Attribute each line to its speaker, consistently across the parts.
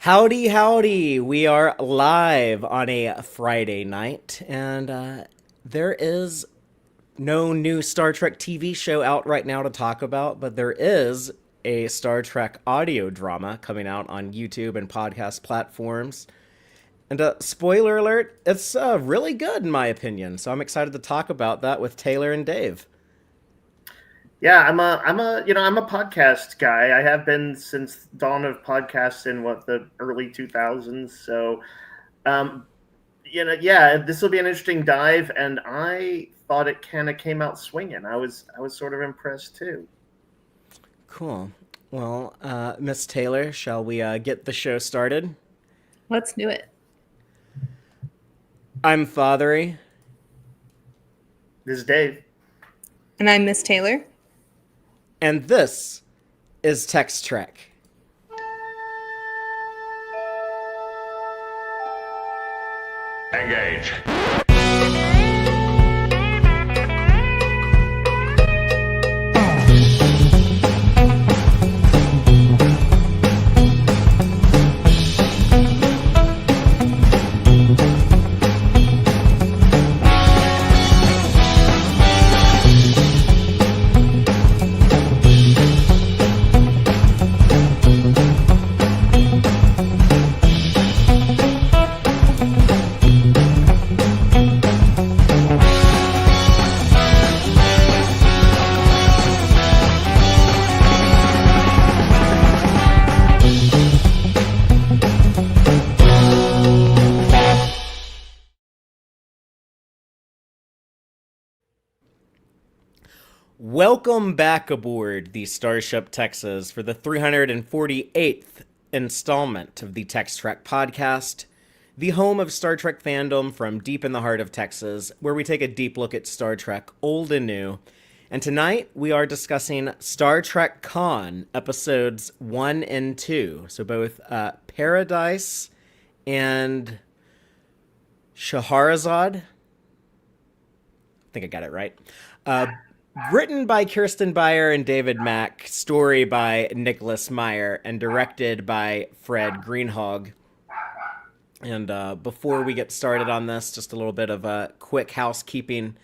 Speaker 1: Howdy, howdy. We are live on a Friday night, and there is no new Star Trek TV show out right now to talk about, but there is a Star Trek audio drama coming out on YouTube and podcast platforms. And spoiler alert, it's really good in my opinion. So I'm excited to talk about that with Taylor and Dave.
Speaker 2: Yeah, I'm a podcast guy. I have been since dawn of podcasts in the early 2000s. So, um, yeah, this will be an interesting dive, and I thought it kind of came out swinging. I was sort of impressed too.
Speaker 1: Cool. Well, Miss Taylor, shall we get the show started?
Speaker 3: Let's do it.
Speaker 1: I'm Fathery.
Speaker 2: This is Dave.
Speaker 3: And I'm Miss Taylor.
Speaker 1: And this is Tex-Trek.
Speaker 4: Engage.
Speaker 1: Welcome back aboard the Starship Texas for the 348th installment of the Tex-Trek podcast, the home of Star Trek fandom from deep in the heart of Texas, where we take a deep look at Star Trek old and new. And tonight we are discussing Star Trek Con episodes 1 and 2. So both Paradise and Shaharzad. I think I got it right. Written by Kirsten Beyer and David Mack, story by Nicholas Meyer, and directed by Fred Greenhog. And before we get started on this, just a little bit of quick housekeeping.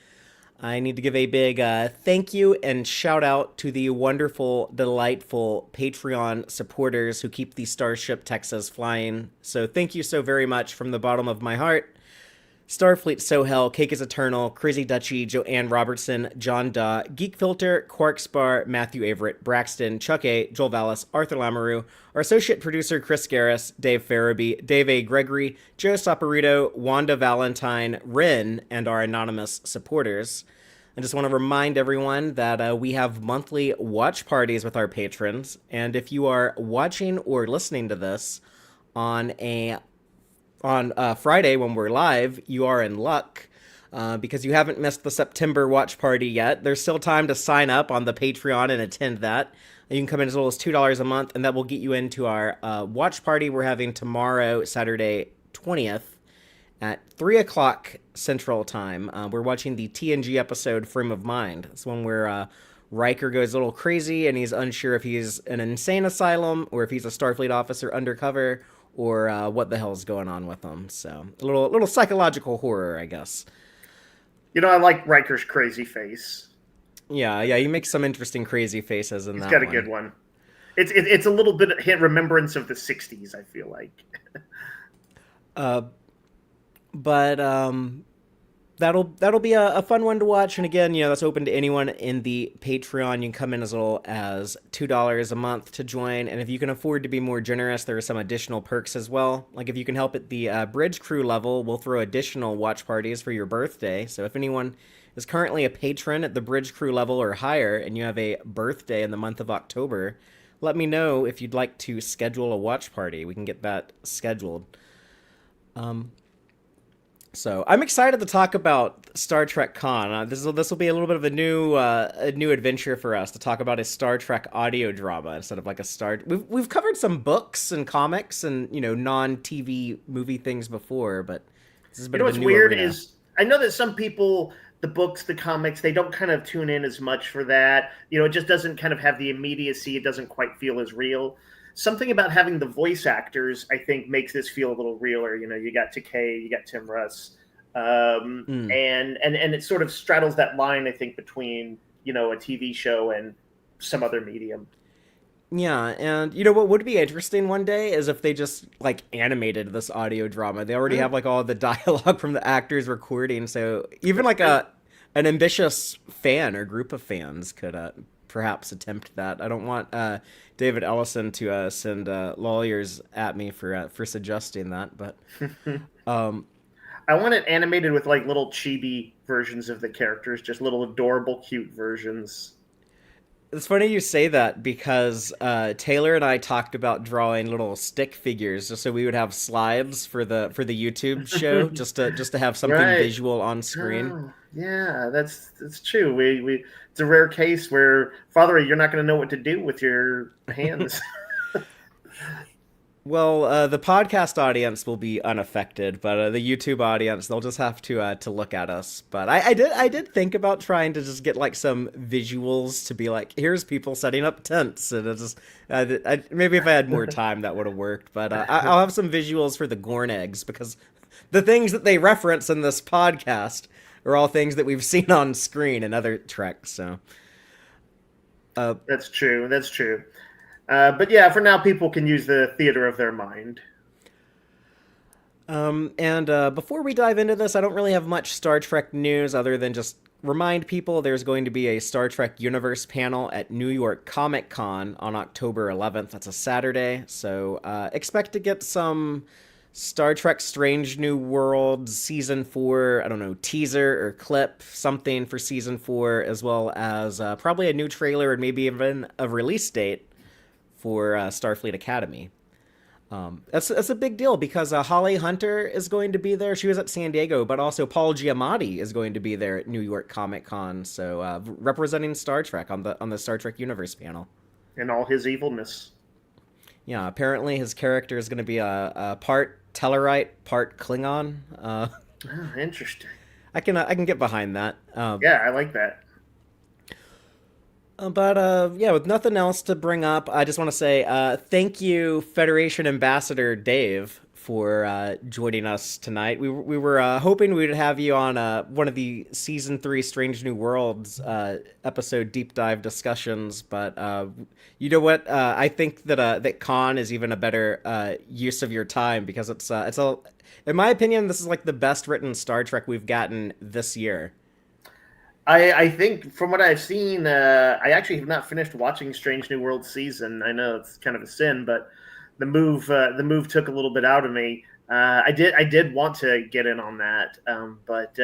Speaker 1: I need to give a big thank you and shout out to the wonderful, delightful Patreon supporters who keep the Starship Texas flying. So thank you so very much from the bottom of my heart. Starfleet Sohel, Cake is Eternal, Crazy Dutchie, Joanne Robertson, John Daw, Geek Filter, Quarkspar, Matthew Averett, Braxton, Chuck A, Joel Vallis, Arthur Lamoureux, our associate producer Chris Garris, Dave Farabee, Dave A. Gregory, Joe Saporito, Wanda Valentine, Rin, and our anonymous supporters. I just want to remind everyone that we have monthly watch parties with our patrons, and if you are watching or listening to this on Friday when we're live, you are in luck because you haven't missed the September watch party yet. There's still time to sign up on the Patreon and attend that. You can come in as little as $2 a month, and that will get you into our watch party we're having tomorrow, Saturday 20th at 3 o'clock Central Time. We're watching the TNG episode Frame of Mind. It's one where Riker goes a little crazy, and he's unsure if he's in an insane asylum or if he's a Starfleet officer undercover, or what the hell's going on with them. So a little psychological horror, I guess.
Speaker 2: I like Riker's crazy face.
Speaker 1: Yeah, he makes some interesting crazy faces in that.
Speaker 2: He's got a good one. It's a little bit of remembrance of the '60s. I feel like.
Speaker 1: But that'll be a fun one to watch. And again, that's open to anyone in the Patreon. You can come in as little as $2 a month to join. And if you can afford to be more generous, there are some additional perks as well. Like if you can help at the bridge crew level, we'll throw additional watch parties for your birthday. So if anyone is currently a patron at the bridge crew level or higher, and you have a birthday in the month of October, let me know if you'd like to schedule a watch party. We can get that scheduled. So I'm excited to talk about Star Trek Con. This will be a little bit of a new adventure for us to talk about a Star Trek audio drama instead of like a Star. We've covered some books and comics and non-TV movie things before, but this is a bit of a
Speaker 2: What's
Speaker 1: new
Speaker 2: weird
Speaker 1: arena.
Speaker 2: is I know that some people, the books, the comics, they don't kind of tune in as much for that. It just doesn't kind of have the immediacy. It doesn't quite feel as real. something about having the voice actors, I think, makes this feel a little realer. You know, you got Takei, you got Tim Russ, and it sort of straddles that line, I think, between, you know, a TV show and some other medium.
Speaker 1: Yeah, and you know what would be interesting one day is if they just like animated this audio drama. They already have like all the dialogue from the actors recording, so even like a an ambitious fan or group of fans could perhaps attempt that. I don't want David Ellison to send lawyers at me for suggesting that, but
Speaker 2: I want it animated with like little chibi versions of the characters, just little adorable, cute versions.
Speaker 1: it's funny you say that because Taylor and I talked about drawing little stick figures just so we would have slides for the YouTube show, just to have something
Speaker 2: Right.
Speaker 1: visual on screen.
Speaker 2: Oh, yeah, that's true. We it's a rare case where, Father, you're not going to know what to do with your hands.
Speaker 1: Well, the podcast audience will be unaffected, but the YouTube audience, they'll just have to look at us. But I did think about trying to just get like some visuals to be like, here's people setting up tents, and it's just maybe if I had more time that would have worked. But I'll have some visuals for the Gorn eggs because the things that they reference in this podcast are all things that we've seen on screen in other Treks. So
Speaker 2: That's true. That's true. But yeah, for now, people can use the theater of their mind.
Speaker 1: And before we dive into this, I don't really have much Star Trek news other than just remind people there's going to be a Star Trek Universe panel at New York Comic Con on October 11th. That's a Saturday, so expect to get some Star Trek Strange New Worlds Season 4, I don't know, teaser or clip, something for Season 4, as well as probably a new trailer and maybe even a release date for Starfleet Academy. That's a big deal because Holly Hunter is going to be there. She was at San Diego, but also Paul Giamatti is going to be there at New York Comic Con. So representing Star Trek on the Star Trek Universe panel.
Speaker 2: And all his evilness.
Speaker 1: Yeah, apparently his character is going to be a part Tellarite, part Klingon.
Speaker 2: Interesting.
Speaker 1: I can get behind that.
Speaker 2: Yeah, I like that.
Speaker 1: But yeah, with nothing else to bring up, I just want to say thank you, Federation Ambassador Dave, for joining us tonight. We were hoping we would have you on one of the Season 3 Strange New Worlds episode deep dive discussions, but you know what? I think that Con is even a better use of your time because it's in my opinion, this is like the best written Star Trek we've gotten this year.
Speaker 2: I think from what I've seen, I actually have not finished watching Strange New World season. I know it's kind of a sin, but the move took a little bit out of me. I did want to get in on that, but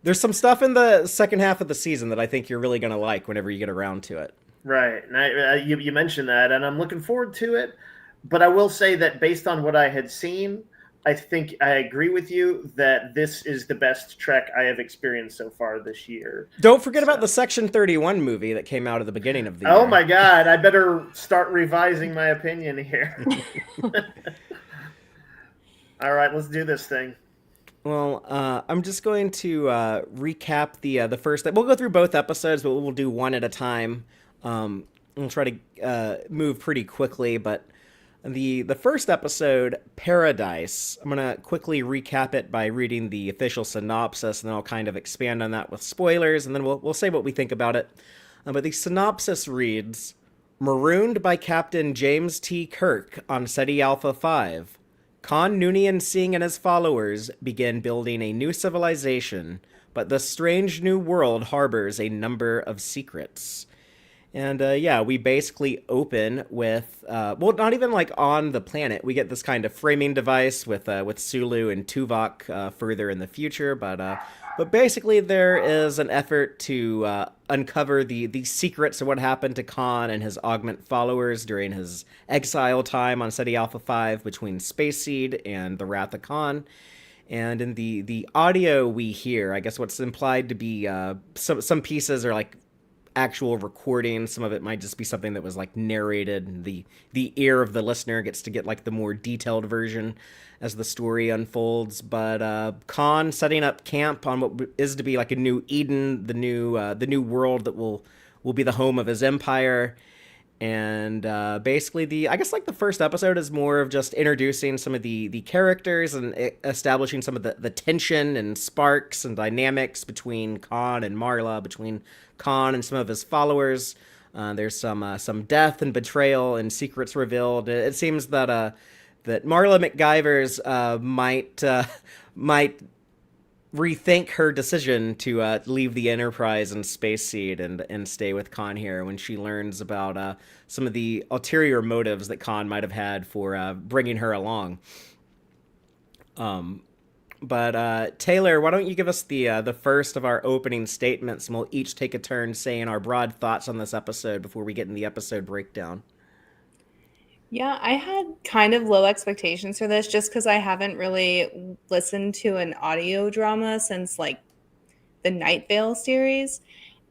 Speaker 1: there's some stuff in the second half of the season that I think you're really gonna like whenever you get around to it.
Speaker 2: Right, and you mentioned that, and I'm looking forward to it. But I will say that based on what I had seen, I think I agree with you that this is the best Trek I have experienced so far this year.
Speaker 1: Don't forget about the Section 31 movie that came out at the beginning of the year.
Speaker 2: Oh my God, I better start revising my opinion here. All right, let's do this thing.
Speaker 1: Well, I'm just going to recap the first. We'll go through both episodes, but we'll do one at a time. We'll try to move pretty quickly, but the first episode, Paradise, I'm going to quickly recap it by reading the official synopsis, and then I'll kind of expand on that with spoilers, and then we'll say what we think about it. But the synopsis reads, marooned by Captain James T. Kirk on Ceti Alpha V, Khan Noonien Singh and his followers begin building a new civilization, but the strange new world harbors a number of secrets. And yeah, we basically open with well, not even like on the planet. We get this kind of framing device with Sulu and Tuvok further in the future, but basically there is an effort to uncover the secrets of what happened to Khan and his augment followers during his exile time on Ceti Alpha V between Space Seed and the Wrath of Khan. And in the audio we hear, I guess what's implied to be some pieces are like actual recording. Some of it might just be something that was like narrated, and the ear of the listener gets to get like the more detailed version as the story unfolds. But Khan setting up camp on what is to be like a new Eden, the new world that will be the home of his empire. And basically, I guess like the first episode is more of just introducing some of the characters and establishing some of the tension and sparks and dynamics between Khan and Marla, between Khan and some of his followers. There's some death and betrayal and secrets revealed. It seems that Marla McGivers might rethink her decision to leave the Enterprise and Space Seed and stay with Khan here when she learns about some of the ulterior motives that Khan might have had for bringing her along. But Taylor, why don't you give us the first of our opening statements, and we'll each take a turn saying our broad thoughts on this episode before we get in the episode breakdown.
Speaker 3: Yeah, I had kind of low expectations for this just because I haven't really listened to an audio drama since like the Night Vale series.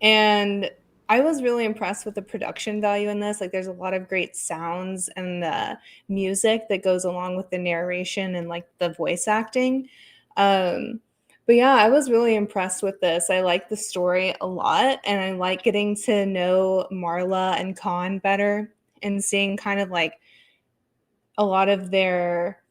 Speaker 3: And I was really impressed with the production value in this. Like, there's a lot of great sounds and music that goes along with the narration and like the voice acting. Um, but yeah, I was really impressed with this. I like the story a lot, and I like getting to know Marla and Khan better and seeing kind of like a lot of their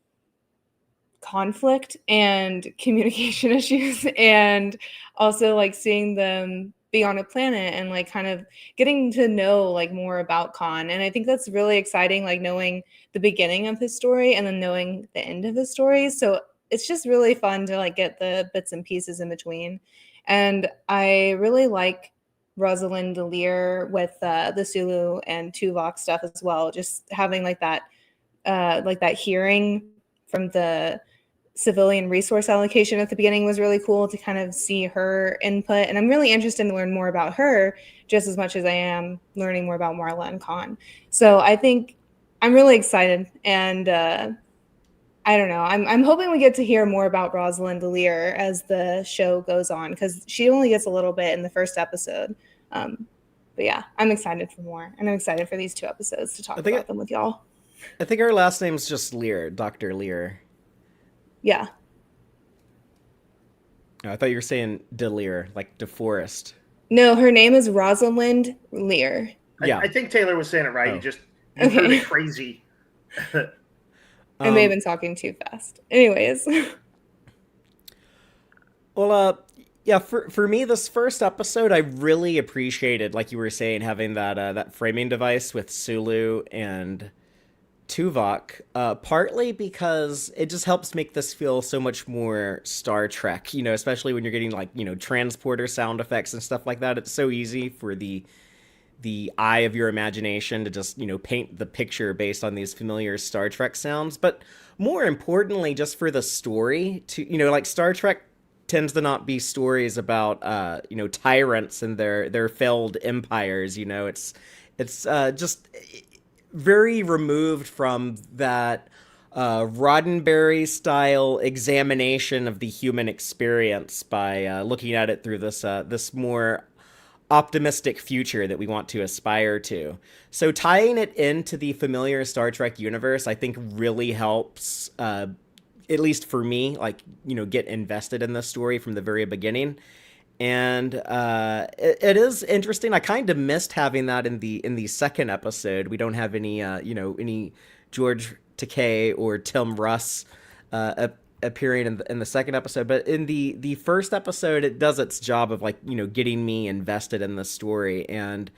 Speaker 3: conflict and communication issues, and also like seeing them be on a planet and like kind of getting to know like more about Khan. And I think that's really exciting, like knowing the beginning of his story and then knowing the end of his story. So it's just really fun to like get the bits and pieces in between. And I really like Rosalind Delir with the Sulu and Tuvok stuff as well. Just having like that hearing from the civilian resource allocation at the beginning was really cool to kind of see her input. And I'm really interested to learn more about her just as much as I am learning more about Marla and Khan. So I think I'm really excited. And I don't know. I'm hoping we get to hear more about Rosalind Delir as the show goes on, because she only gets a little bit in the first episode. But yeah, I'm excited for more. And I'm excited for these 2 episodes to talk about them with y'all.
Speaker 1: I think her last name's just Lear, Dr. Lear.
Speaker 3: Yeah.
Speaker 1: Oh, I thought you were saying Delir, like DeForest.
Speaker 3: No, her name is Rosalind Lear.
Speaker 1: Yeah.
Speaker 2: I think Taylor was saying it right.
Speaker 1: Oh.
Speaker 2: You heard it crazy.
Speaker 3: I may have been talking too fast. Anyways.
Speaker 1: Well, yeah, for me, this first episode, I really appreciated, like you were saying, having that framing device with Sulu and Tuvok, partly because it just helps make this feel so much more Star Trek, especially when you're getting like, transporter sound effects and stuff like that. It's so easy for the eye of your imagination to just, paint the picture based on these familiar Star Trek sounds. But more importantly, just for the story to, like Star Trek tends to not be stories about, tyrants and their failed empires. It's just very removed from that Roddenberry style examination of the human experience by looking at it through this more optimistic future that we want to aspire to. So tying it into the familiar Star Trek universe, I think really helps, at least for me, like, get invested in the story from the very beginning. And it is interesting. I kind of missed having that in the second episode. We don't have any any George Takei or Tim Russ appearing in the second episode, but in the first episode, it does its job of like getting me invested in the story. And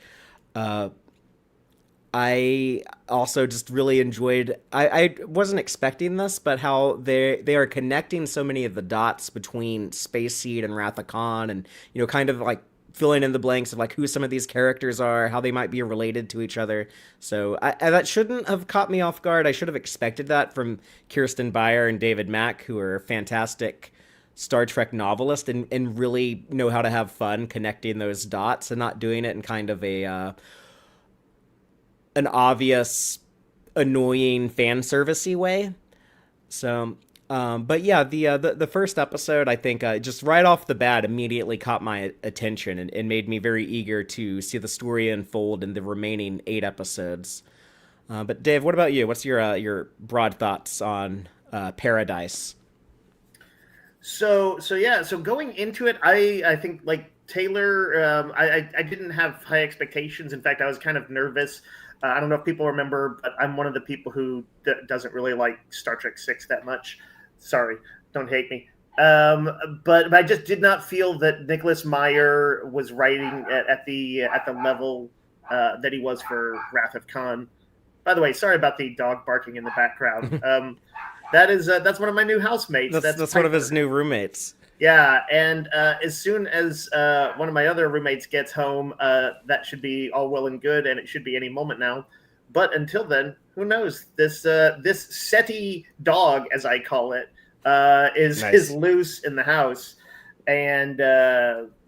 Speaker 1: I also just really enjoyed. I wasn't expecting this, but how they are connecting so many of the dots between Space Seed and Wrath of Khan, and kind of like filling in the blanks of like who some of these characters are, how they might be related to each other. So that shouldn't have caught me off guard. I should have expected that from Kirsten Beyer and David Mack, who are fantastic Star Trek novelists and really know how to have fun connecting those dots and not doing it in kind of an obvious, annoying fan servicey way. So, but yeah, the first episode, I think, just right off the bat, immediately caught my attention and made me very eager to see the story unfold in the remaining 8 episodes. But Dave, what about you? What's your broad thoughts on Paradise?
Speaker 2: So going into it, I think like Taylor, I didn't have high expectations. In fact, I was kind of nervous I don't know if people remember, but I'm one of the people who doesn't really like Star Trek 6 that much. Sorry, don't hate me. But I just did not feel that Nicholas Meyer was writing at the level that he was for Wrath of Khan. By the way, sorry about the dog barking in the background. That's one of my new housemates.
Speaker 1: That's one of his new roommates.
Speaker 2: Yeah, and as soon as one of my other roommates gets home, that should be all well and good, and it should be any moment now. But until then, who knows? This Ceti dog, as I call it, is loose in the house, and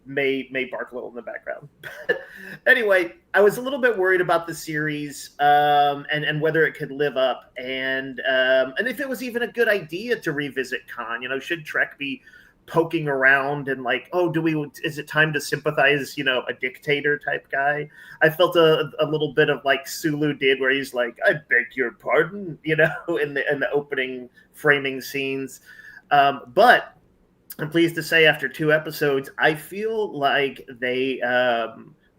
Speaker 2: may bark a little in the background. But anyway, I was a little bit worried about the series and whether it could live up, and if it was even a good idea to revisit Khan. Should Trek be poking around and like, oh, is it time to sympathize, a dictator type guy? I felt a little bit of like Sulu did, where he's like, I beg your pardon, in the opening framing scenes. But I'm pleased to say after 2 episodes, I feel like they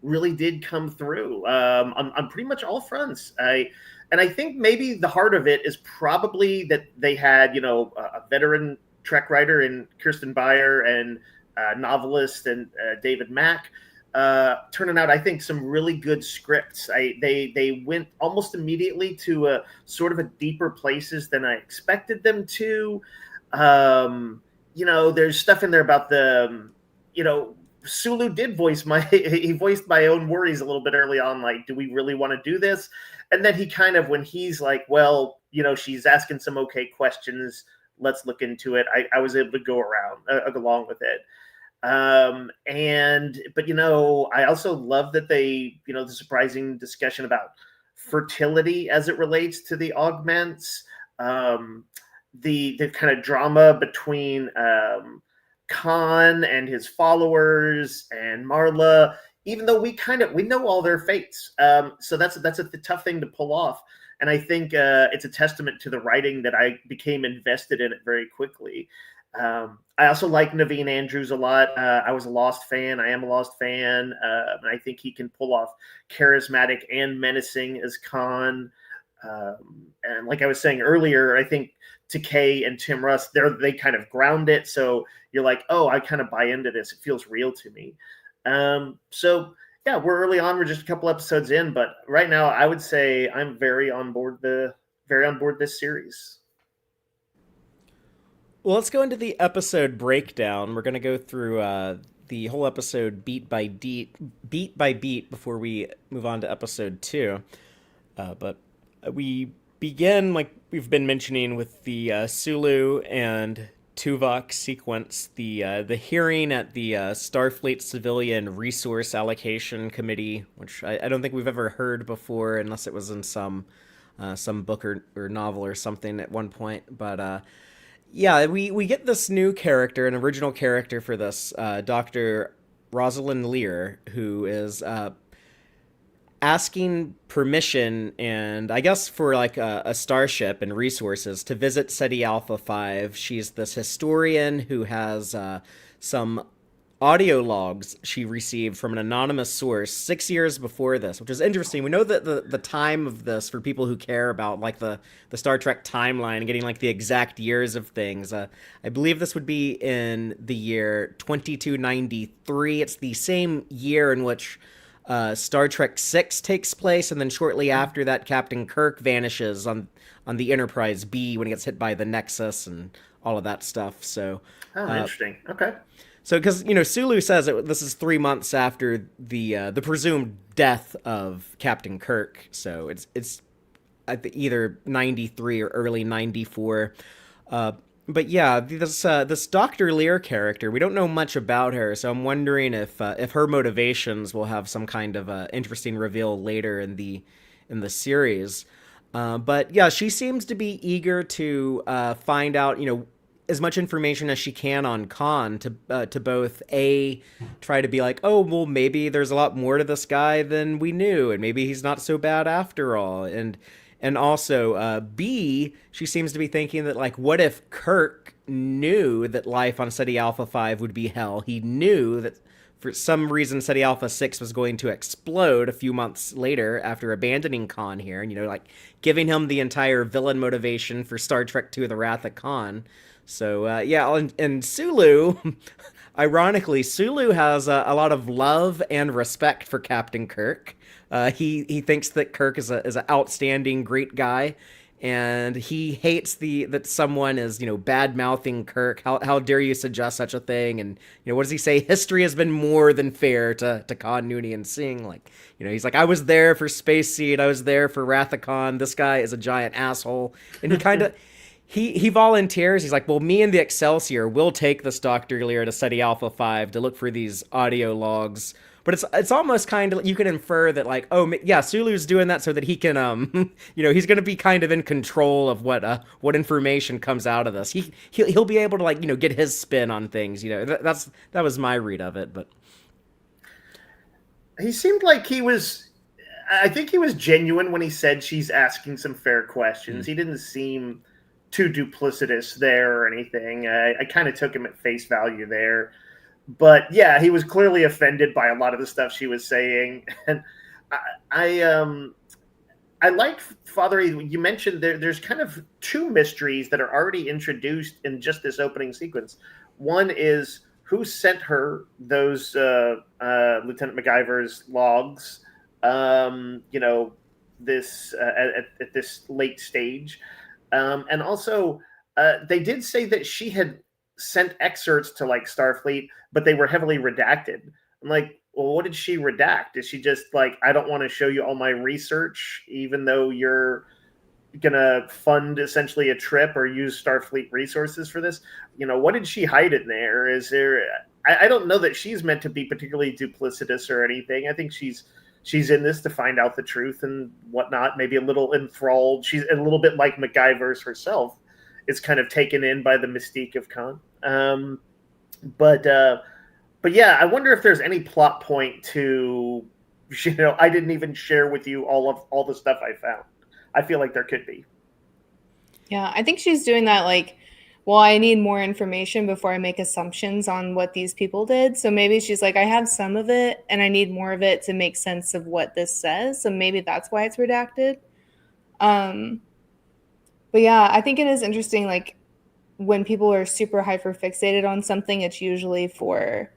Speaker 2: really did come through on pretty much all fronts. And I think maybe the heart of it is probably that they had, a veteran Trek writer in Kirsten Beyer and novelist and David Mack, turning out, I think, some really good scripts. They went almost immediately to sort of a deeper places than I expected them to. There's stuff in there about Sulu did voiced my own worries a little bit early on, like, do we really want to do this? And then he kind of, when he's like, well, she's asking some okay questions, let's look into it. I was able to go along with it. But I also love that they, the surprising discussion about fertility as it relates to the augments, the kind of drama between Khan and his followers and Marla, even though we know all their fates. So that's a tough thing to pull off. And I think it's a testament to the writing that I became invested in it very quickly. I also like Naveen Andrews a lot. I was a Lost fan. I am a Lost fan. And I think he can pull off charismatic and menacing as Khan. And like I was saying earlier, I think Takei and Tim Russ, they kind of ground it. So you're like, oh, I kind of buy into this. It feels real to me. So yeah, we're early on. We're just a couple episodes in, but right now I would say I'm very on board this series.
Speaker 1: Well, let's go into the episode breakdown. We're going to go through the whole episode beat by beat before we move on to episode 2. But we begin, like we've been mentioning, with the Sulu and Tuvok sequence, the hearing at the Starfleet Civilian Resource Allocation Committee, which I don't think we've ever heard before, unless it was in some book or novel or something at one point. But yeah, we get this new character, an original character for this, Dr. Rosalind Lear, who is asking permission, and I guess for like a starship and resources, to visit Ceti Alpha V. She's this historian who has some audio logs she received from an anonymous source 6 years before this, which is interesting. We know that the time of this, for people who care about like the Star Trek timeline and getting like the exact years of things, I believe this would be in the year 2293. It's the same year in which Star Trek 6 takes place, and then shortly after that, Captain Kirk vanishes on the Enterprise B when he gets hit by the Nexus and all of that stuff. So,
Speaker 2: interesting. Okay.
Speaker 1: So, because Sulu says this is 3 months after the presumed death of Captain Kirk, so it's either 93 or early 94. But yeah, this Dr. Lear character, we don't know much about her, so I'm wondering if her motivations will have some kind of interesting reveal later in the series. But yeah, she seems to be eager to find out, as much information as she can on Khan, to both try to be like, oh, well, maybe there's a lot more to this guy than we knew, and maybe he's not so bad after all, and also, B, she seems to be thinking that, like, what if Kirk knew that life on Ceti Alpha V would be hell? He knew that for some reason Ceti Alpha 6 was going to explode a few months later after abandoning Khan here, and like giving him the entire villain motivation for Star Trek II: The Wrath of Khan. So and Sulu, ironically, Sulu has a lot of love and respect for Captain Kirk. He thinks that Kirk is an outstanding, great guy, and he hates that someone is bad mouthing Kirk. How dare you suggest such a thing? And what does he say? History has been more than fair to Khan Noonien Singh. Like he's like, I was there for Space Seed, I was there for Wrath of Khan. This guy is a giant asshole, and he kind of. He volunteers. He's like, well, me and the Excelsior will take this Dr. Lear to Ceti Alpha 5 to look for these audio logs. But it's almost kind of, you can infer that like, oh yeah, Sulu's doing that so that he can he's going to be kind of in control of what information comes out of this. He'll be able to like get his spin on things. That was my read of it. But
Speaker 2: he seemed like he was. I think he was genuine when he said she's asking some fair questions. He didn't seem too duplicitous there or anything. I kind of took him at face value there. But yeah, he was clearly offended by a lot of the stuff she was saying. And I like, Father, you mentioned there's kind of two mysteries that are already introduced in just this opening sequence. One is who sent her those Lieutenant McGivers logs, this at this late stage. And also, they did say that she had sent excerpts to like Starfleet, but they were heavily redacted. I'm like, well, what did she redact? Is she just like, I don't want to show you all my research, even though you're gonna fund essentially a trip or use Starfleet resources for this? What did she hide in there? Is there? I don't know that she's meant to be particularly duplicitous or anything. I think she's in this to find out the truth and whatnot, maybe a little enthralled. She's a little bit like McGivers herself. It's kind of taken in by the mystique of Khan. But yeah, I wonder if there's any plot point to, I didn't even share with you all the stuff I found. I feel like there could be.
Speaker 3: Yeah, I think she's doing that like, well, I need more information before I make assumptions on what these people did. So maybe she's like, I have some of it and I need more of it to make sense of what this says. So maybe that's why it's redacted. But yeah, I think it is interesting, like when people are super hyper fixated on something, it's usually for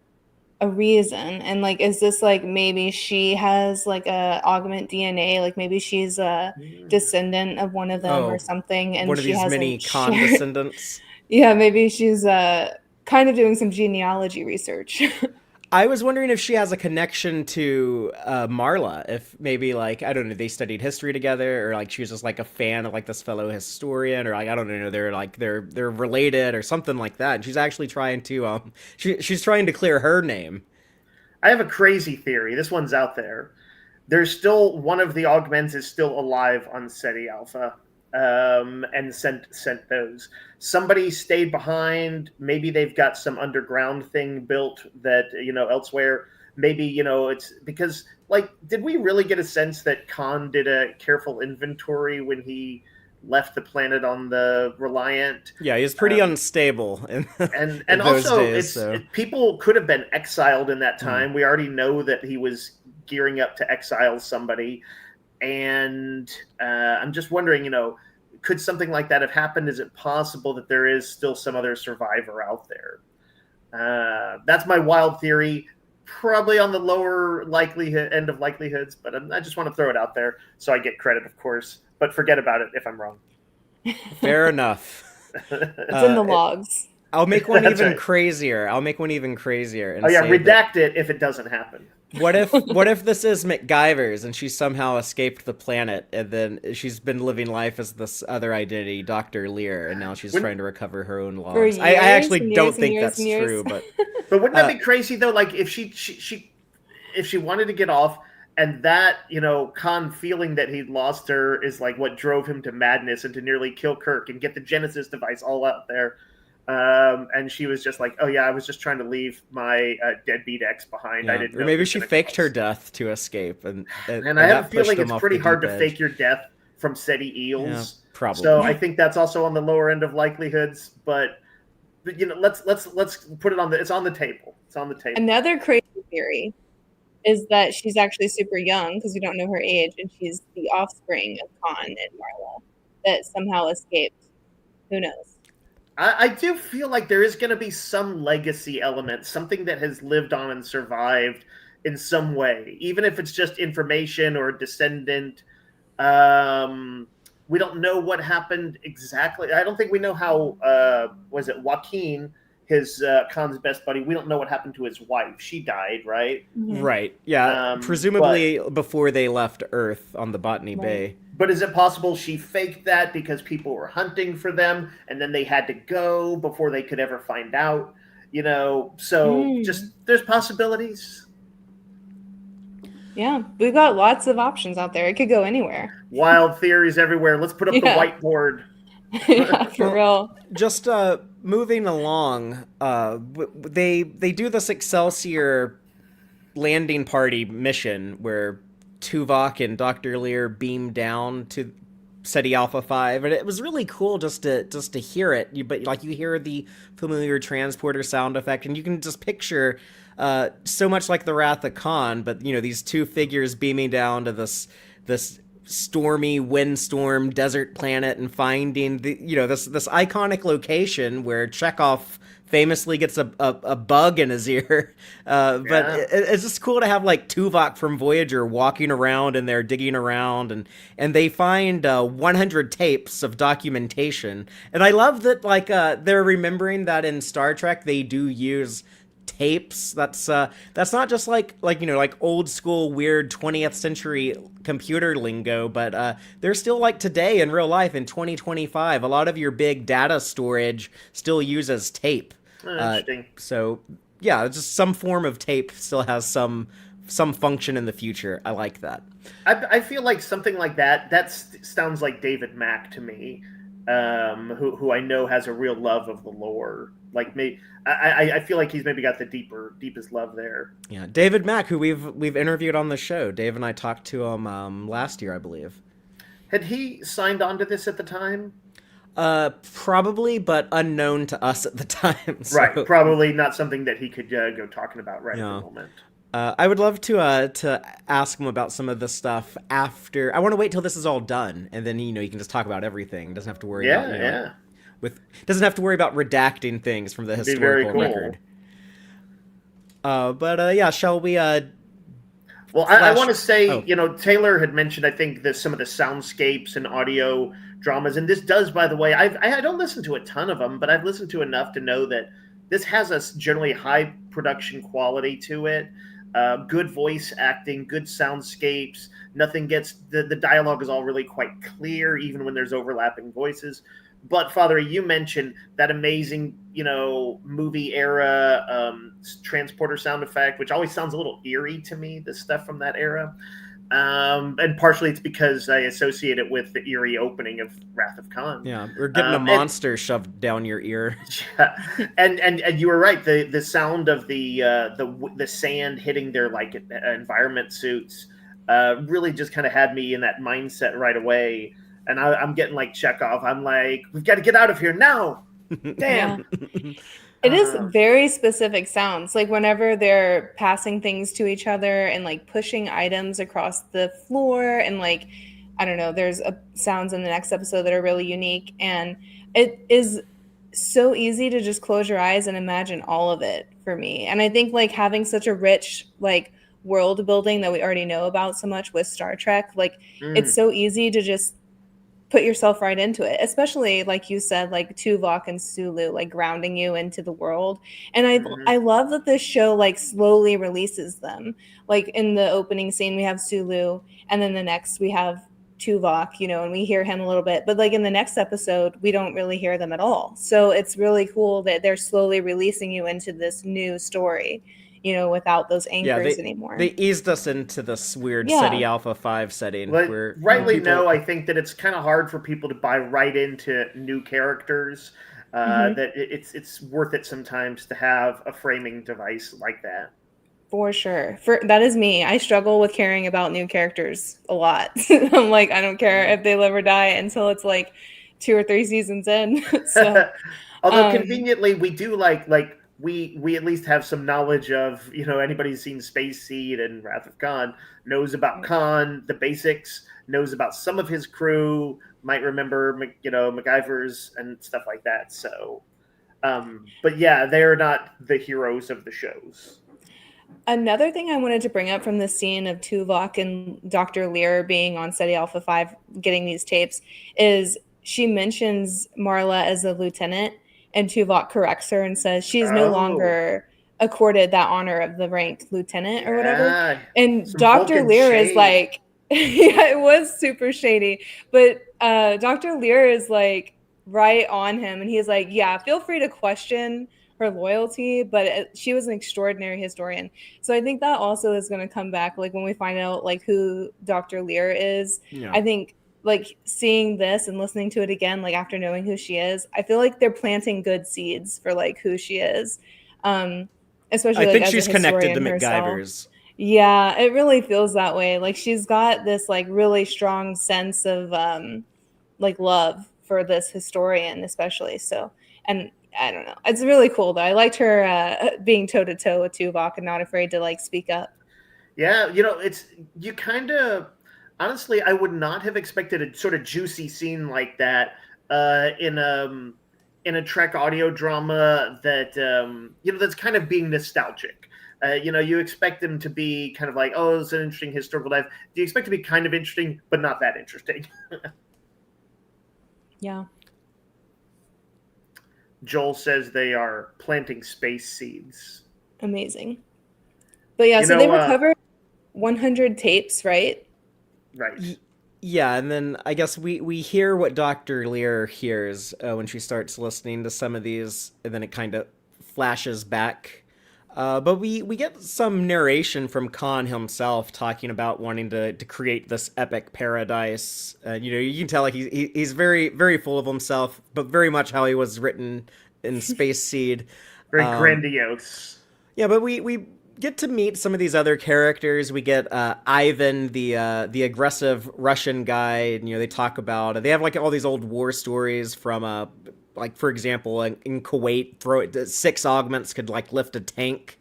Speaker 3: a reason. And like, is this like maybe she has like a augment DNA, like maybe she's a descendant of one of them or something, and
Speaker 1: one of
Speaker 3: she
Speaker 1: these mini Khan descendants.
Speaker 3: Yeah, maybe she's kind of doing some genealogy research.
Speaker 1: I was wondering if she has a connection to Marla, if maybe like, I don't know, they studied history together, or like she was just like a fan of like this fellow historian, or like, I don't know, they're related or something like that. And she's actually trying to she's trying to clear her name.
Speaker 2: I have a crazy theory. This one's out there. There's still one of the augments is still alive on Ceti Alpha. And sent those. Somebody stayed behind. Maybe they've got some underground thing built that elsewhere. Maybe it's because like, did we really get a sense that Khan did a careful inventory when he left the planet on the Reliant?
Speaker 1: Yeah, he's pretty unstable. In
Speaker 2: also,
Speaker 1: days,
Speaker 2: people could have been exiled in that time. We already know that he was gearing up to exile somebody. And I'm just wondering, could something like that have happened? Is it possible that there is still some other survivor out there? That's my wild theory, probably on the lower end of likelihoods, but I just want to throw it out there so I get credit, of course, but forget about it if I'm wrong.
Speaker 1: Fair enough.
Speaker 3: It's in the logs.
Speaker 1: I'll make one even crazier. And
Speaker 2: redact it if it doesn't happen.
Speaker 1: What if this is McGivers and she somehow escaped the planet and then she's been living life as this other identity, Dr. Lear, and now she's trying to recover her own logs? I actually don't think that's true, but
Speaker 2: wouldn't that be crazy though? Like if she wanted to get off, and that Khan feeling that he'd lost her is like what drove him to madness and to nearly kill Kirk and get the Genesis device all out there. And she was just like, oh yeah, I was just trying to leave my deadbeat ex behind.
Speaker 1: Yeah.
Speaker 2: I didn't know.
Speaker 1: Or maybe she faked her death to escape, and
Speaker 2: I have a feeling it's pretty hard to fake your death from Ceti eels.
Speaker 1: Yeah, probably.
Speaker 2: So I think that's also on the lower end of likelihoods. But let's put it on the. It's on the table. It's on the table.
Speaker 3: Another crazy theory is that she's actually super young because we don't know her age, and she's the offspring of Khan and Marla that somehow escaped. Who knows?
Speaker 2: I do feel like there is going to be some legacy element, something that has lived on and survived in some way, even if it's just information or a descendant. We don't know what happened exactly. I don't think we know how, was it Joaquin, his Khan's best buddy, we don't know what happened to his wife. She died, right?
Speaker 3: Mhm.
Speaker 1: Right. Yeah. Presumably before they left Earth on the Botany Bay.
Speaker 2: But is it possible she faked that because people were hunting for them and then they had to go before they could ever find out? So just there's possibilities.
Speaker 3: Yeah, we've got lots of options out there. It could go anywhere.
Speaker 2: Wild theories everywhere. Let's put up the whiteboard.
Speaker 3: Yeah, for real.
Speaker 1: Just moving along, they do this Excelsior landing party mission where Tuvok and Dr. Lear beam down to Ceti Alpha V, and it was really cool just to hear it. But you hear the familiar transporter sound effect, and you can just picture so much like the Wrath of Khan, but these two figures beaming down to this stormy windstorm desert planet and finding this iconic location where Chekhov famously gets a bug in his ear. But it's just cool to have like Tuvok from Voyager walking around and they're digging around and they find 100 tapes of documentation. And I love that they're remembering that in Star Trek they do use tapes. That's not just like old school weird 20th century computer lingo, but they're still like today in real life in 2025. A lot of your big data storage still uses tape.
Speaker 2: Interesting.
Speaker 1: So yeah, just some form of tape still has some function in the future. I like that.
Speaker 2: I feel like something like that sounds like David Mack to me, who I know has a real love of the lore. Like me, I feel like he's maybe got the deepest love there.
Speaker 1: Yeah, David Mack, who we've interviewed on the show. Dave and I talked to him last year, I believe.
Speaker 2: Had he signed on to this at the time?
Speaker 1: Probably, but unknown to us at the time. So.
Speaker 2: Right, probably not something that he could go talking about at the moment.
Speaker 1: I would love to ask him about some of the stuff after. I want to wait till this is all done, and then you can just talk about everything. Doesn't have to worry about doesn't have to worry about redacting things from the historical record. Shall we?
Speaker 2: Well, I want to say, Taylor had mentioned, I think, some of the soundscapes and audio dramas, and this does, by the way, I don't listen to a ton of them, but I've listened to enough to know that this has a generally high production quality to it. Good voice acting, good soundscapes. Nothing gets the dialogue is all really quite clear, even when there's overlapping voices. But Father, you mentioned that amazing, movie era transporter sound effect, which always sounds a little eerie to me. The stuff from that era, and partially it's because I associate it with the eerie opening of Wrath of Khan.
Speaker 1: Yeah, or getting a monster shoved down your ear.
Speaker 2: Yeah, and you were right. The sound of the sand hitting their environment suits really just kind of had me in that mindset right away. And I'm getting like Chekhov. I'm like, we've got to get out of here now. Damn.
Speaker 3: Yeah. It is very specific sounds. Like whenever they're passing things to each other and like pushing items across the floor and like, I don't know, there's sounds in the next episode that are really unique. And it is so easy to just close your eyes and imagine all of it for me. And I think like having such a rich world building that we already know about so much with Star Trek, it's so easy to just put yourself right into it, especially like you said, like Tuvok and Sulu, grounding you into the world. And I love that this show slowly releases them. Like in the opening scene, we have Sulu, and then the next we have Tuvok, and we hear him a little bit. But in the next episode, we don't really hear them at all. So it's really cool that they're slowly releasing you into this new story. Without those anchors anymore.
Speaker 1: They eased us into this weird Ceti Alpha V setting.
Speaker 2: Where I think that it's kind of hard for people to buy right into new characters. That it's worth it sometimes to have a framing device like that.
Speaker 3: For sure. That is me. I struggle with caring about new characters a lot. I'm like, I don't care if they live or die until it's 2 or 3 seasons in. So
Speaker 2: although conveniently we do like we at least have some knowledge of, anybody who's seen Space Seed and Wrath of Khan knows about Khan, the basics, knows about some of his crew, might remember McGivers and stuff like that. So but yeah, they're not the heroes of the shows.
Speaker 3: Another thing I wanted to bring up from the scene of Tuvok and Dr. Lear being on Ceti Alpha V getting these tapes is she mentions Marla as a lieutenant, and Tuvok corrects her and says she's no longer accorded that honor of the rank lieutenant or whatever. And Dr. Lear is like, yeah, it was super shady. But Dr. Lear is like right on him, and he's like, yeah, feel free to question her loyalty, but she was an extraordinary historian. So I think that also is going to come back, like when we find out like who Dr. Lear is. Yeah. I think like seeing this and listening to it again, like after knowing who she is, I feel like they're planting good seeds for like who she is. Especially
Speaker 1: I
Speaker 3: like,
Speaker 1: think
Speaker 3: as
Speaker 1: she's
Speaker 3: a
Speaker 1: connected to
Speaker 3: herself.
Speaker 1: McGivers.
Speaker 3: Yeah, it really feels that way. Like she's got this like really strong sense of like love for this historian, especially. So, and I don't know. It's really cool though. I liked her being toe to toe with Tuvok and not afraid to like speak up.
Speaker 2: Yeah, you kind of honestly, I would not have expected a sort of juicy scene like that in a Trek audio drama that that's kind of being nostalgic. You expect them to be kind of like, oh, it's an interesting historical dive. Do you expect it to be kind of interesting, but not that interesting?
Speaker 3: Yeah.
Speaker 2: Joel says they are planting space seeds.
Speaker 3: Amazing. But yeah, so they recovered 100 tapes, right?
Speaker 2: Right.
Speaker 1: Yeah, and then I guess we hear what Dr. Lear hears when she starts listening to some of these, and then it kind of flashes back. But we get some narration from Khan himself talking about wanting to create this epic paradise. You can tell like he's very, very full of himself, but very much how he was written in Space Seed.
Speaker 2: Very grandiose.
Speaker 1: Yeah, but we get to meet some of these other characters. We get Ivan, the aggressive Russian guy. And, they talk about they have like all these old war stories from like for example in Kuwait, 6 augments could like lift a tank.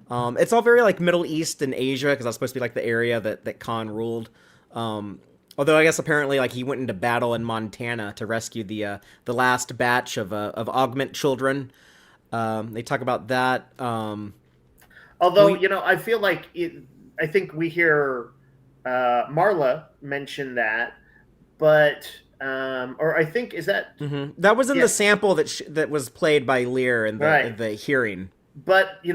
Speaker 1: It's all very like Middle East and Asia because that's supposed to be like the area that Khan ruled. Although I guess apparently like he went into battle in Montana to rescue the last batch of augment children. They talk about that.
Speaker 2: Although, I feel like I think we hear Marla mention that, but or I think is that
Speaker 1: that was in the sample that was played by Lear in the hearing.
Speaker 2: But we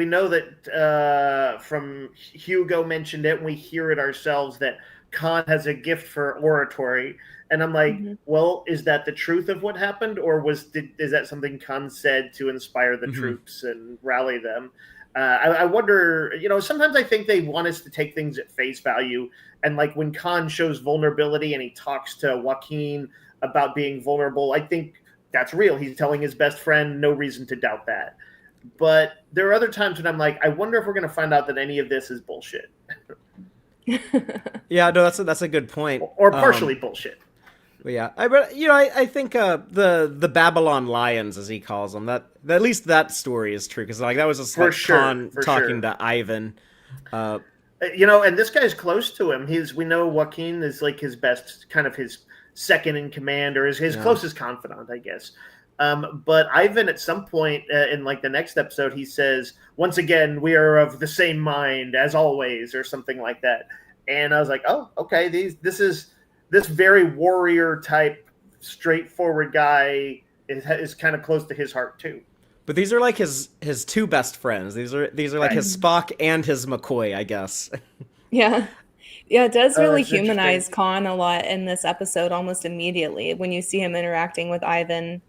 Speaker 2: know that from Hugo mentioned it, and we hear it ourselves that Khan has a gift for oratory, and I'm like, well, is that the truth of what happened, or is that something Khan said to inspire the troops and rally them? I wonder, sometimes I think they want us to take things at face value. And like when Khan shows vulnerability and he talks to Joaquin about being vulnerable, I think that's real. He's telling his best friend, no reason to doubt that. But there are other times when I'm like, I wonder if we're going to find out that any of this is bullshit.
Speaker 1: Yeah, no, that's a good point.
Speaker 2: Or partially bullshit.
Speaker 1: But yeah, I think the Babylon Lions, as he calls them, that at least that story is true because like that was just like Khan talking to Ivan.
Speaker 2: And this guy's close to him. We know Joaquin is like his best, kind of his second in command or his closest confidant, I guess. But Ivan, at some point in like the next episode, he says, "Once again, we are of the same mind as always," or something like that. And I was like, "Oh, okay. This very warrior type, straightforward guy is kind of close to his heart too."
Speaker 1: But these are like his 2 best friends. These are like his Spock and his McCoy, I guess.
Speaker 3: Yeah. Yeah, it does really humanize Khan a lot in this episode almost immediately when you see him interacting with Ivan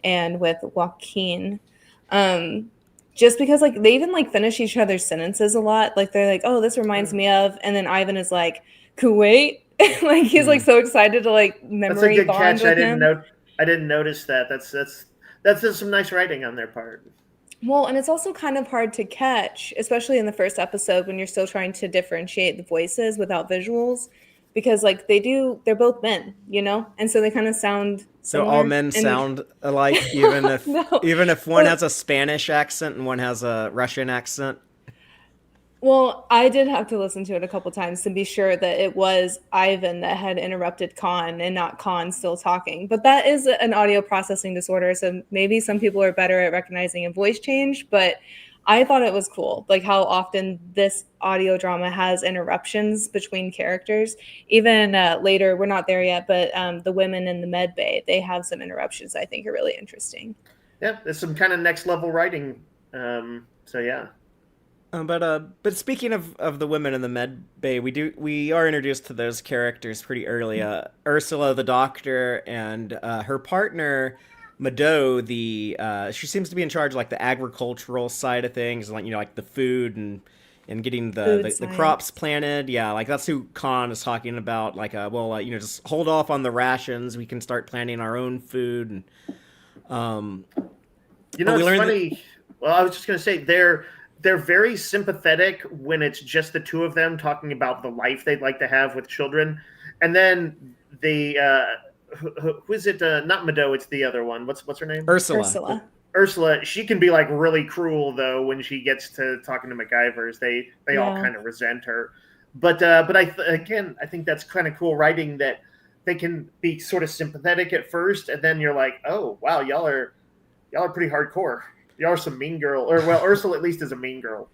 Speaker 3: and with Joaquin. Just because like they even like finish each other's sentences a lot. Like they're like, "Oh, this reminds me of," and then Ivan is like, "Kuwait." Like he's like so excited to like memory. That's a good catch. I
Speaker 2: didn't notice that. That's just some nice writing on their part.
Speaker 3: Well, and it's also kind of hard to catch, especially in the first episode when you're still trying to differentiate the voices without visuals. because like they're both men, you know, and so they kind of sound
Speaker 1: So
Speaker 3: similar.
Speaker 1: all men sound alike, even if
Speaker 3: No,
Speaker 1: one has a Spanish accent and one has a Russian accent.
Speaker 3: well, I did have to listen to it a couple times to be sure that it was Ivan that had interrupted Khan and not Khan still talking. But that is an audio processing disorder, so maybe some people are better at recognizing a voice change. But I thought it was cool, like how often this audio drama has interruptions between characters. Even later, we're not there yet, but the women in the med bay, they have some interruptions I think are really interesting.
Speaker 2: Yeah, there's some kind of next level writing. So yeah.
Speaker 1: But speaking of the women in the med bay, we are introduced to those characters pretty early. Ursula, the doctor, and her partner, Mado. She seems to be in charge of like the agricultural side of things, like like the food and getting the crops planted. Yeah, like that's who Khan is talking about. Like, just hold off on the rations. We can start planting our own food. And
Speaker 2: it's funny. Well, I was just gonna say they're very sympathetic when it's just the two of them talking about the life they'd like to have with children. And then who is it? Not Mado, it's the other one. What's her name? Ursula, she can be like really cruel though when she gets to talking to McGivers. They all kind of resent her. But I think that's kind of cool writing that they can be sort of sympathetic at first, and then you're like, oh wow, y'all are pretty hardcore. Y'all are some mean girl, or well, Ursula at least is a mean girl.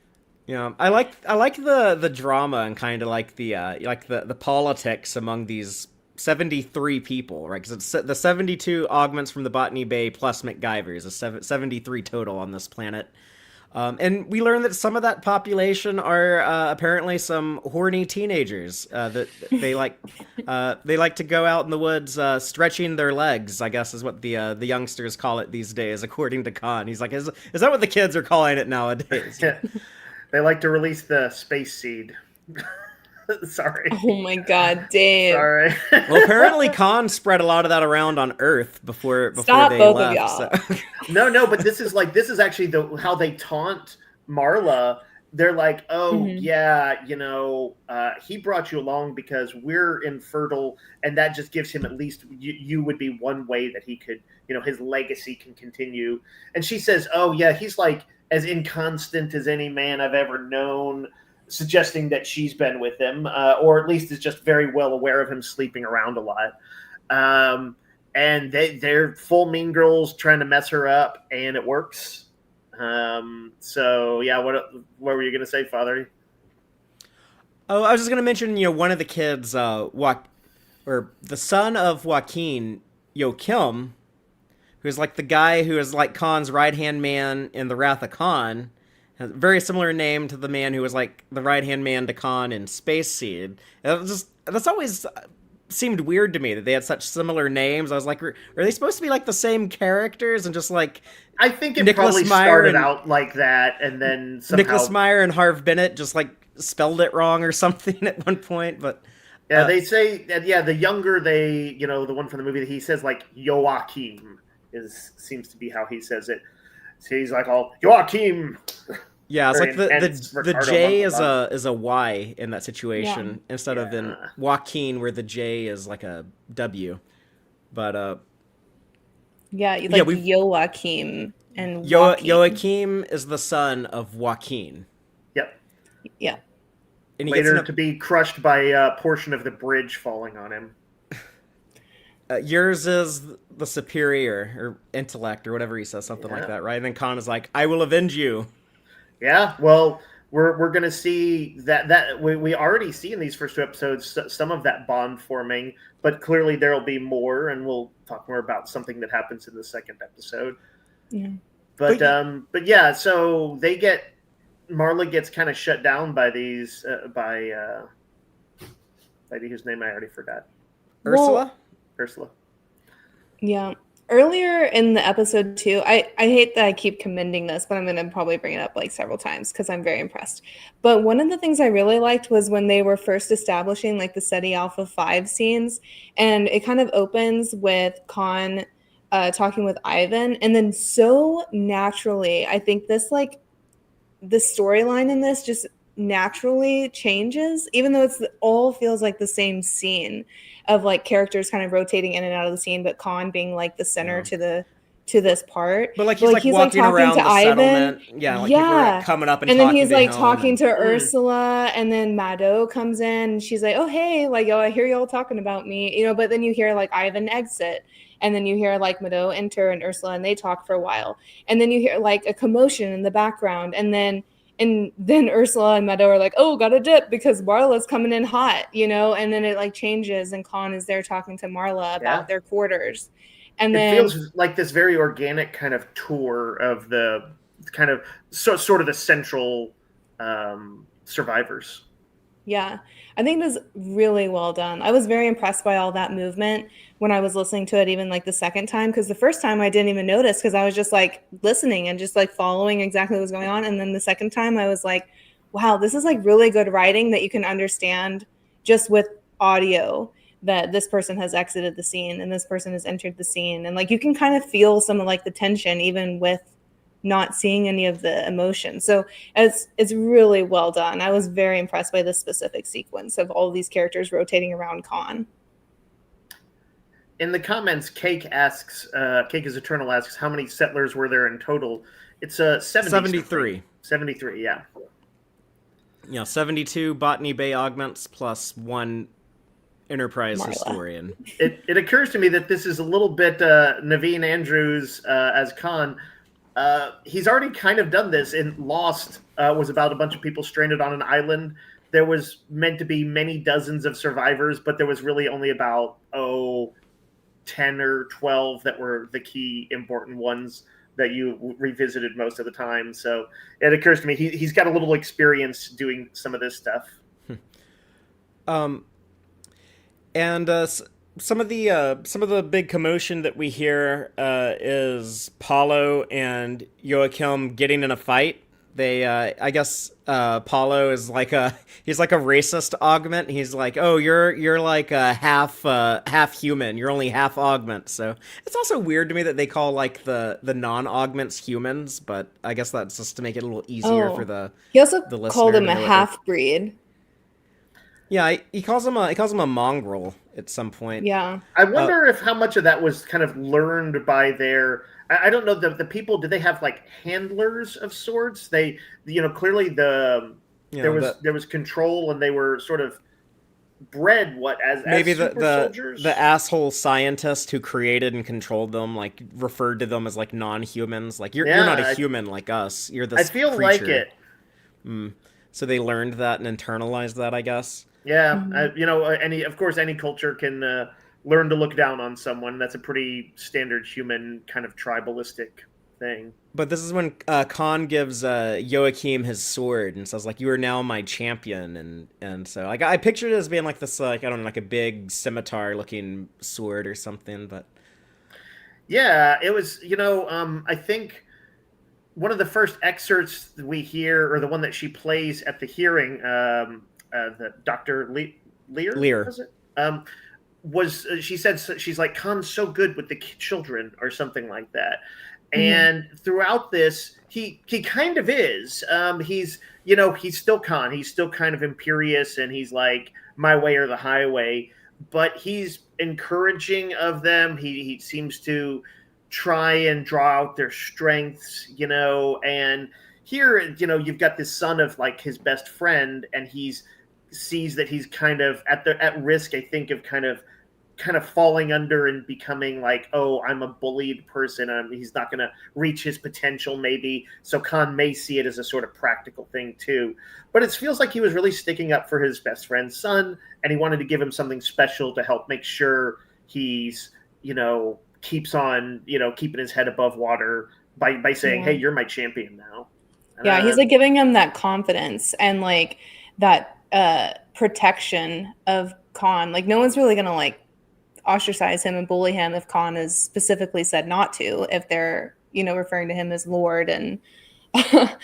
Speaker 1: Yeah, I like the drama and kind of like the politics among these 73 people, right? Because it's the 72 augments from the Botany Bay plus McGivers, a 73 total on this planet. And we learn that some of that population are apparently some horny teenagers that they like to go out in the woods stretching their legs, I guess is what the youngsters call it these days, according to Khan. He's like, is that what the kids are calling it nowadays?
Speaker 2: They like to release the space seed. Sorry.
Speaker 3: Oh my God, Dave.
Speaker 2: Sorry.
Speaker 1: Well, apparently Khan spread a lot of that around on Earth before
Speaker 3: Stop,
Speaker 1: they
Speaker 3: both
Speaker 1: left.
Speaker 3: of y'all.
Speaker 2: So. No, but this is actually how they taunt Marla. They're like, oh yeah, he brought you along because we're infertile, and that just gives him at least you would be one way that he could, his legacy can continue. And she says, oh yeah, he's like as inconstant as any man I've ever known. Suggesting that she's been with him, or at least is just very well aware of him sleeping around a lot. And they're full mean girls trying to mess her up, and it works. So yeah, what were you gonna say, Father?
Speaker 1: Oh, I was just gonna mention, one of the kids, or the son of Joaquin, Kim, who's like the guy who is like Khan's right-hand man in The Wrath of Khan. A very similar name to the man who was like the right-hand man to Khan in Space Seed. That's always seemed weird to me that they had such similar names. I was like, are they supposed to be like the same characters and just like
Speaker 2: I think it
Speaker 1: Nicholas
Speaker 2: probably
Speaker 1: Meyer
Speaker 2: started out like that, and then somehow
Speaker 1: Nicholas Meyer and Harv Bennett just like spelled it wrong or something at one point. But
Speaker 2: yeah, they say that the younger the one from the movie that he says like Joachim seems to be how he says it. So he's like all Joachim.
Speaker 1: Yeah, it's like the J is a Y in that situation instead of in Joaquin where the J is like a W. But
Speaker 3: Joachim and
Speaker 1: Joachim is the son of Joaquin.
Speaker 2: Yep.
Speaker 3: Yeah.
Speaker 2: And later to be crushed by a portion of the bridge falling on him.
Speaker 1: Yours is the superior or intellect or whatever he says, something like that, right? And then Khan is like, "I will avenge you."
Speaker 2: Yeah, well, we're gonna see that we already see in these first two episodes some of that bond forming, but clearly there'll be more, and we'll talk more about something that happens in the second episode.
Speaker 3: Yeah.
Speaker 2: But yeah, so Marla gets kind of shut down by these by whose name I already forgot.
Speaker 1: Ursula.
Speaker 3: Yeah. Earlier in the episode too, I hate that I keep commending this, but I'm going to probably bring it up like several times because I'm very impressed. But one of the things I really liked was when they were first establishing like the Ceti Alpha V scenes, and it kind of opens with Khan talking with Ivan, and then so naturally, I think this like the storyline in this just naturally changes, even though it's all feels like the same scene of like characters kind of rotating in and out of the scene, but Khan being like the center to this part.
Speaker 1: But like
Speaker 3: But like he's like
Speaker 1: walking
Speaker 3: talking
Speaker 1: around
Speaker 3: to
Speaker 1: the
Speaker 3: Ivan.
Speaker 1: settlement. Yeah, like people are
Speaker 3: Yeah.
Speaker 1: coming up and
Speaker 3: And then
Speaker 1: talking
Speaker 3: he's
Speaker 1: to
Speaker 3: like
Speaker 1: him.
Speaker 3: talking to
Speaker 2: Mm.
Speaker 3: Ursula, and then Mado comes in and she's like, oh hey, like, oh, I hear y'all talking about me, you know, but then you hear like Ivan exit, and then you hear like Mado enter and Ursula, and they talk for a while, and then you hear like a commotion in the background, and then Ursula and Meadow are like, oh, got a dip because Marla's coming in hot, you know, and then it like changes and Khan is there talking to Marla about their quarters. And
Speaker 2: it
Speaker 3: then
Speaker 2: feels like this very organic kind of tour of the kind of sort of the central survivors.
Speaker 3: yeah, I think it was really well done. I was very impressed by all that movement when I was listening to it, even like the second time, because the first time I didn't even notice because I was just like listening and just like following exactly what was going on. And then the second time I was like, wow, this is like really good writing that you can understand just with audio that this person has exited the scene and this person has entered the scene. And like you can kind of feel some of like the tension even with not seeing any of the emotion. So it's really well done. I was very impressed by this specific sequence of all of these characters rotating around Khan.
Speaker 2: In the comments, Cake is Eternal asks, how many settlers were there in total? It's
Speaker 1: 73.
Speaker 2: 73, yeah.
Speaker 1: Yeah, 72 Botany Bay augments plus 1 Enterprise
Speaker 3: Marla.
Speaker 1: historian.
Speaker 2: It occurs to me that this is a little bit Naveen Andrews as Khan. He's already kind of done this in Lost. Was about a bunch of people stranded on an island. There was meant to be many dozens of survivors, but there was really only about 10 or 12 that were the key important ones that you revisited most of the time. So it occurs to me he's got a little experience doing some of this stuff.
Speaker 1: And some of the big commotion that we hear is Paulo and Joachim getting in a fight. They I guess Paulo is like he's like a racist augment. He's like, oh, you're like a half human. You're only half augment. So it's also weird to me that they call like the non-augments humans, but I guess that's just to make it a little easier for the
Speaker 3: He also
Speaker 1: the listener
Speaker 3: called him
Speaker 1: to
Speaker 3: a
Speaker 1: know what
Speaker 3: half breed.
Speaker 1: Yeah, he calls him a mongrel at some point.
Speaker 3: Yeah.
Speaker 2: I wonder if how much of that was kind of learned by their. I don't know the people. Did they have like handlers of sorts? They, clearly there was control, and they were sort of bred as
Speaker 1: maybe
Speaker 2: as super soldiers.
Speaker 1: the asshole scientist who created and controlled them like referred to them as like non-humans. Like you're not a human like us. You're this.
Speaker 2: I feel
Speaker 1: creature.
Speaker 2: like it.
Speaker 1: So they learned that and internalized that, I guess.
Speaker 2: Yeah, any culture can learn to look down on someone. That's a pretty standard human kind of tribalistic thing.
Speaker 1: But this is when Khan gives Joachim his sword and says like, "You are now my champion," and so like I pictured it as being like this like I don't know like a big scimitar looking sword or something. But
Speaker 2: yeah, it was I think one of the first excerpts we hear, or the one that she plays at the hearing. The Dr. Lear. Was it? She said she's like Khan's so good with the children or something like that, and throughout this he kind of is. He's still Khan. He's still kind of imperious, and he's like my way or the highway. But he's encouraging of them. He seems to try and draw out their strengths, and here you've got this son of like his best friend, and sees that he's kind of at risk, I think, of kind of falling under and becoming like, oh, I'm a bullied person, and he's not going to reach his potential maybe. So Khan may see it as a sort of practical thing too. But it feels like he was really sticking up for his best friend's son, and he wanted to give him something special to help make sure he's, keeps on, keeping his head above water by saying, hey, you're my champion now.
Speaker 3: Yeah, he's like giving him that confidence and like that protection of Khan. Like no one's really gonna like ostracize him and bully him if Khan is specifically said not to, if they're referring to him as Lord. And so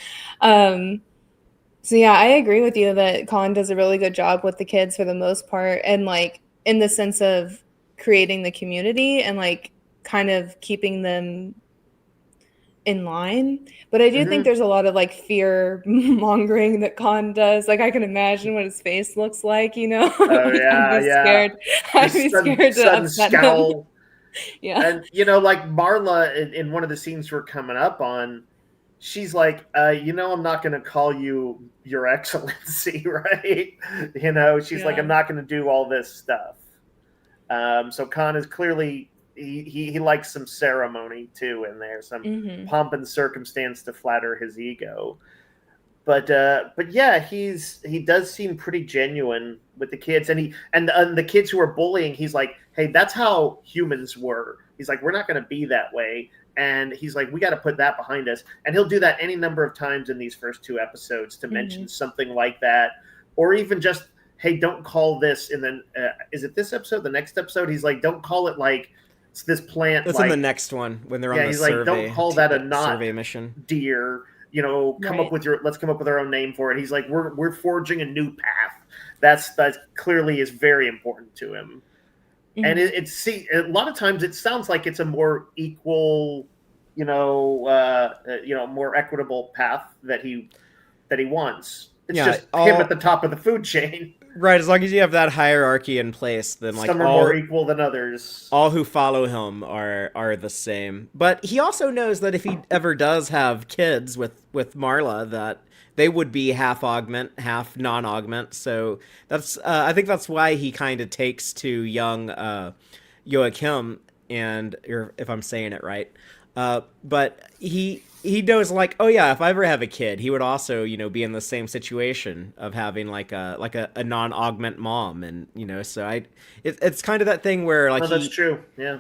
Speaker 3: yeah, I agree with you that Khan does a really good job with the kids for the most part, and like in the sense of creating the community and like kind of keeping them in line. But I do think there's a lot of like fear mongering that Khan does. Like I can imagine what his face looks like, you know.
Speaker 2: Oh
Speaker 3: Like, I'd
Speaker 2: yeah,
Speaker 3: be
Speaker 2: yeah.
Speaker 3: scared. I'd
Speaker 2: This
Speaker 3: be
Speaker 2: sudden,
Speaker 3: scared to
Speaker 2: sudden
Speaker 3: upset him.
Speaker 2: scowl.
Speaker 3: Yeah.
Speaker 2: And like Marla in one of the scenes we're coming up on, she's like, I'm not going to call you Your Excellency, right? She's like,
Speaker 3: Yeah.
Speaker 2: I'm not going to do all this stuff. So Khan is clearly he likes some ceremony too in there, some pomp and circumstance to flatter his ego. But yeah, he does seem pretty genuine with the kids, and the kids who are bullying, he's like, hey, that's how humans were. He's like, we're not going to be that way. And he's like, we got to put that behind us. And he'll do that any number of times in these first 2 episodes to mention something like that, or even just, hey, don't call this. And then is it this episode? The next episode, he's like, don't call it like it's this plant.
Speaker 1: It's
Speaker 2: like,
Speaker 1: in the next one when they're on the
Speaker 2: he's
Speaker 1: survey.
Speaker 2: like, don't call that a not
Speaker 1: survey mission.
Speaker 2: deer.
Speaker 3: Right.
Speaker 2: Let's come up with our own name for it. He's like, we're forging a new path. That clearly is very important to him. And a lot of times it sounds like it's a more equal, more equitable path that he wants. It's just him at the top of the food chain.
Speaker 1: Right, as long as you have that hierarchy in place, then like
Speaker 2: some are more equal than others.
Speaker 1: All who follow him are the same. But he also knows that if he ever does have kids with Marla, that they would be half augment, half non-augment. So that's I think that's why he kind of takes to young Joachim, or if I'm saying it right. But he knows, like, oh yeah, if I ever have a kid, he would also, be in the same situation of having like a non-augment mom, and so it's kind of that thing where like
Speaker 2: that's true, yeah.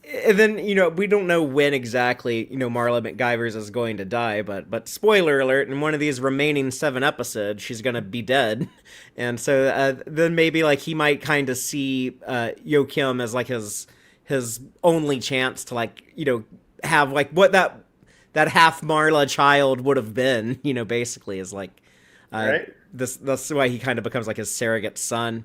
Speaker 1: And then we don't know when exactly Marla McGivers is going to die, but spoiler alert: in one of these remaining 7 episodes, she's gonna be dead, and so then maybe like he might kind of see Joachim as like his only chance to like have like what that half Marla child would have been, basically is like
Speaker 2: right.
Speaker 1: That's why he kind of becomes like his surrogate son.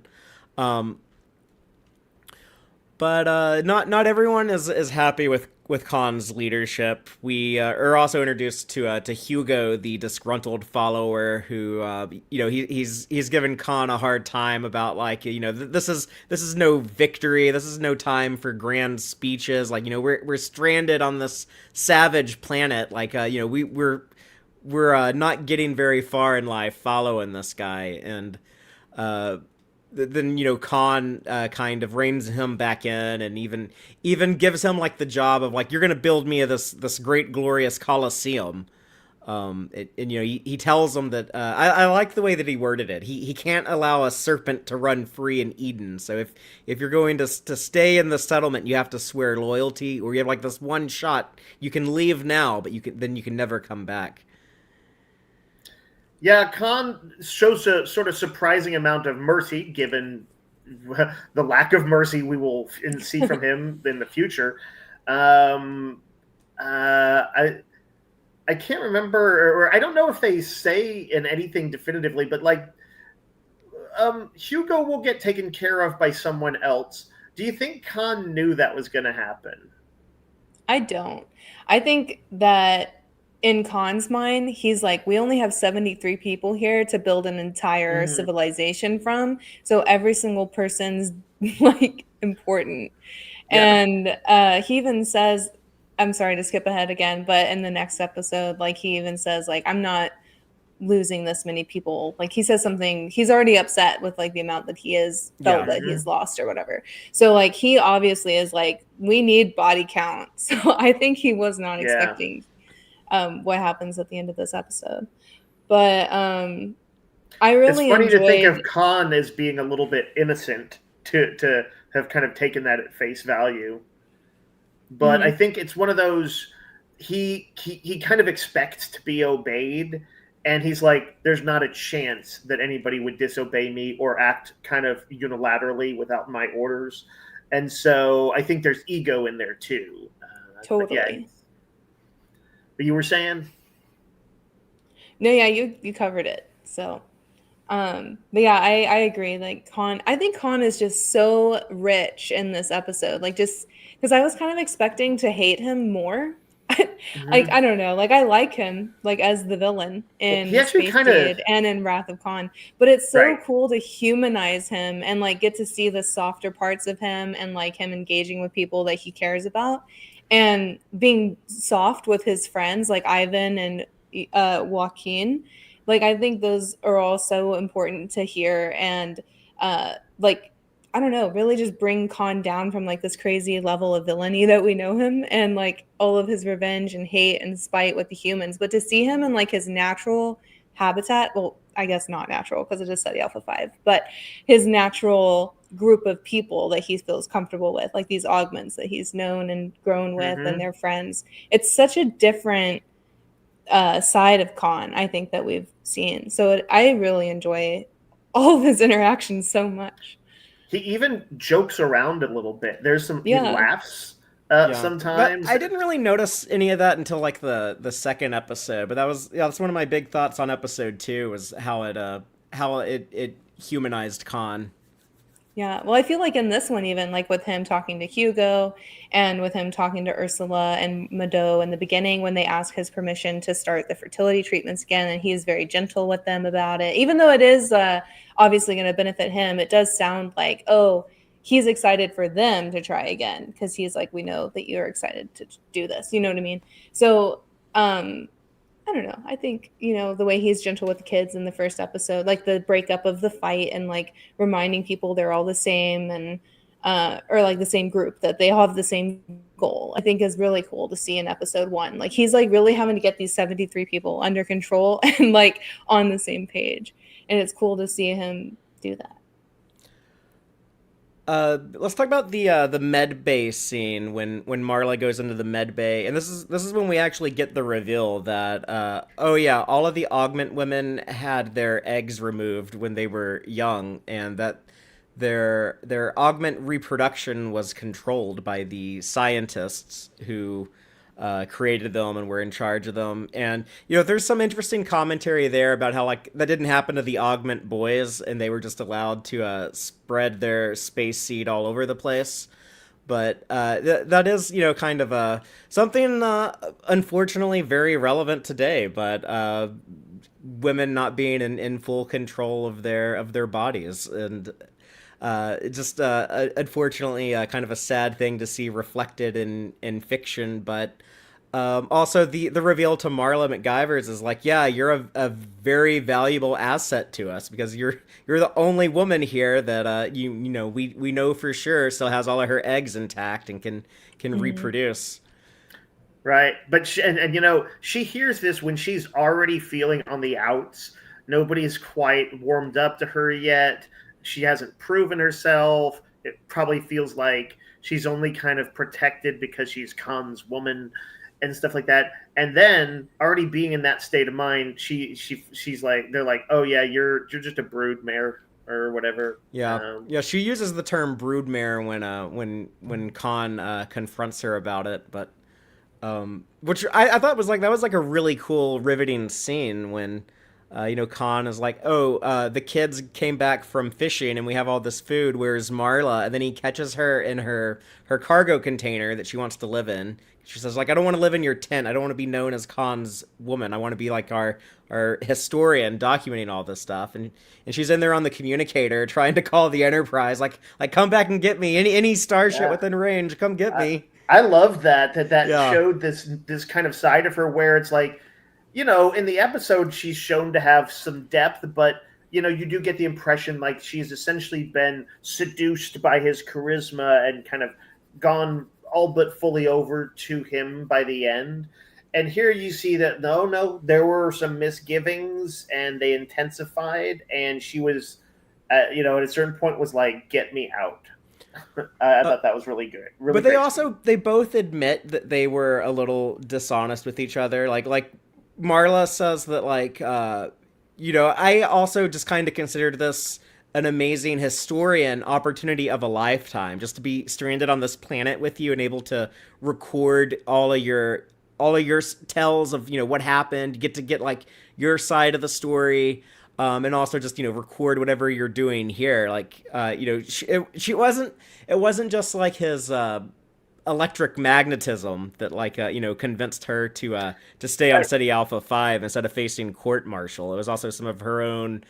Speaker 1: But not everyone is happy with Khan's leadership. We are also introduced to Hugo, the disgruntled follower, who he's given Khan a hard time about like this is no victory. This is no time for grand speeches. Like we're stranded on this savage planet. Like we're not getting very far in life following this guy, and then Khan kind of reins him back in, and even gives him like the job of like, you're gonna build me this great glorious Colosseum. He tells him that I like the way that he worded it. He can't allow a serpent to run free in Eden. So if you're going to stay in the settlement, you have to swear loyalty, or you have like this one shot. You can leave now, but you can never come back.
Speaker 2: Yeah, Khan shows a sort of surprising amount of mercy, given the lack of mercy we will see from him in the future. I can't remember, or I don't know if they say in anything definitively, but like Hugo will get taken care of by someone else. Do you think Khan knew that was going to happen?
Speaker 3: I don't. I think that in Khan's mind, he's like, we only have 73 people here to build an entire civilization from. So every single person's like important.
Speaker 2: Yeah.
Speaker 3: And he even says, I'm sorry to skip ahead again, but in the next episode, like he even says, like, I'm not losing this many people. Like he says something, he's already upset with like the amount that he has felt that he's lost or whatever. So like he obviously is like, we need body count. So I think he was not expecting what happens at the end of this episode. But I really
Speaker 2: it's funny
Speaker 3: enjoyed...
Speaker 2: to think of Khan as being a little bit innocent to have kind of taken that at face value. But I think it's one of those, he kind of expects to be obeyed, and he's like, there's not a chance that anybody would disobey me or act kind of unilaterally without my orders. And so I think there's ego in there too.
Speaker 3: Totally.
Speaker 2: But you were saying?
Speaker 3: No, yeah, you covered it. So, but yeah, I agree. Like I think Khan is just so rich in this episode. Like just because I was kind of expecting to hate him more. like,
Speaker 2: Mhm.
Speaker 3: I don't know, like I like him like as the villain
Speaker 2: Well, he
Speaker 3: in
Speaker 2: actually
Speaker 3: Space
Speaker 2: kind of
Speaker 3: Jade and in Wrath of Khan, but it's so
Speaker 2: right.
Speaker 3: cool to humanize him and like get to see the softer parts of him and like him engaging with people that he cares about and being soft with his friends like Ivan and Joaquin. Like I think those are all so important to hear and like I don't know, really just bring Khan down from like this crazy level of villainy that we know him and like all of his revenge and hate and spite with the humans. But to see him in like his natural habitat, well, I guess not natural because it is Ceti Alpha 5, but his natural group of people that he feels comfortable with, like these augments that he's known and grown with and
Speaker 2: Hmm.
Speaker 3: their friends. It's such a different side of Khan, I think, that we've seen. So I really enjoy all of his interactions so much.
Speaker 2: He even jokes around a little bit. He
Speaker 3: Yeah.
Speaker 2: laughs
Speaker 1: Yeah, but
Speaker 2: sometimes.
Speaker 1: I didn't really notice any of that until like the second episode. But that was yeah, that's one of my big thoughts on episode 2 was how it humanized Khan.
Speaker 3: Yeah. Well, I feel like in this one, even like with him talking to Hugo and with him talking to Ursula and Mado in the beginning when they ask his permission to start the fertility treatments again, and he's very gentle with them about it. Even though it is obviously going to benefit him, it does sound like, oh, he's excited for them to try again because he's like, we know that you're excited to do this. You know what I mean? So, I don't know. I think, the way he's gentle with the kids in the first episode, like the breakup of the fight and like reminding people they're all the same and or like the same group that they all have the same goal. I think is really cool to see in episode 1. Like he's like really having to get these 73 people under control and like on the same page. And it's cool to see him do that.
Speaker 1: Let's talk about the med bay scene when Marla goes into the med bay, and this is when we actually get the reveal that oh yeah, all of the augment women had their eggs removed when they were young, and that their augment reproduction was controlled by the scientists who created them and were in charge of them. And there's some interesting commentary there about how like that didn't happen to the augment boys, and they were just allowed to spread their space seed all over the place. But that is kind of something unfortunately very relevant today. But women not being in full control of their bodies and just unfortunately kind of a sad thing to see reflected in fiction. But also the reveal to Marla McGivers is like, yeah, you're a very valuable asset to us because you're the only woman here that we know for sure still has all of her eggs intact and can
Speaker 3: Mm-hmm.
Speaker 1: reproduce.
Speaker 2: Right. But she hears this when she's already feeling on the outs. Nobody's quite warmed up to her yet. She hasn't proven herself. It probably feels like she's only kind of protected because she's Khan's woman and stuff like that. And then already being in that state of mind, she's like, they're like, "Oh yeah, you're just a brood mare or whatever."
Speaker 1: Yeah, yeah. She uses the term broodmare when Khan confronts her about it, but which I thought was like that was like a really cool, riveting scene when, Khan is like, oh, the kids came back from fishing and we have all this food. Where's Marla? And then he catches her in her cargo container that she wants to live in. She says like, I don't want to live in your tent. I don't want to be known as Khan's woman. I want to be like our historian documenting all this stuff. And she's in there on the communicator trying to call the Enterprise like come back and get me. Any starship
Speaker 2: Yeah.
Speaker 1: within range, come get
Speaker 2: I,
Speaker 1: me.
Speaker 2: I love that
Speaker 1: Yeah.
Speaker 2: showed this kind of side of her where it's like, in the episode she's shown to have some depth, but you do get the impression like she's essentially been seduced by his charisma and kind of gone all but fully over to him by the end. And here you see that no, there were some misgivings and they intensified, and she was, at a certain point was like, "Get me out." I
Speaker 1: Uh,
Speaker 2: thought that was really good, really
Speaker 1: but they
Speaker 2: great scene.
Speaker 1: also they both admit that they were a little dishonest with each other. Like Marla says that like I also just kind of considered this an amazing historian opportunity of a lifetime just to be stranded on this planet with you and able to record all of your tells of what happened, get to get like your side of the story, and also just record whatever you're doing here. Like she wasn't it wasn't just like his electric magnetism that convinced her to stay on Ceti Alpha V instead of facing court martial. It was also some of her own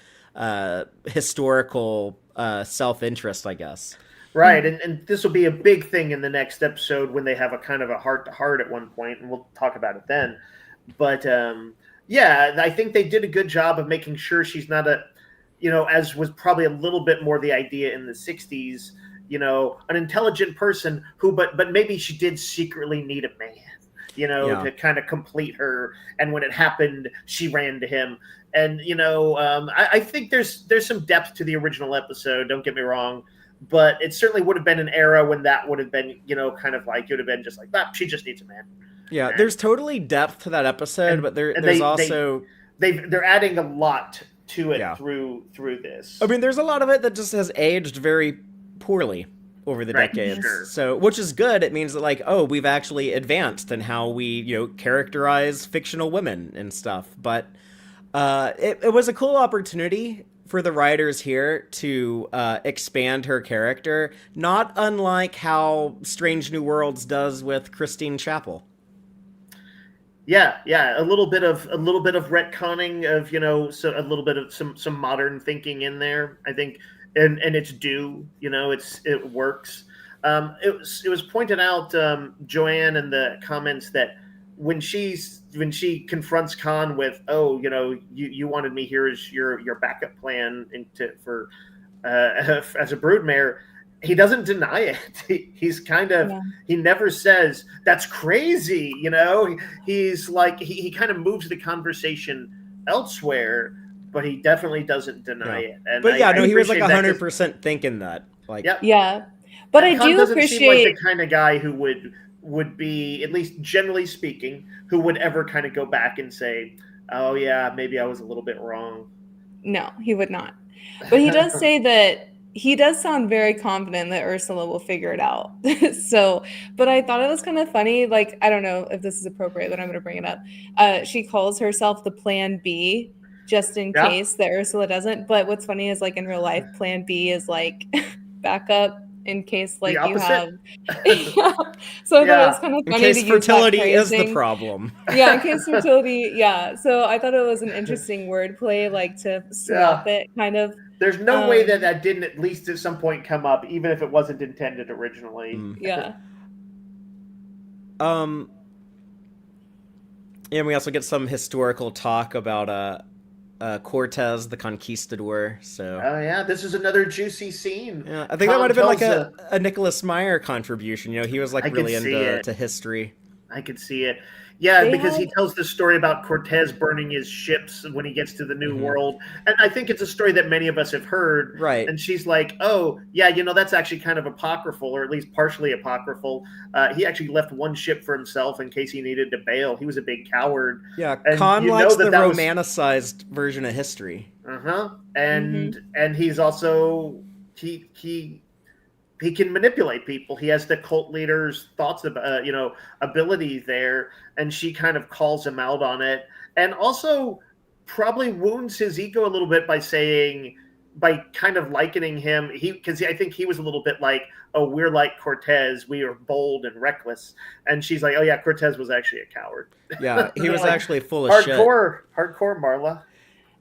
Speaker 1: historical self-interest, I guess.
Speaker 2: Right, and this will be a big thing in the next episode when they have a kind of a heart-to-heart at one point, and we'll talk about it then. But yeah, I think they did a good job of making sure she's not as was probably a little bit more the idea in the 60s, an intelligent person who, but maybe she did secretly need a man, to kind of complete her. And when it happened, she ran to him. And, I think there's some depth to the original episode, don't get me wrong. But it certainly would have been an era when that would have been, kind of like, it would have been just like, she just needs a man.
Speaker 1: Yeah, there's totally depth to that episode, but there's also...
Speaker 2: They're adding a lot to it through this.
Speaker 1: I mean, there's a lot of it that just has aged very poorly over the decades.
Speaker 2: Sure.
Speaker 1: So, which is good. It means that we've actually advanced in how we, characterize fictional women and stuff. But it was a cool opportunity for the writers here to expand her character, not unlike how Strange New Worlds does with Christine Chapel.
Speaker 2: Yeah, a little bit of retconning of so a little bit of some modern thinking in there, I think, and it's due, it works. It was pointed out, Joanne, in the comments, that when she confronts Khan with, you wanted me here as your backup plan for as a broodmare, he doesn't deny it. He's kind of, he never says that's crazy. He's like, he kind of moves the conversation elsewhere, but he definitely doesn't deny it. And
Speaker 1: but he was like 100% thinking that.
Speaker 3: Yeah. But I do appreciate,
Speaker 2: seem like the kind of guy who would be, at least generally speaking, who would ever kind of go back and say, oh yeah, maybe I was a little bit wrong.
Speaker 3: No, he would not. But he does say that he does sound very confident that Ursula will figure it out. But I thought it was kind of funny. Like, I don't know if this is appropriate, but I'm going to bring it up. She calls herself the Plan B, just in case that Ursula doesn't. But what's funny is, like, in real life, Plan B is like backup in case, like, you have. So I thought it was kind of funny.
Speaker 1: In case
Speaker 3: to
Speaker 1: fertility
Speaker 3: use that
Speaker 1: is the problem.
Speaker 3: Yeah, in case fertility. Yeah. So I thought it was an interesting wordplay, like, to swap it kind of.
Speaker 2: There's no way that didn't at least at some point come up, even if it wasn't intended originally.
Speaker 3: Yeah.
Speaker 1: And we also get some historical talk about Cortez the Conquistador. So.
Speaker 2: Oh yeah, this is another juicy scene.
Speaker 1: Yeah, I think that might have been like a Nicholas Meyer contribution. He was like really into history.
Speaker 2: I could see it. Yeah, because he tells the story about Cortez burning his ships when he gets to the New World. And I think it's a story that many of us have heard.
Speaker 1: Right.
Speaker 2: And she's like, oh, yeah, that's actually kind of apocryphal, or at least partially apocryphal. He actually left one ship for himself in case he needed to bail. He was a big coward.
Speaker 1: Yeah, Khan likes the romanticized version of history.
Speaker 2: And he's also, he can manipulate people. He has the cult leader's thoughts about, ability there, and she kind of calls him out on it, and also probably wounds his ego a little bit by kind of likening him. Because I think he was a little bit like, oh, we're like Cortez, we are bold and reckless, and she's like, oh yeah, Cortez was actually a coward.
Speaker 1: Yeah, he was actually full of shit.
Speaker 2: Hardcore Marla.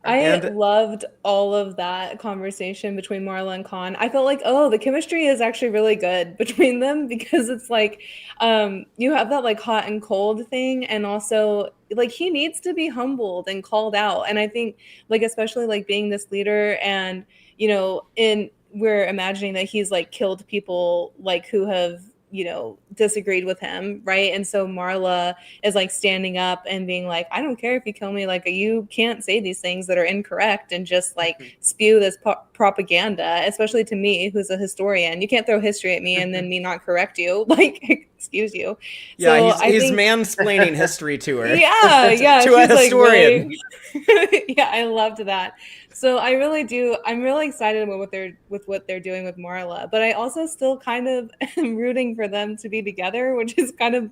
Speaker 3: I loved all of that conversation between Marla and Khan. I felt like, the chemistry is actually really good between them, because it's like, you have that like hot and cold thing, and also like he needs to be humbled and called out. And I think, like, especially like being this leader, and we're imagining that he's like killed people like who have disagreed with him, right? And so Marla is like standing up and being like, I don't care if you kill me, like, you can't say these things that are incorrect and just like spew this propaganda, especially to me, who's a historian. You can't throw history at me and then me not correct you, like, excuse you.
Speaker 1: Yeah, so he's mansplaining history to her.
Speaker 3: Yeah,
Speaker 1: to a historian.
Speaker 3: Like, really... Yeah, I loved that. So I really do. I'm really excited with what they're doing with Marla, but I also still kind of am rooting for them to be together, which is kind of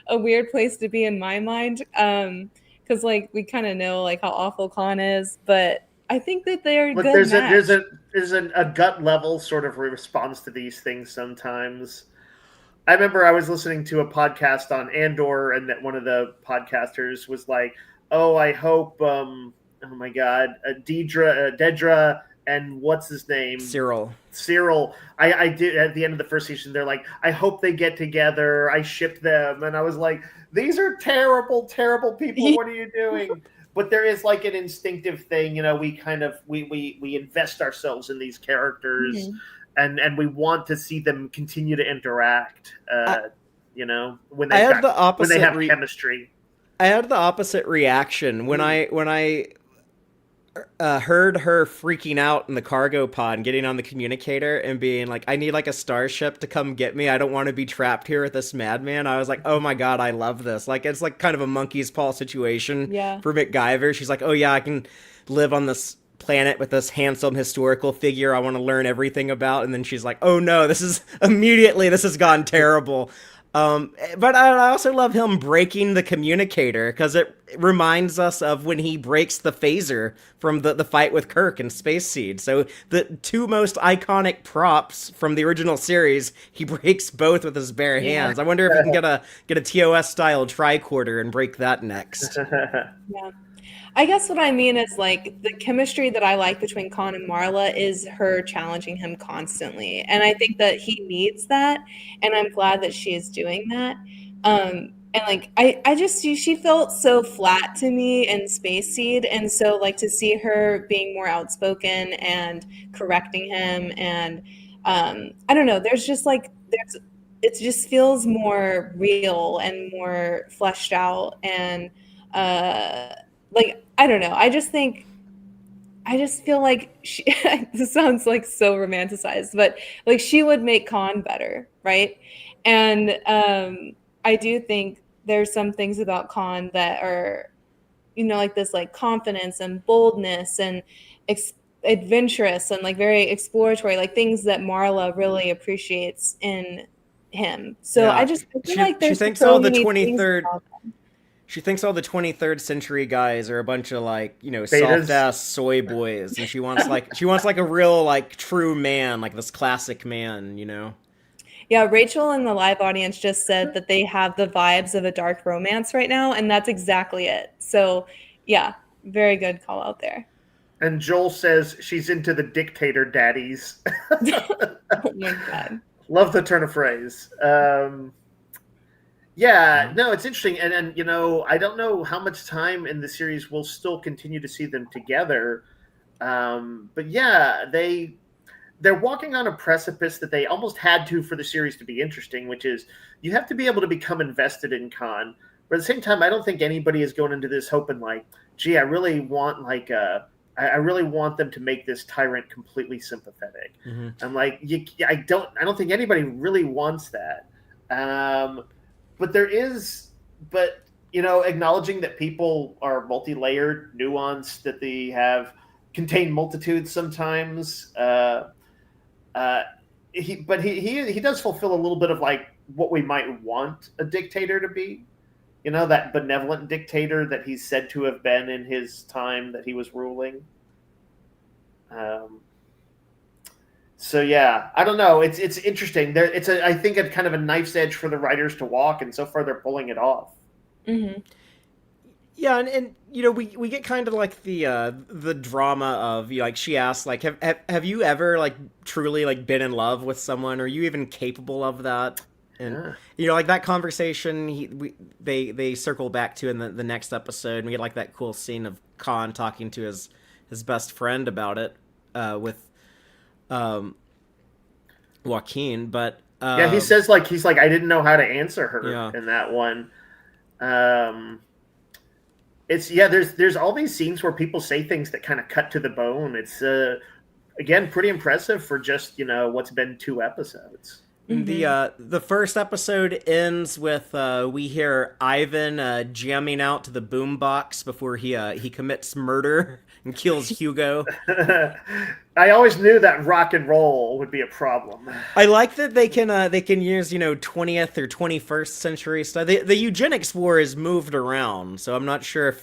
Speaker 3: a weird place to be in my mind, because like we kind of know like how awful Khan is, but I think that they're good.
Speaker 2: There's a gut level sort of response to these things sometimes. I remember I was listening to a podcast on Andor, and that one of the podcasters was like, "Oh, I hope, oh my God, Dedra, and what's his name, Cyril. I did at the end of the first season. They're like, I hope they get together. I ship them, and I was like, these are terrible, terrible people. What are you doing?" But there is like an instinctive thing, we kind of we invest ourselves in these characters.
Speaker 3: Mhm.
Speaker 2: And we want to see them continue to interact, when
Speaker 1: I
Speaker 2: they
Speaker 1: had the
Speaker 2: when they
Speaker 1: opposite
Speaker 2: have chemistry.
Speaker 1: I had the opposite reaction when I heard her freaking out in the cargo pod and getting on the communicator and being like, I need like a starship to come get me. I don't want to be trapped here with this madman. I was like, oh my God, I love this. Like, it's like kind of a monkey's paw situation for McGiver. She's like, oh yeah, I can live on this planet with this handsome historical figure I want to learn everything about. And then she's like, oh no, this has gone terrible. But I also love him breaking the communicator because it reminds us of when he breaks the phaser from the fight with Kirk and Space Seed. So the two most iconic props from the original series, he breaks both with his bare hands. I wonder if he can get a TOS style tricorder and break that next.
Speaker 3: Yeah. I guess what I mean is like the chemistry that I like between Khan and Marla is her challenging him constantly. And I think that he needs that. And I'm glad that she is doing that. And like I just she felt so flat to me in Space Seed. And so like to see her being more outspoken and correcting him and I don't know, there's just like it just feels more real and more fleshed out and like I don't know. I just feel like she, this sounds like so romanticized, but like she would make Khan better, right? And I do think there's some things about Khan that are, like this like confidence and boldness and adventurous and like very exploratory, like things that Marla really appreciates in him. So
Speaker 1: Yeah.
Speaker 3: I feel like there's
Speaker 1: she thinks
Speaker 3: so
Speaker 1: all the
Speaker 3: many
Speaker 1: 23rd
Speaker 3: things
Speaker 1: She thinks all the 23rd century guys are a bunch of like,
Speaker 2: Betas.
Speaker 1: soft ass soy boys, and she wants like a real like true man, like this classic man.
Speaker 3: Yeah, Rachel in the live audience just said that they have the vibes of a dark romance right now, and that's exactly it. So, yeah, very good call out there.
Speaker 2: And Joel says she's into the dictator daddies.
Speaker 3: Oh my God.
Speaker 2: Love the turn of phrase. Yeah, no, it's interesting. And I don't know how much time in the series we'll still continue to see them together. But yeah, they're walking on a precipice that they almost had to for the series to be interesting, which is you have to be able to become invested in Khan. But at the same time, I don't think anybody is going into this hoping like, gee, I really want I really want them to make this tyrant completely sympathetic.
Speaker 1: Mm-hmm.
Speaker 2: I'm like, I don't think anybody really wants that. But acknowledging that people are multi-layered, nuanced, that they contain multitudes sometimes. He does fulfill a little bit of like what we might want a dictator to be. That benevolent dictator that he's said to have been in his time that he was ruling. So yeah, I don't know. It's interesting. I think it's kind of a knife's edge for the writers to walk, and so far they're pulling it off.
Speaker 3: Mm-hmm.
Speaker 1: Yeah, and we get kind of like the drama of like she asks like have you ever like truly like been in love with someone? Are you even capable of that? And like that conversation they circle back to in the next episode, and we get like that cool scene of Khan talking to his best friend about it with Joaquin, but
Speaker 2: yeah, he says he's like I didn't know how to answer her in that one. There's all these scenes where people say things that kind of cut to the bone. It's again pretty impressive for just what's been 2 episodes.
Speaker 1: Mm-hmm. The first episode ends with we hear Ivan jamming out to the boombox before he commits murder and kills Hugo.
Speaker 2: I always knew that rock and roll would be a problem.
Speaker 1: I like that they can use 20th or 21st century stuff. The eugenics war is moved around, so I'm not sure if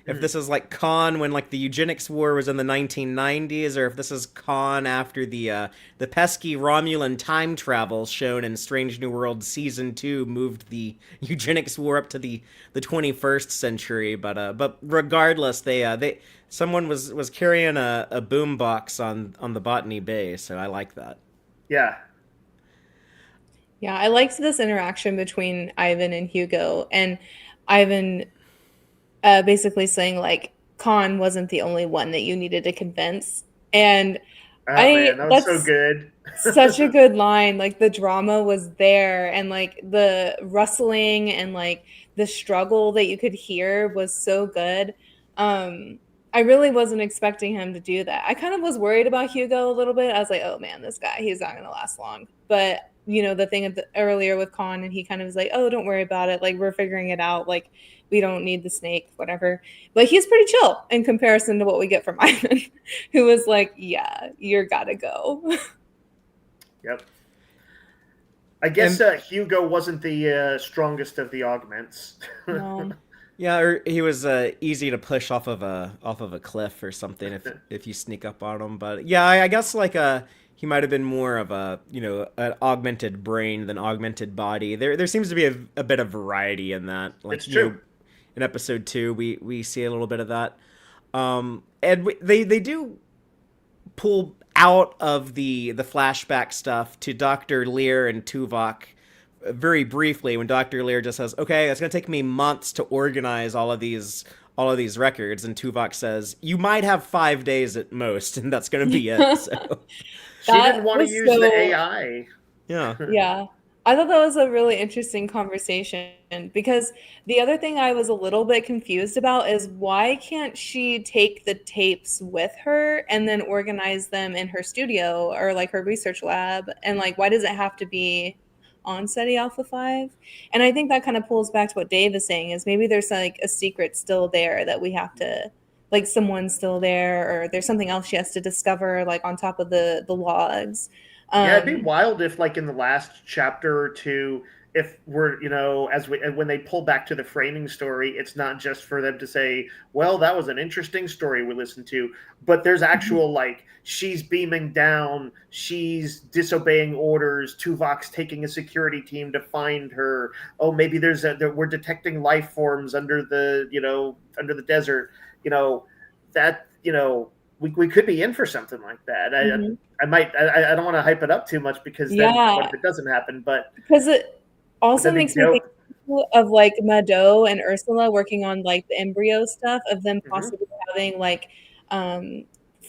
Speaker 1: this is like Khan when like the eugenics war was in the 1990s, or if this is Khan after the pesky Romulan time travel shown in Strange New World season 2 moved the eugenics war up to the 21st century. But regardless, they someone was carrying a boom box on the Botany Bay, so I like that.
Speaker 2: Yeah.
Speaker 3: Yeah, I liked this interaction between Ivan and Hugo, and Ivan basically saying like Khan wasn't the only one that you needed to convince. And
Speaker 2: Oh man, that was so
Speaker 3: that's
Speaker 2: good.
Speaker 3: such a good line. Like the drama was there, and like the rustling and like the struggle that you could hear was so good. I really wasn't expecting him to do that. I kind of was worried about Hugo a little bit. I was like, oh man, this guy, he's not going to last long. But the thing earlier with Khan, and he kind of was like, oh, don't worry about it. Like, we're figuring it out. Like, we don't need the snake, whatever. But he's pretty chill in comparison to what we get from Ivan, who was like, yeah, you're gotta go.
Speaker 2: Yep. I guess Hugo wasn't the strongest of the augments.
Speaker 3: No.
Speaker 1: Yeah, or he was easy to push off of a cliff or something if you sneak up on him. But yeah, I guess like he might have been more of an augmented brain than augmented body. There seems to be a bit of variety in that. Like,
Speaker 2: it's true.
Speaker 1: In episode 2, we see a little bit of that, and they do pull out of the flashback stuff to Dr. Lear and Tuvok very briefly when Dr. Lear just says, okay, it's going to take me months to organize all of these records, and Tuvok says, you might have 5 days at most, and that's going to be it. So
Speaker 2: she didn't want to use the AI.
Speaker 1: Yeah.
Speaker 3: Yeah. I thought that was a really interesting conversation, because the other thing I was a little bit confused about is why can't she take the tapes with her and then organize them in her studio or like her research lab? And like, why does it have to be on Ceti Alpha V? And I think that kind of pulls back to what Dave is saying, is maybe there's like a secret still there that we have to, like, someone's still there, or there's something else she has to discover, like on top of the logs.
Speaker 2: Yeah, it'd be wild if, like, in the last chapter or two, if we're, when they pull back to the framing story, it's not just for them to say, well, that was an interesting story we listened to, but there's actual, like, she's beaming down, she's disobeying orders, Tuvok's taking a security team to find her, oh, maybe we're detecting life forms under the desert, we could be in for something like that. I don't want to hype it up too much, because then what if it doesn't happen? But
Speaker 3: because it also makes me think of like Mado and Ursula working on like the embryo stuff, of them possibly having like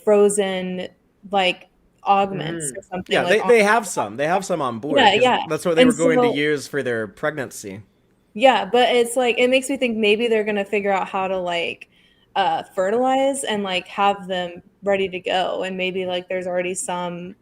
Speaker 3: frozen like augments or something.
Speaker 1: Yeah,
Speaker 3: like
Speaker 1: they have some on board.
Speaker 3: Yeah.
Speaker 1: That's what they were going to use for their pregnancy.
Speaker 3: Yeah, but it's like, it makes me think maybe they're gonna figure out how to like fertilize and like have them ready to go, and maybe like there's already some,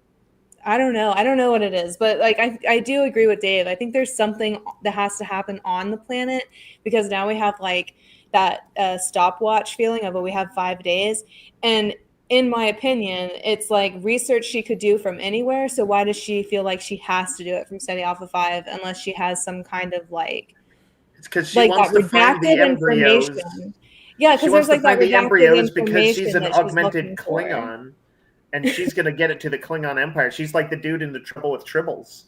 Speaker 3: I don't know what it is, but like I do agree with Dave. I think there's something that has to happen on the planet, because now we have like that stopwatch feeling of, we have 5 days, and in my opinion, it's like research she could do from anywhere. So why does she feel like she has to do it from Ceti Alpha V unless she has some kind of like,
Speaker 2: it's because she wants to find the embryos.
Speaker 3: Yeah, because there's like that
Speaker 2: the embryos, because she's an
Speaker 3: augmented
Speaker 2: Klingon, and she's going to get it to the Klingon Empire. She's like the dude in the Trouble with Tribbles.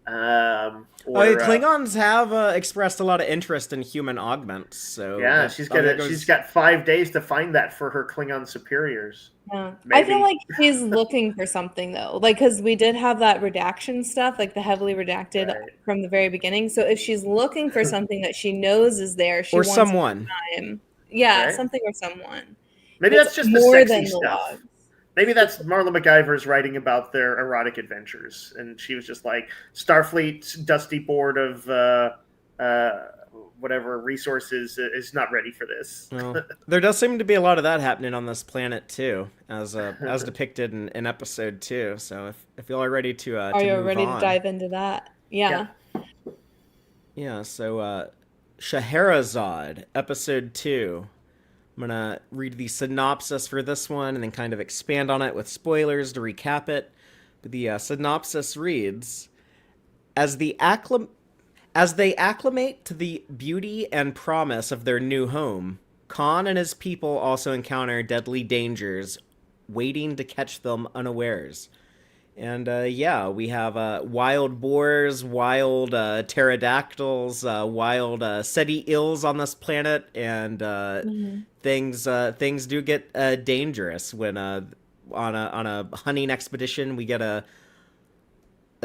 Speaker 1: Klingons have expressed a lot of interest in human augments. So
Speaker 2: yeah, she's got 5 days to find that for her Klingon superiors.
Speaker 3: Yeah. I feel like she's looking for something though, like, because we did have that redaction stuff, like the heavily redacted from the very beginning. So if she's looking for something that she knows is there, she wants
Speaker 1: someone.
Speaker 3: Time. Yeah, something or someone.
Speaker 2: Maybe that's just the sexy stuff. Maybe that's Marla McGivers writing about their erotic adventures, and she was just like, Starfleet's dusty board of whatever resources is not ready for this.
Speaker 1: Well, there does seem to be a lot of that happening on this planet too, as depicted in episode 2. So if y'all are ready to
Speaker 3: are you ready to dive into that? Yeah.
Speaker 1: So Shaharzad, episode 2. I'm going to read the synopsis for this one and then kind of expand on it with spoilers to recap it. But the synopsis reads, As the as they acclimate to the beauty and promise of their new home, Khan and his people also encounter deadly dangers waiting to catch them unawares. And we have wild boars, wild pterodactyls, wild Ceti eels on this planet, and things do get dangerous when on a hunting expedition we get a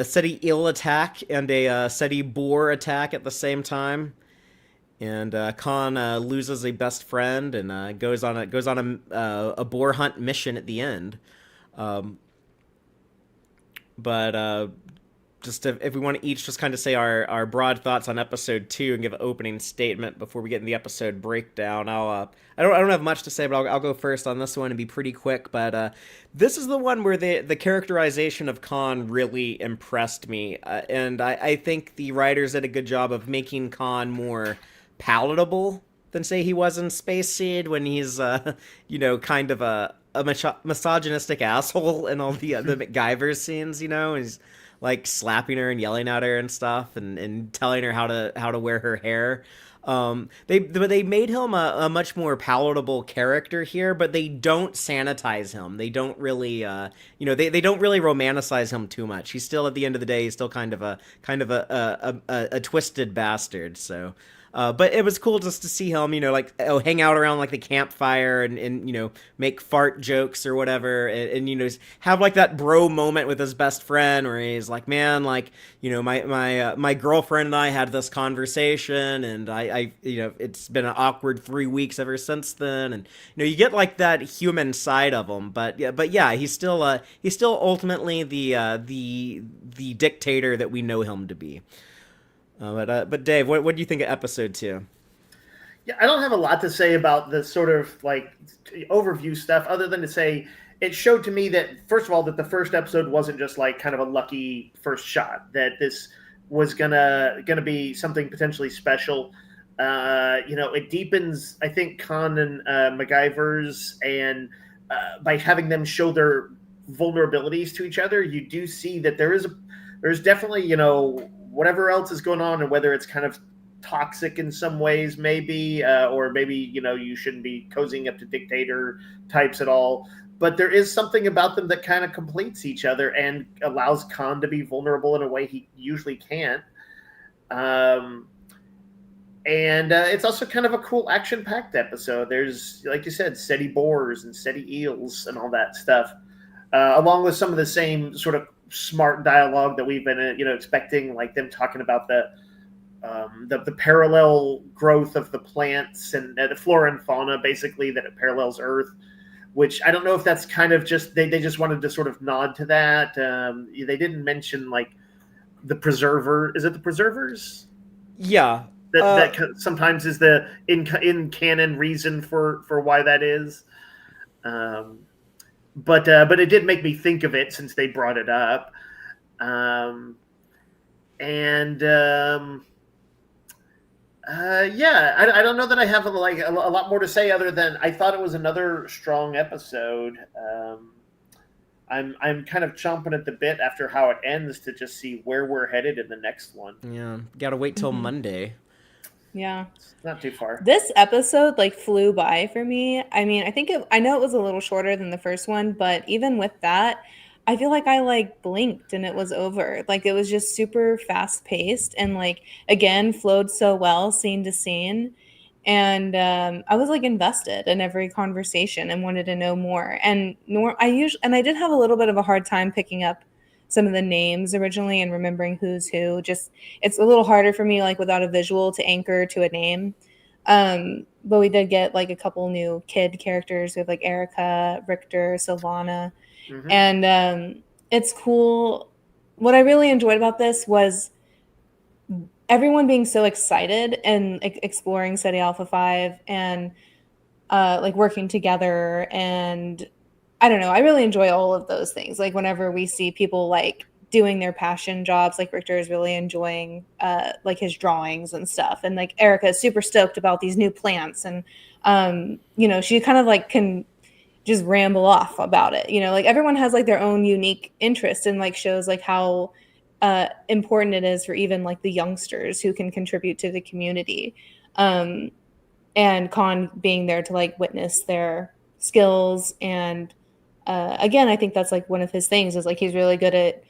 Speaker 1: Ceti eel attack and a Ceti boar attack at the same time. And Khan loses a best friend and goes on a boar hunt mission at the end. But just if we want to each just kind of say our broad thoughts on episode 2 and give an opening statement before we get in the episode breakdown, I don't have much to say, but I'll go first on this one and be pretty quick. But this is the one where the characterization of Khan really impressed me, and I think the writers did a good job of making Khan more palatable than say he was in Space Seed when he's kind of a misogynistic asshole in all the McGivers scenes, and he's like slapping her and yelling at her and stuff and telling her how to wear her hair. They made him a much more palatable character here, but they don't sanitize him. They don't really they don't really romanticize him too much. He's still, at the end of the day, he's still kind of a twisted bastard. So but it was cool just to see him, hang out around like the campfire and make fart jokes or whatever, and have like that bro moment with his best friend where he's like, man, like, my girlfriend and I had this conversation, and I it's been an awkward 3 weeks ever since then, and you get like that human side of him, but yeah, he's still ultimately the dictator that we know him to be. But Dave, what do you think of episode 2?
Speaker 2: Yeah, I don't have a lot to say about the sort of like overview stuff, other than to say it showed to me that, first of all, that the first episode wasn't just like kind of a lucky first shot, that this was gonna be something potentially special. It deepens, I think, Khan and McGivers, and by having them show their vulnerabilities to each other, you do see that there's definitely, whatever else is going on, and whether it's kind of toxic in some ways, maybe, or maybe, you shouldn't be cozying up to dictator types at all. But there is something about them that kind of completes each other and allows Khan to be vulnerable in a way he usually can't. And it's also kind of a cool action-packed episode. There's, like you said, Ceti boars and Ceti eels and all that stuff, along with some of the same sort of smart dialogue that we've been expecting, like them talking about the parallel growth of the plants and the flora and fauna, basically, that it parallels Earth, which I don't know if that's kind of just they just wanted to sort of nod to that. They didn't mention like the preserver. Is it the preservers?
Speaker 1: Yeah,
Speaker 2: that sometimes is the in canon reason for why that is. But it did make me think of it since they brought it up. I don't know that I have like a lot more to say, other than I thought it was another strong episode. I'm kind of chomping at the bit after how it ends to just see where we're headed in the next one.
Speaker 1: Yeah, gotta wait till Monday.
Speaker 3: Yeah.
Speaker 2: It's not too far.
Speaker 3: This episode like flew by for me. I mean, I know it was a little shorter than the first one, but even with that, I feel like I like blinked and it was over. Like it was just super fast paced and like, again, flowed so well scene to scene. And I was like invested in every conversation and wanted to know more. And I did have a little bit of a hard time picking up some of the names originally and remembering who's who. Just it's a little harder for me, like without a visual, to anchor to a name. But we did get like a couple new kid characters. We have like Erica, Richter, Sylvana, and it's cool. What I really enjoyed about this was everyone being so excited and exploring Ceti Alpha V and like working together. And I don't know, I really enjoy all of those things. Like whenever we see people like doing their passion jobs. Like Richter is really enjoying like his drawings and stuff, and like Erica is super stoked about these new plants, and you know, she kind of like can just ramble off about it. You know, like everyone has like their own unique interest, and like shows like how important it is for even like the youngsters who can contribute to the community. And Khan being there to like witness their skills. And again, I think that's like one of his things is like he's really good at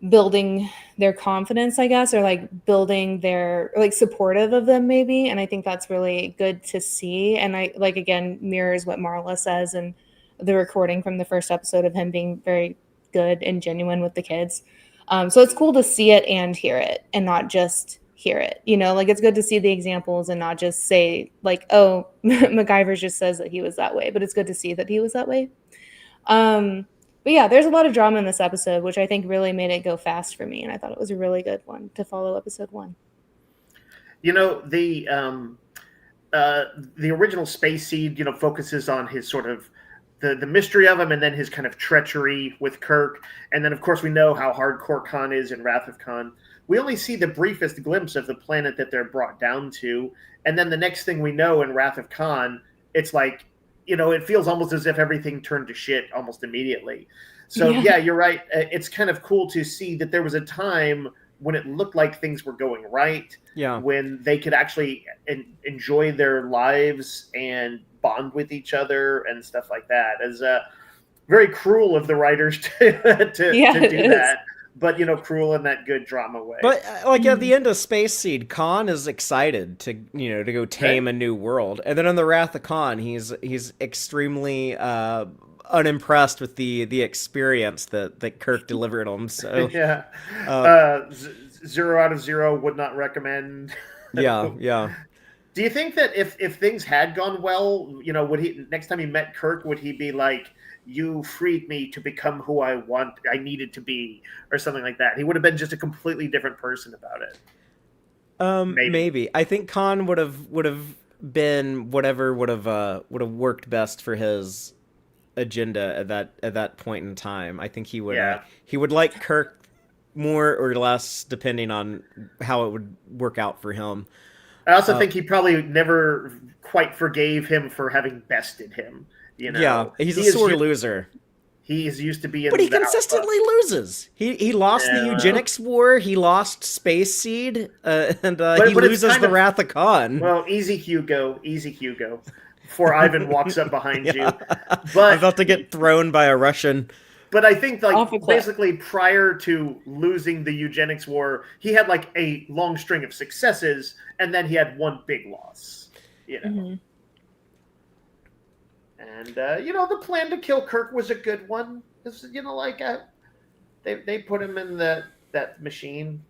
Speaker 3: building their confidence, I guess, or like building their like supportive of them maybe. And I think that's really good to see. And I like again mirrors what Marla says and the recording from the first episode of him being very good and genuine with the kids. So it's cool to see it and hear it and not just hear it, you know, like it's good to see the examples and not just say like, oh, McGivers just says that he was that way, but it's good to see that he was that way. But yeah, there's a lot of drama in this episode, which I think really made it go fast for me. And I thought it was a really good one to follow episode 1.
Speaker 2: You know, the original Space Seed, you know, focuses on his sort of the mystery of him and then his kind of treachery with Kirk. And then, of course, we know how hardcore Khan is in Wrath of Khan. We only see the briefest glimpse of the planet that they're brought down to. And then the next thing we know in Wrath of Khan, it's like, you know, it feels almost as if everything turned to shit almost immediately. So, yeah, you're right. It's kind of cool to see that there was a time when it looked like things were going right.
Speaker 1: Yeah.
Speaker 2: When they could actually enjoy their lives and bond with each other and stuff like that. As very cruel of the writers to do that. But, you know, cruel in that good drama way.
Speaker 1: But, like, at the end of Space Seed, Khan is excited to, you know, to go tame a new world. And then on the Wrath of Khan, he's extremely unimpressed with the experience that Kirk delivered him. So
Speaker 2: yeah. 0 out of 0 would not recommend.
Speaker 1: Yeah.
Speaker 2: Do you think that if things had gone well, you know, would he next time he met Kirk, would he be like, you freed me to become who I needed to be, or something like that? He would have been just a completely different person about it.
Speaker 1: Maybe. I think Khan would have been whatever would have worked best for his agenda at that point in time. I think he would like Kirk more or less depending on how it would work out for him.
Speaker 2: I also think he probably never quite forgave him for having bested him. You know?
Speaker 1: Yeah, he's a sore loser.
Speaker 2: He is used to be in
Speaker 1: But he consistently loses. He lost the eugenics war, he lost Space Seed, and he loses the Wrath of Khan.
Speaker 2: Well, easy Hugo. Before Ivan walks up behind you. But
Speaker 1: I'm about to get thrown by a Russian.
Speaker 2: But I think, like, basically prior to losing the eugenics war, he had like a long string of successes, and then he had one big loss. You know. Mm-hmm. And, you know, the plan to kill Kirk was a good one. It's, you know, like, they put him in that machine.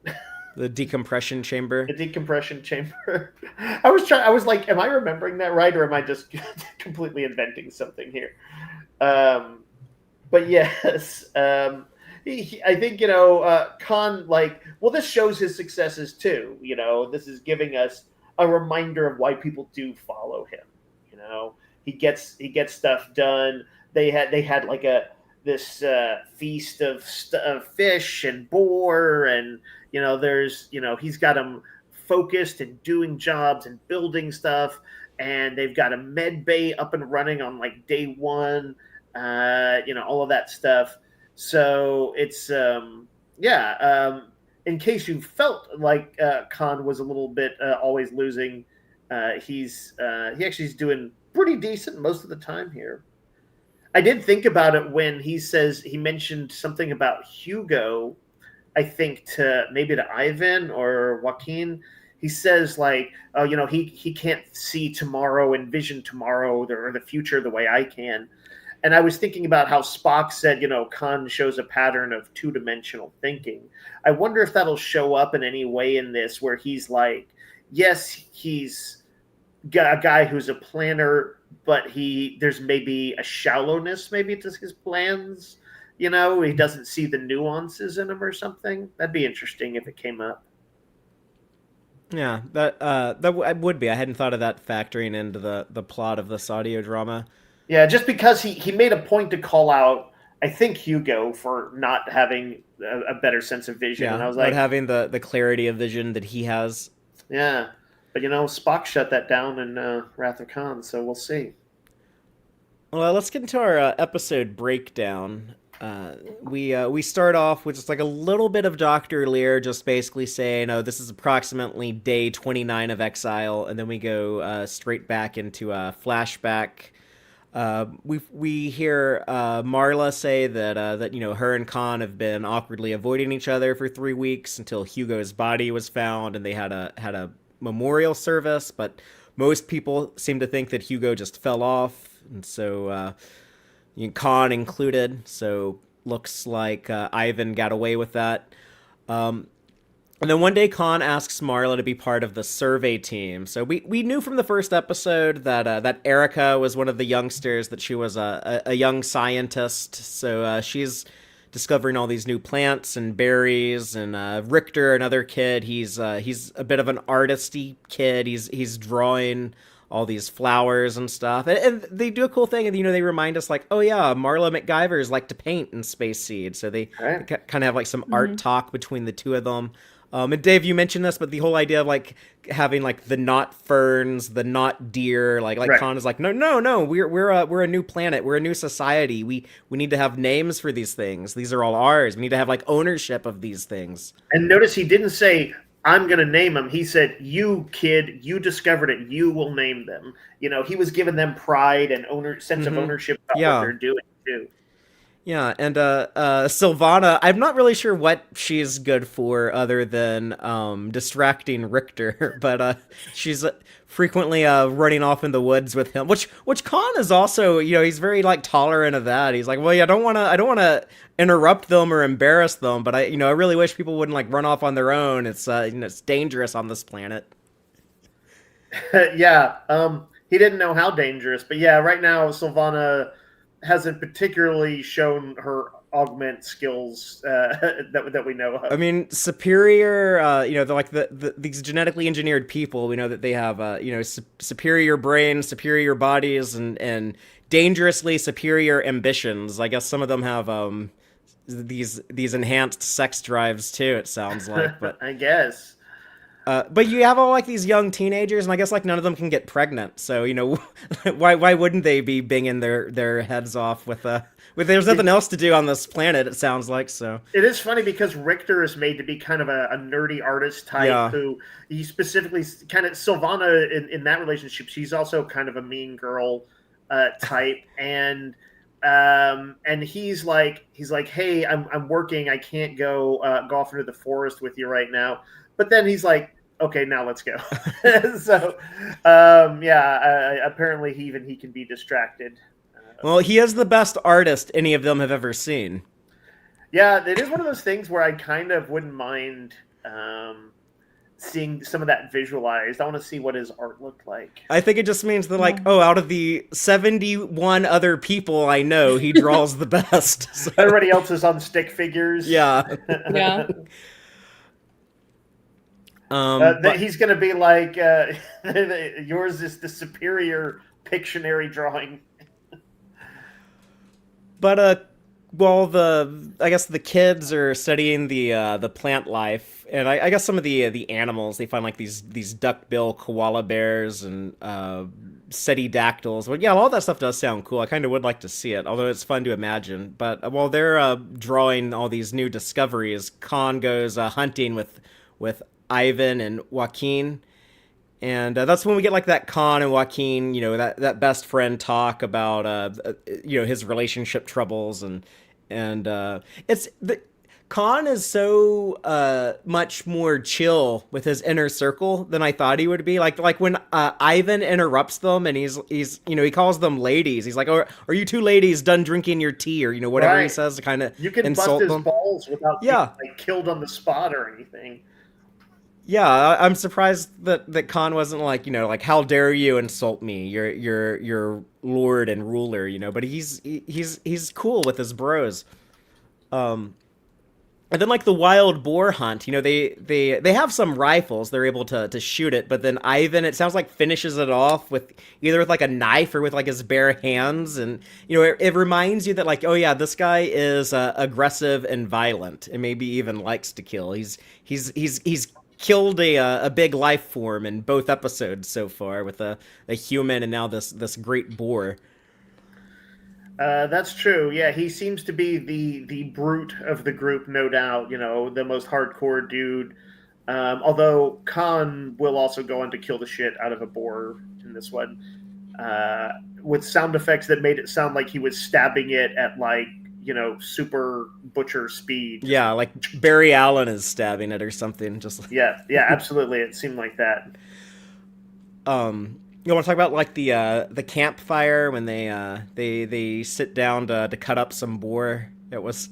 Speaker 1: The decompression chamber.
Speaker 2: The decompression chamber. I was like, am I remembering that right, or am I just completely inventing something here? But yes, I think, you know, Khan, like, well, this shows his successes too. You know, this is giving us a reminder of why people do follow him. You know. He gets stuff done. They had like this feast of fish and boar, and you know he's got them focused and doing jobs and building stuff, and they've got a med bay up and running on like day 1. You know, all of that stuff. So it's in case you felt like Khan was a little bit always losing, he actually is doing pretty decent most of the time here. I did think about it when he mentioned something about Hugo, I think maybe to Ivan or Joaquin. He says like, oh, you know, he can't see tomorrow, envision tomorrow or the future the way I can. And I was thinking about how Spock said, you know, Khan shows a pattern of 2-dimensional thinking. I wonder if that'll show up in any way in this, where he's like, yes, he's a guy who's a planner, but there's maybe a shallowness maybe to his plans. You know, he doesn't see the nuances in them or something. That'd be interesting if it came up.
Speaker 1: Yeah, that would be. I hadn't thought of that factoring into the plot of this audio drama.
Speaker 2: Yeah, just because he made a point to call out, I think Hugo for not having a better sense of vision. And I
Speaker 1: Yeah,
Speaker 2: was
Speaker 1: not
Speaker 2: like,
Speaker 1: having the clarity of vision that he has.
Speaker 2: yeah. But Spock shut that down in Wrath of Khan, so we'll see.
Speaker 1: Well, let's get into our episode breakdown. We start off with just like a little bit of Dr. Lear just basically saying, "Oh, this is approximately day 29 of exile," and then we go straight back into a flashback. We hear Marla say that her and Khan have been awkwardly avoiding each other for 3 weeks until Hugo's body was found, and they had a memorial service. But most people seem to think that Hugo just fell off, and so Khan included. So looks like Ivan got away with that. Um, and then one day, Khan asks Marla to be part of the survey team. So we knew from the first episode that Erica was one of the youngsters, that she was a young scientist. So she's discovering all these new plants and berries. And Richter, another kid, he's a bit of an artisty kid. He's drawing all these flowers and stuff. And they do a cool thing, and they remind us like, oh yeah, Marla McGivers like to paint in Space Seed. So they
Speaker 2: Right.
Speaker 1: kind of have like some art talk between the two of them. And Dave, you mentioned this, but the whole idea of like having like the not ferns, the not deer, like
Speaker 2: Right.
Speaker 1: Khan is like, no, we're a new planet, we're a new society. We need to have names for these things. These are all ours. We need to have like ownership of these things.
Speaker 2: And notice he didn't say, I'm going to name them. He said, you kid, you discovered it. You will name them. He was giving them pride and sense of ownership about what they're doing too.
Speaker 1: Yeah, and Sylvana, I'm not really sure what she's good for other than distracting Richter, but she's frequently running off in the woods with him, which Khan is also, he's very like tolerant of that. He's like, well, yeah, I don't want to interrupt them or embarrass them, but I really wish people wouldn't like run off on their own. It's it's dangerous on this planet.
Speaker 2: Yeah, he didn't know how dangerous, but yeah, right now Sylvana hasn't particularly shown her augment skills that we know of.
Speaker 1: I mean, superior, they're like these genetically engineered people. We know that they have, superior brains, superior bodies, and dangerously superior ambitions. I guess some of them have these enhanced sex drives too. It sounds like, but
Speaker 2: I guess.
Speaker 1: But you have all like these young teenagers, and I guess like none of them can get pregnant. So why wouldn't they be binging their heads off with there's nothing else to do on this planet? It sounds like so.
Speaker 2: It is funny because Richter is made to be kind of a nerdy artist type who he specifically kind of Sylvana in that relationship. She's also kind of a mean girl type, and he's like, hey, I'm working. I can't go off into the forest with you right now. But then he's like, okay, now let's go. So, apparently he can be distracted.
Speaker 1: Well, he is the best artist any of them have ever seen.
Speaker 2: Yeah, it is one of those things where I kind of wouldn't mind seeing some of that visualized. I want to see what his art looked like.
Speaker 1: I think it just means that, like, out of the 71 other people I know, he draws the best. So.
Speaker 2: Everybody else is on stick figures.
Speaker 1: Yeah.
Speaker 3: Yeah.
Speaker 2: He's going to be like, yours is the superior Pictionary drawing.
Speaker 1: But I guess the kids are studying the plant life, and I guess some of the animals, they find like these duckbill koala bears and Ceti dactyls. But yeah, all that stuff does sound cool. I kind of would like to see it, although it's fun to imagine. But while they're drawing all these new discoveries, Khan goes hunting with Ivan and Joaquin. And that's when we get like that Khan and Joaquin, that best friend talk about, his relationship troubles and it's the Khan is so much more chill with his inner circle than I thought he would be. Like when Ivan interrupts them and he's he calls them ladies. He's like, "Oh, are you two ladies done drinking your tea?" Or whatever he says to kind of
Speaker 2: you can
Speaker 1: insult
Speaker 2: bust his
Speaker 1: them.
Speaker 2: balls without being like killed on the spot or anything.
Speaker 1: Yeah, I'm surprised that Khan wasn't like, like, how dare you insult me? You're lord and ruler, but he's cool with his bros. And then like the wild boar hunt, they have some rifles, they're able to shoot it, but then Ivan, it sounds like, finishes it off with either with like a knife or with like his bare hands. And it reminds you that, like, oh yeah, this guy is aggressive and violent, and maybe even likes to kill. He's killed a big life form in both episodes so far, with a human and now this great boar.
Speaker 2: That's true. Yeah, he seems to be the brute of the group, no doubt. The most hardcore dude. Although Khan will also go on to kill the shit out of a boar in this one, with sound effects that made it sound like he was stabbing it at, like, super butcher speed.
Speaker 1: Yeah, like Barry Allen is stabbing it or something. Just like...
Speaker 2: yeah, absolutely. It seemed like that.
Speaker 1: You want to talk about like the campfire when they sit down to cut up some boar? It was,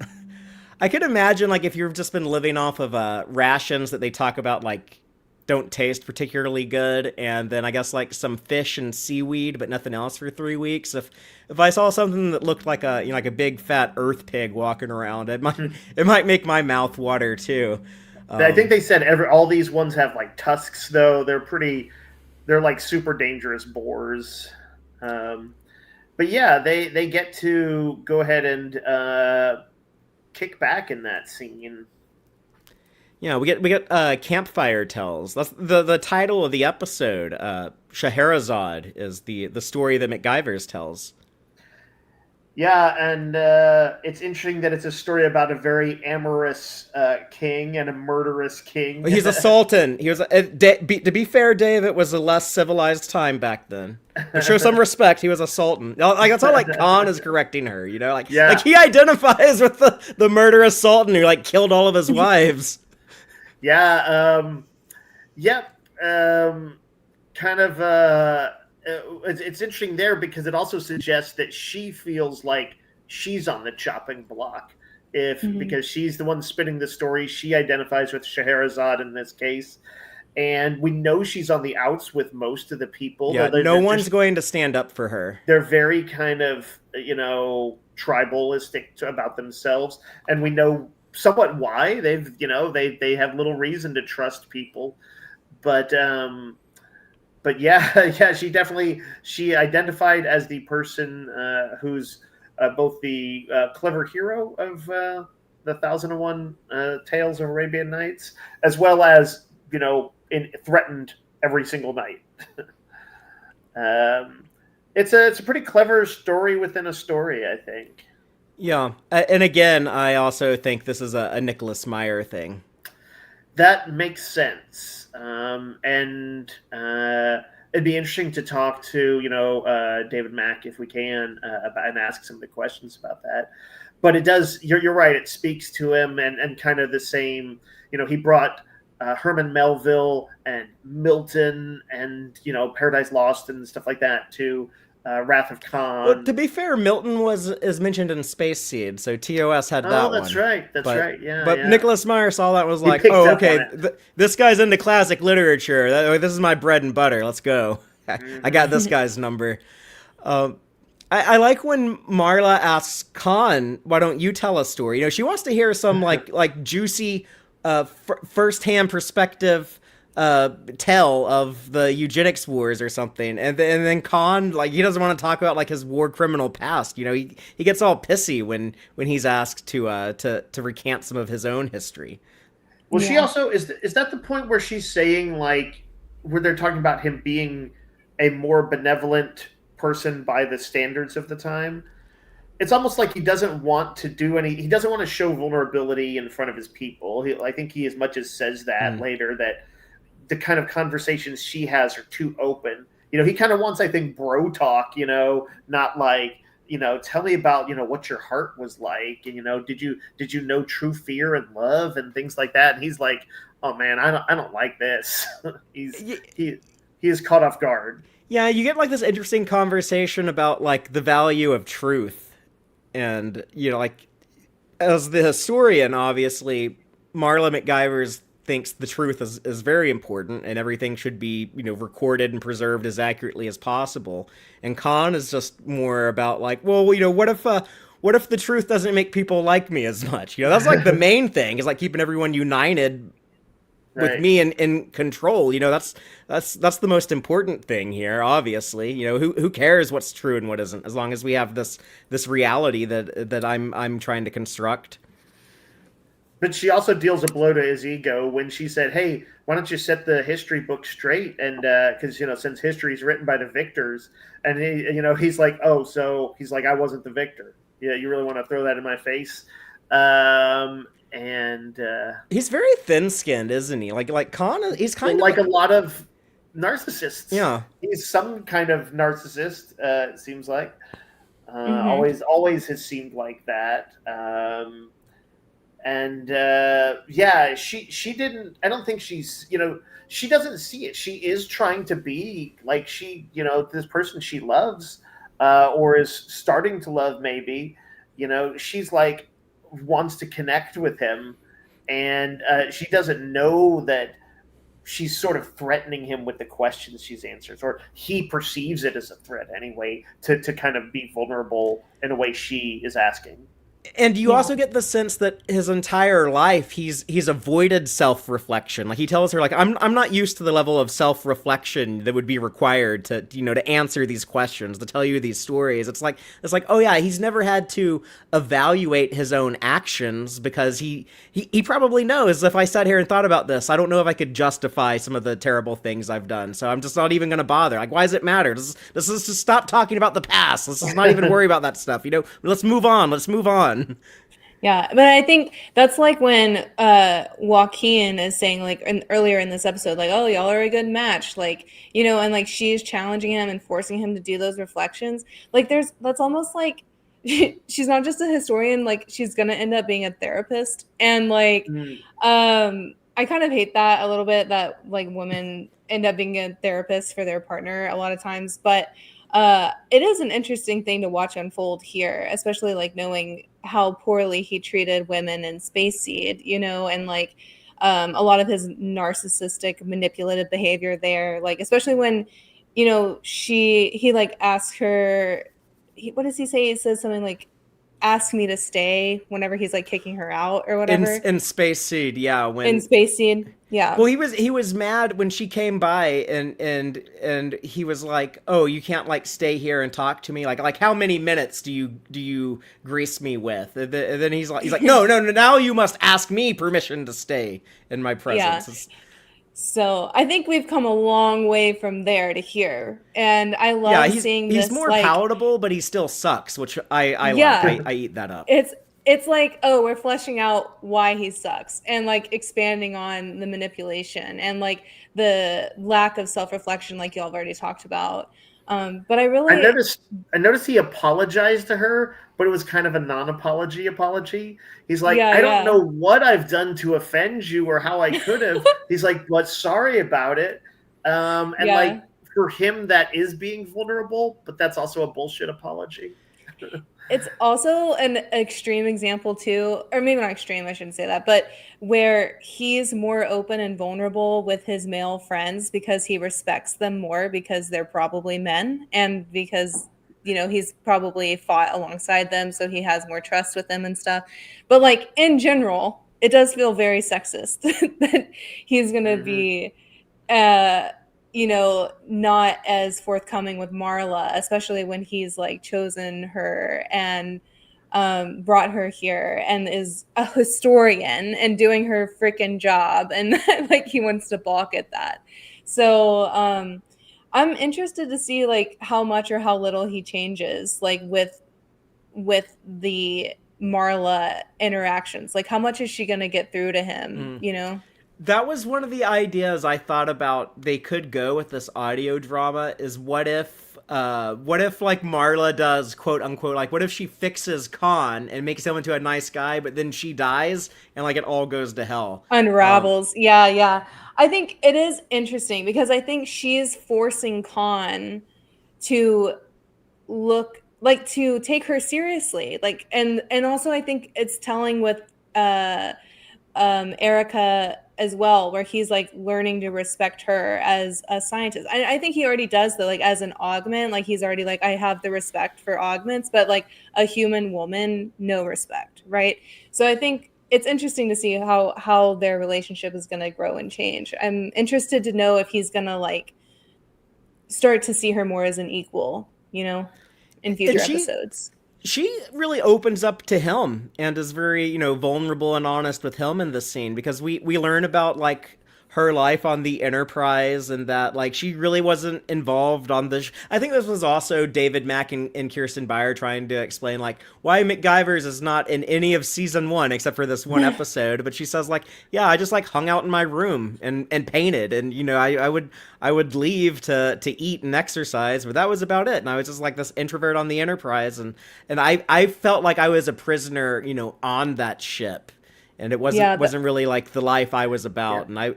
Speaker 1: I could imagine, like, if you've just been living off of rations that they talk about, like, don't taste particularly good, and then I guess like some fish and seaweed, but nothing else for 3 weeks. If I saw something that looked like like a big fat earth pig walking around, it might make my mouth water too.
Speaker 2: I think they said all these ones have like tusks, though. They're like super dangerous boars. But yeah, they get to go ahead and kick back in that scene.
Speaker 1: Yeah, we get campfire tells. That's the title of the episode. Shaharzad is the story that McGivers tells.
Speaker 2: Yeah, and it's interesting that it's a story about a very amorous king and a murderous king.
Speaker 1: Well, he's a sultan. He was to be fair, Dave, it was a less civilized time back then. But show some respect. He was a sultan. Like, that's not like Khan is correcting her. Like he identifies with the murderous sultan who like killed all of his wives.
Speaker 2: Yeah. Yep. Kind of. It's interesting there because it also suggests that she feels like she's on the chopping block, because she's the one spinning the story. She identifies with Shaharzad in this case, and we know she's on the outs with most of the people.
Speaker 1: Yeah, no one's going to stand up for her.
Speaker 2: They're very kind of tribalistic about themselves, and we know somewhat why. They have little reason to trust people, but yeah, she identified as the person who's both the clever hero of the 1001 Tales of Arabian Nights, as well as threatened every single night. It's a pretty clever story within a story, I think.
Speaker 1: Yeah, and again, I also think this is a Nicholas Meyer thing.
Speaker 2: That makes sense. And it'd be interesting to talk to, David Mack, if we can, about, and ask some of the questions about that. But it does, you're right, it speaks to him, and kind of the same, he brought Herman Melville and Milton and, Paradise Lost and stuff like that to Wrath of Khan.
Speaker 1: Well, to be fair, Milton is mentioned in Space Seed, so TOS had that one.
Speaker 2: Oh, that's right. That's right. Yeah.
Speaker 1: But
Speaker 2: yeah.
Speaker 1: Nicholas Meyer saw that and was like, "Oh, okay, this guy's into classic literature. This is my bread and butter. Let's go. I got this guy's number." I like when Marla asks Khan, "Why don't you tell a story?" She wants to hear some like juicy, first-hand perspective tell of the eugenics wars or something, and then Khan, like, he doesn't want to talk about like his war criminal past. He gets all pissy when he's asked to recant some of his own history.
Speaker 2: Well, she also is that the point where she's saying, like, where they're talking about him being a more benevolent person by the standards of the time? It's almost like he doesn't want to he doesn't want to show vulnerability in front of his people. I think he as much as says that later, that the kind of conversations she has are too open. He kind of wants, I think, bro talk, not like, tell me about, what your heart was like. And, did you know true fear and love and things like that? And he's like, oh man, I don't like this. He is caught off guard.
Speaker 1: Yeah. You get like this interesting conversation about like the value of truth, and, like, as the historian, obviously Marla McGivers thinks the truth is very important and everything should be, recorded and preserved as accurately as possible. And Khan is just more about like, well, what what if the truth doesn't make people like me as much? You know, that's like the main thing, is like keeping everyone united with
Speaker 2: Right.
Speaker 1: me in control. You know, that's the most important thing here, obviously. You know, who cares what's true and what isn't, as long as we have this reality that I'm trying to construct.
Speaker 2: But she also deals a blow to his ego when she said, "Hey, why don't you set the history book straight?" And because since history is written by the victors, and he's like, "Oh, so he's like, I wasn't the victor. Yeah, you really want to throw that in my face?" And
Speaker 1: He's very thin-skinned, isn't he? Like Khan, he's kind
Speaker 2: like a
Speaker 1: of
Speaker 2: lot of narcissists,
Speaker 1: yeah.
Speaker 2: he's some kind of narcissist. It seems like
Speaker 3: Mm-hmm.
Speaker 2: always has seemed like that. And yeah, she didn't. I don't think she doesn't see it. She is trying to be like this person she loves, or is starting to love. Maybe she's like wants to connect with him, and she doesn't know that she's sort of threatening him with the questions she's answers, or he perceives it as a threat anyway, to kind of be vulnerable in a way she is asking.
Speaker 1: And you
Speaker 3: Yeah.
Speaker 1: also get the sense that his entire life he's avoided self-reflection. Like he tells her, like, I'm not used to the level of self-reflection that would be required to to answer these questions, to tell you these stories. It's like, oh yeah, he's never had to evaluate his own actions, because he probably knows, if I sat here and thought about this, I don't know if I could justify some of the terrible things I've done. So I'm just not even going to bother. Like, why does it matter? Let's just stop talking about the past. Let's just not even worry about that stuff. Let's move on. Let's move on.
Speaker 3: Yeah, but I think that's like when Joaquin is saying, like, earlier in this episode, like, oh, y'all are a good match, like, and like she's challenging him and forcing him to do those reflections. Like, that's almost like she's not just a historian, like she's gonna end up being a therapist. And like
Speaker 2: Mm.
Speaker 3: I kind of hate that a little bit, that like women end up being a therapist for their partner a lot of times. But it is an interesting thing to watch unfold here, especially like knowing how poorly he treated women in Space Seed, and like a lot of his narcissistic, manipulative behavior there, like especially when, he like asks her, what does he say? He says something like, "Ask me to stay," whenever he's like kicking her out or
Speaker 1: in
Speaker 3: whatever
Speaker 1: in Space Seed, yeah.
Speaker 3: in
Speaker 1: When
Speaker 3: Space Seed. Yeah.
Speaker 1: Well, he was mad when she came by, and he was like, "Oh, you can't like stay here and talk to me. Like how many minutes do you grease me with?" And then he's like, "No, no, no. Now you must ask me permission to stay in my
Speaker 3: Yeah.
Speaker 1: presence."
Speaker 3: So I think we've come a long way from there to here. And I
Speaker 1: Yeah,
Speaker 3: love seeing
Speaker 1: he's
Speaker 3: this,
Speaker 1: more
Speaker 3: like,
Speaker 1: palatable, but he still sucks, which I like.
Speaker 3: yeah,
Speaker 1: I eat that up.
Speaker 3: it's like, oh, we're fleshing out why he sucks, and like expanding on the manipulation and like the lack of self-reflection, like y'all have already talked about. But I
Speaker 2: I
Speaker 3: really,
Speaker 2: noticed I noticed he apologized to her, but it was kind of a non-apology apology. He's like,
Speaker 3: yeah,
Speaker 2: I don't
Speaker 3: yeah,
Speaker 2: know what I've done to offend you or how I could have. He's like, but sorry about it. And
Speaker 3: yeah.
Speaker 2: like for him, that is being vulnerable, but that's also a bullshit apology.
Speaker 3: It's also an extreme example too, or maybe not extreme, I shouldn't say that, but where he's more open and vulnerable with his male friends because he respects them more, because they're probably men, and because he's probably fought alongside them, so he has more trust with them and stuff. But like in general, it does feel very sexist that he's going to
Speaker 2: Mm-hmm.
Speaker 3: be not as forthcoming with Marla, especially when he's like chosen her and brought her here and is a historian and doing her freaking job, and like he wants to balk at that. So I'm interested to see like how much or how little he changes, like with the Marla interactions. Like how much is she going to get through to him,
Speaker 1: Mm.
Speaker 3: you know?
Speaker 1: That was one of the ideas I thought about they could go with this audio drama, is what if like Marla does, quote unquote, like what if she fixes Khan and makes him into a nice guy, but then she dies and like it all goes to hell.
Speaker 3: Unravels. Yeah, yeah. I think it is interesting because I think she's forcing Khan to look like, to take her seriously. Like, and also I think it's telling with Erica as well, where he's like learning to respect her as a scientist. I think he already does though, like as an augment, like he's already like, I have the respect for augments, but like a human woman, no respect, right? So I think it's interesting to see how their relationship is going to grow and change. I'm interested to know if he's going to like start to see her more as an equal, in future episodes.
Speaker 1: She really opens up to him and is very, vulnerable and honest with him in this scene, because we learn about like her life on the Enterprise, and that like she really wasn't involved on the I think this was also David Mack and Kirsten Beyer trying to explain like why McGivers is not in any of season 1 except for this one episode. But she says like, yeah, I just like hung out in my room and painted, and I would leave to eat and exercise, but that was about it. And I was just like this introvert on the Enterprise, and I felt like I was a prisoner, on that ship, and it wasn't really like the life I was about.
Speaker 2: Yeah.
Speaker 1: And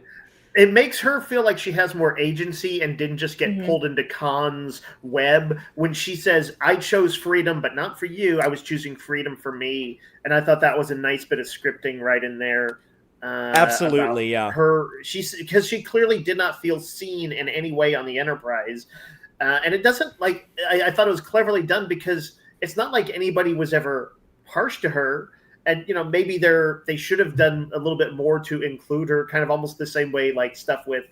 Speaker 2: it makes her feel like she has more agency and didn't just get pulled into Khan's web when she says, I chose freedom, but not for you. I was choosing freedom for me. And I thought that was a nice bit of scripting right in there.
Speaker 1: Absolutely, yeah.
Speaker 2: Because she clearly did not feel seen in any way on the Enterprise. And it doesn't like, I thought it was cleverly done, because it's not like anybody was ever harsh to her. And, maybe they should have done a little bit more to include her, kind of almost the same way, like stuff with,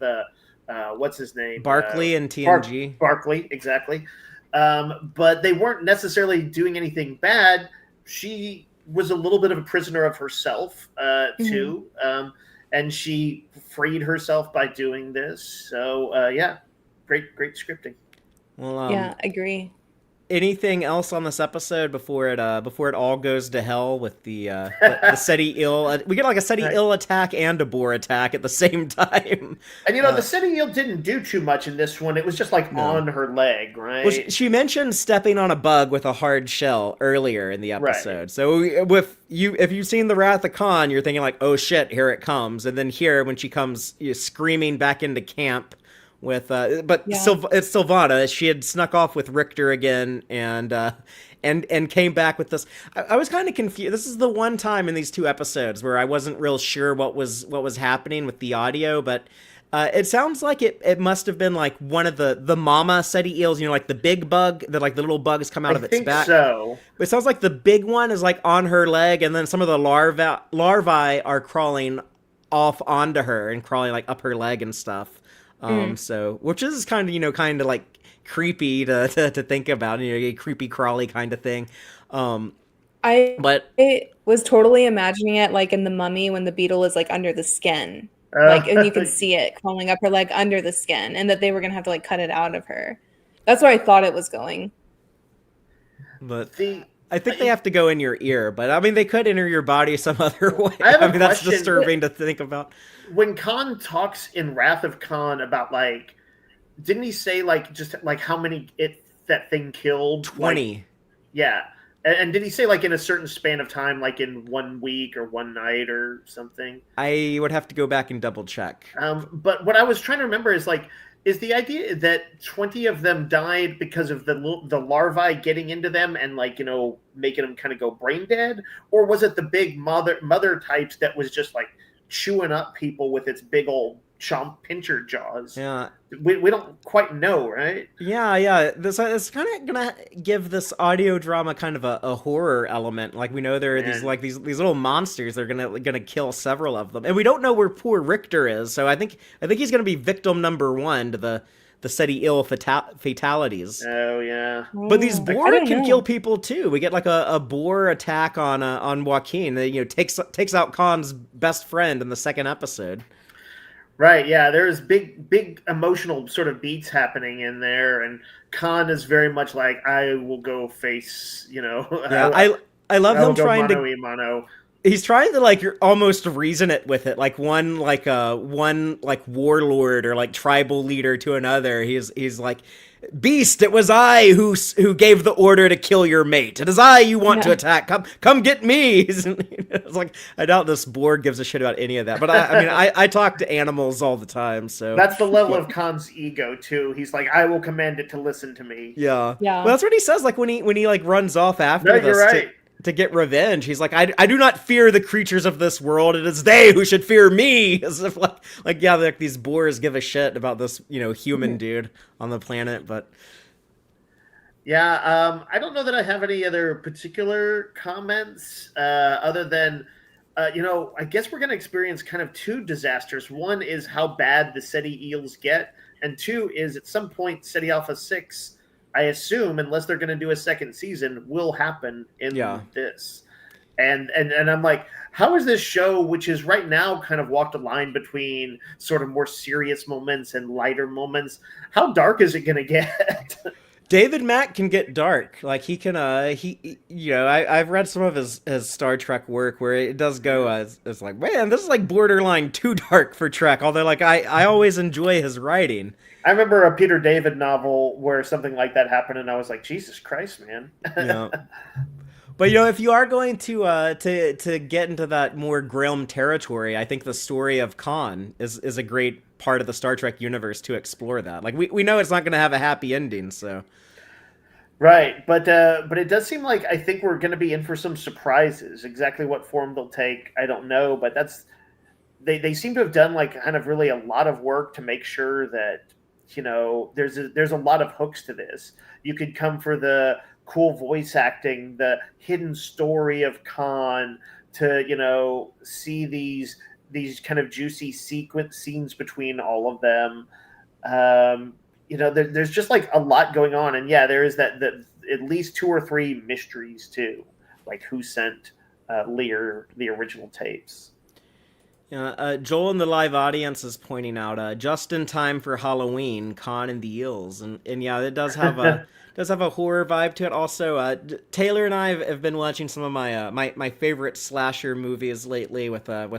Speaker 2: what's his name?
Speaker 1: Barclay and TNG.
Speaker 2: Barclay, exactly. But they weren't necessarily doing anything bad. She was a little bit of a prisoner of herself, too. And she freed herself by doing this. So, yeah, great scripting.
Speaker 1: Well,
Speaker 3: yeah, agree.
Speaker 1: Anything else on this episode before it all goes to hell with the Ceti Ill? We get like a Ceti Ill attack and a Boar attack at the same time.
Speaker 2: And the Ceti Ill didn't do too much in this one. It was just like on her leg, right?
Speaker 1: Well, she mentioned stepping on a bug with a hard shell earlier in the episode. Right. So if you've seen the Wrath of Khan, you're thinking like, oh shit, here it comes. And then here, when she comes screaming back into camp. It's Sylvana. She had snuck off with Richter again, and came back with this. I was kind of confused. This is the one time in these 2 episodes where I wasn't real sure what was happening with the audio, but it sounds like it must have been like one of the mama Ceti Eels, like the big bug that like the little bugs come out of its back.
Speaker 2: So
Speaker 1: But it sounds like the big one is like on her leg, and then some of the larvae are crawling off onto her and crawling like up her leg and stuff. So, which is kind of like creepy to think about, a creepy crawly kind of thing.
Speaker 3: I was totally imagining it like in The Mummy when the beetle is like under the skin, like, and you can see it crawling up her leg under the skin, and that they were gonna have to like cut it out of her. That's where I thought it was going.
Speaker 1: But I think they have to go in your ear, but I mean, they could enter your body some other way. That's disturbing to think about.
Speaker 2: When Khan talks in Wrath of Khan about like, didn't he say like just like how many that thing killed?
Speaker 1: 20.
Speaker 2: Like, yeah. And did he say like in a certain span of time, like in 1 week or one night or something?
Speaker 1: I would have to go back and double check.
Speaker 2: But what I was trying to remember is like, is the idea that 20 of them died because of the larvae getting into them and like, making them kind of go brain dead? Or was it the big mother types that was just like chewing up people with its big old chomp pincher jaws?
Speaker 1: Yeah.
Speaker 2: We don't quite know, right?
Speaker 1: Yeah. This it's kind of gonna give this audio drama kind of a horror element. Like we know there are these little monsters. They're gonna kill several of them, and we don't know where poor Richter is. So I think he's gonna be victim number 1 to the Ceti Ill fatalities.
Speaker 2: Oh yeah.
Speaker 1: But these boar can kill people too. We get like a boar attack on Joaquin. That takes out Khan's best friend in the 2nd episode.
Speaker 2: Right, yeah, there's big emotional sort of beats happening in there, and Khan is very much like, I will go face,
Speaker 1: Yeah, I love him trying to
Speaker 2: mano.
Speaker 1: He's trying to like almost reason it with it, like one warlord or like tribal leader to another. He's like, Beast, it was I who gave the order to kill your mate. It is I you want to attack. Come get me. It's like, I doubt this boar gives a shit about any of that. But I talk to animals all the time, so
Speaker 2: that's the level of Khan's ego too. He's like, I will command it to listen to me.
Speaker 1: Yeah. Well, that's what he says. Like when he like runs off after
Speaker 2: you're right.
Speaker 1: to get revenge. He's like, I do not fear the creatures of this world. It is they who should fear me. As if like these boars give a shit about this, human dude on the planet. But
Speaker 2: Yeah, I don't know that I have any other particular comments other than, I guess we're going to experience kind of two disasters. One is how bad the Ceti eels get, and two is at some point Ceti Alpha 6, I assume, unless they're going to do a second season, will happen in this. And I'm like, how is this show, which is right now kind of walked a line between sort of more serious moments and lighter moments, how dark is it going to get?
Speaker 1: David Mack can get dark. Like he can, I've read some of his Star Trek work where it does go it's like, man, this is like borderline too dark for Trek. Although like I always enjoy his writing.
Speaker 2: I remember a Peter David novel where something like that happened, and I was like, Jesus Christ, man.
Speaker 1: Yeah. But if you are going to get into that more grim territory, I think the story of Khan is a great part of the Star Trek universe to explore that. Like we know it's not going to have a happy ending, so.
Speaker 2: Right, but it does seem like I think we're going to be in for some surprises. Exactly what form they'll take, I don't know, but they seem to have done like kind of really a lot of work to make sure that there's a lot of hooks to this. You could come for the cool voice acting, the hidden story of Khan, to see these kind of juicy sequence scenes between all of them. There's just like a lot going on, and yeah, there is that at least 2 or 3 mysteries too, like who sent Lear the original tapes.
Speaker 1: Joel in the live audience is pointing out just in time for Halloween, Khan and the Eels, and yeah, it does have a horror vibe to it. Also, Taylor and I have been watching some of my favorite slasher movies lately. We're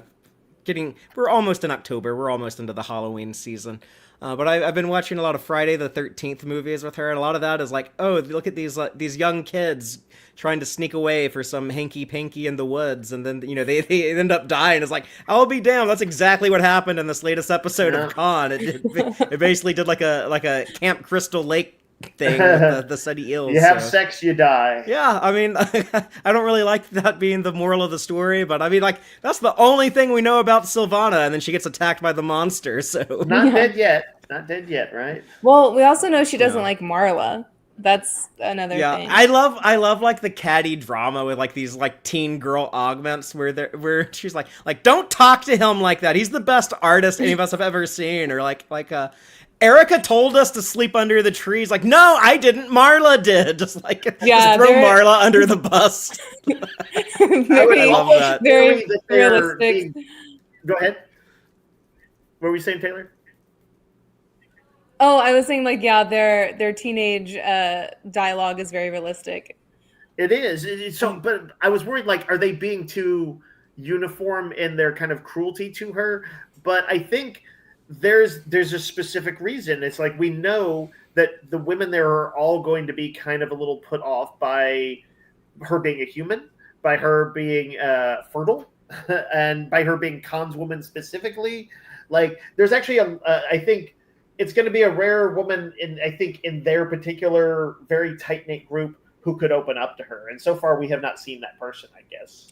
Speaker 1: almost in October. We're almost into the Halloween season. But I've been watching a lot of Friday the 13th movies with her, and a lot of that is like, oh, look at these young kids trying to sneak away for some hanky-panky in the woods, and then they end up dying. It's like, I'll be damned, that's exactly what happened in this latest episode of Khan. It basically did like a Camp Crystal Lake thing with the Ceti Eels.
Speaker 2: You have sex, you die.
Speaker 1: Yeah, I mean, I don't really like that being the moral of the story, but I mean, like, that's the only thing we know about Sylvana, and then she gets attacked by the monster, so.
Speaker 2: Not dead yet, right?
Speaker 3: Well, we also know she doesn't like Marla. That's another thing.
Speaker 1: I love like the catty drama with like these like teen girl augments where she's like don't talk to him like that. He's the best artist any of us have ever seen. Or like Erica told us to sleep under the trees. Like, no, I didn't. Marla did. Just throw Marla under the bus.
Speaker 3: I
Speaker 1: love that.
Speaker 3: Very realistic.
Speaker 2: Go ahead. What were we saying, Taylor?
Speaker 3: Oh, I was saying their teenage dialogue is very realistic.
Speaker 2: It is. But I was worried, like, are they being too uniform in their kind of cruelty to her? But I think there's a specific reason. It's like we know that the women there are all going to be kind of a little put off by her being a human, by her being fertile, and by her being Khan's woman specifically. Like, there's actually I think it's going to be a rare woman in their particular very tight-knit group who could open up to her. And so far we have not seen that person, I guess.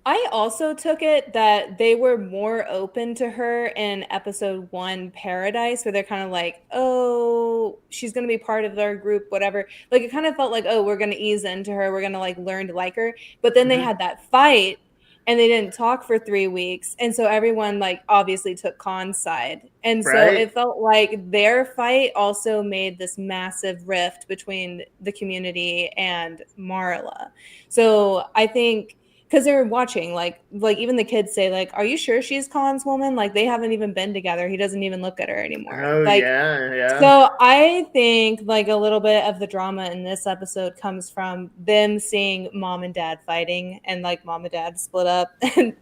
Speaker 3: I also took it that they were more open to her in episode 1 Paradise, where they're kind of like, oh, she's going to be part of their group, whatever. Like, it kind of felt like, oh, we're going to ease into her. We're going to like learn to like her. But then they had that fight and they didn't talk for 3 weeks. And so everyone like obviously took Khan's side. And so it felt like their fight also made this massive rift between the community and Marla. So I think, because they were watching, like even the kids say, like, are you sure she's Khan's woman? Like, they haven't even been together. He doesn't even look at her anymore.
Speaker 2: Oh,
Speaker 3: like,
Speaker 2: yeah.
Speaker 3: So I think, like, a little bit of the drama in this episode comes from them seeing mom and dad fighting, and, like, mom and dad split up.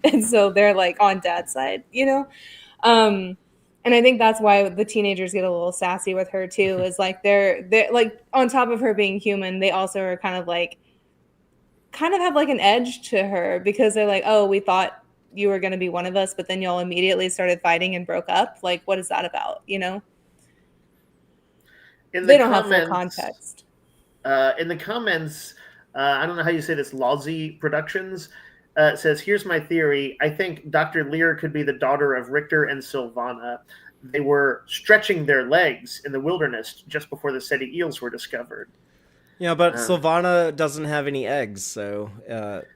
Speaker 3: And so they're, like, on dad's side, you know? And I think that's why the teenagers get a little sassy with her, too, is, like, they're like, on top of her being human, they also are kind of have like an edge to her, because they're like, oh, we thought you were going to be one of us, but then y'all immediately started fighting and broke up. Like, what is that about? You know? They don't have full context.
Speaker 2: In the comments, I don't know how you say this, Lawsy Productions, says, here's my theory. I think Dr. Lear could be the daughter of Richter and Sylvana. They were stretching their legs in the wilderness just before the Ceti eels were discovered.
Speaker 1: Yeah, but Sylvana doesn't have any eggs, so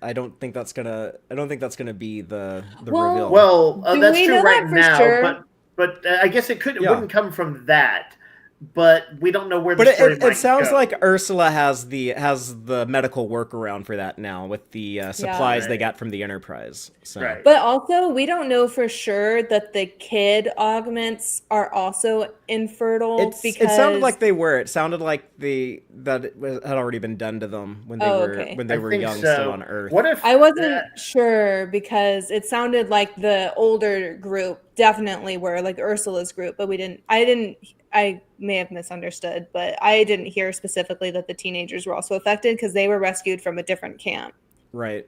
Speaker 1: I don't think that's gonna. I don't think that's gonna be the reveal.
Speaker 2: Well,
Speaker 3: Do
Speaker 2: that's
Speaker 3: we
Speaker 2: true
Speaker 3: know
Speaker 2: right
Speaker 3: that for
Speaker 2: now,
Speaker 3: sure?
Speaker 2: but I guess it wouldn't come from that. But we don't know where the
Speaker 1: But
Speaker 2: story might
Speaker 1: it sounds
Speaker 2: go.
Speaker 1: like Ursula has the medical workaround for that now with the supplies they got from the Enterprise. So.
Speaker 2: Right.
Speaker 3: But also, we don't know for sure that the kid augments are also infertile because
Speaker 1: it sounded like they were. It sounded like had already been done to them when they were young, still on Earth.
Speaker 2: What if
Speaker 3: I wasn't sure because it sounded like the older group definitely were like Ursula's group, but I may have misunderstood, but I didn't hear specifically that the teenagers were also affected because they were rescued from a different camp.
Speaker 1: Right.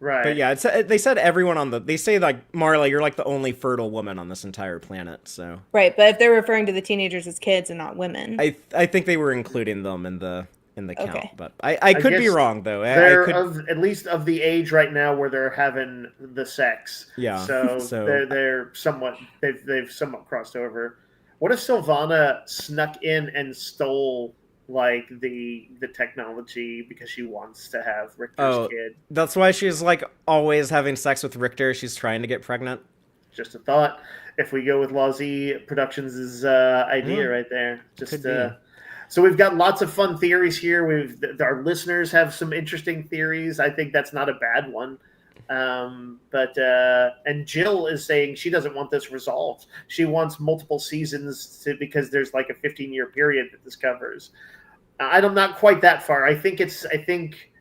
Speaker 2: Right.
Speaker 1: But yeah, they said everyone they say like, Marla, you're like the only fertile woman on this entire planet, so.
Speaker 3: Right, but if they're referring to the teenagers as kids and not women.
Speaker 1: I think they were including them in the count,
Speaker 3: Okay.
Speaker 1: but I could be wrong though.
Speaker 2: They're at least of the age right now where they're having the sex.
Speaker 1: Yeah.
Speaker 2: So they're somewhat they've somewhat crossed over. What if Sylvana snuck in and stole like the technology because she wants to have Richter's kid?
Speaker 1: That's why she's like always having sex with Richter. She's trying to get pregnant. Just
Speaker 2: a thought. If we go with Lawsy Productions' idea right there, so we've got lots of fun theories here. Our listeners have some interesting theories. I think that's not a bad one. And Jill is saying she doesn't want this resolved. She wants multiple seasons because there's like a 15-year period that this covers. I'm not quite that far. I think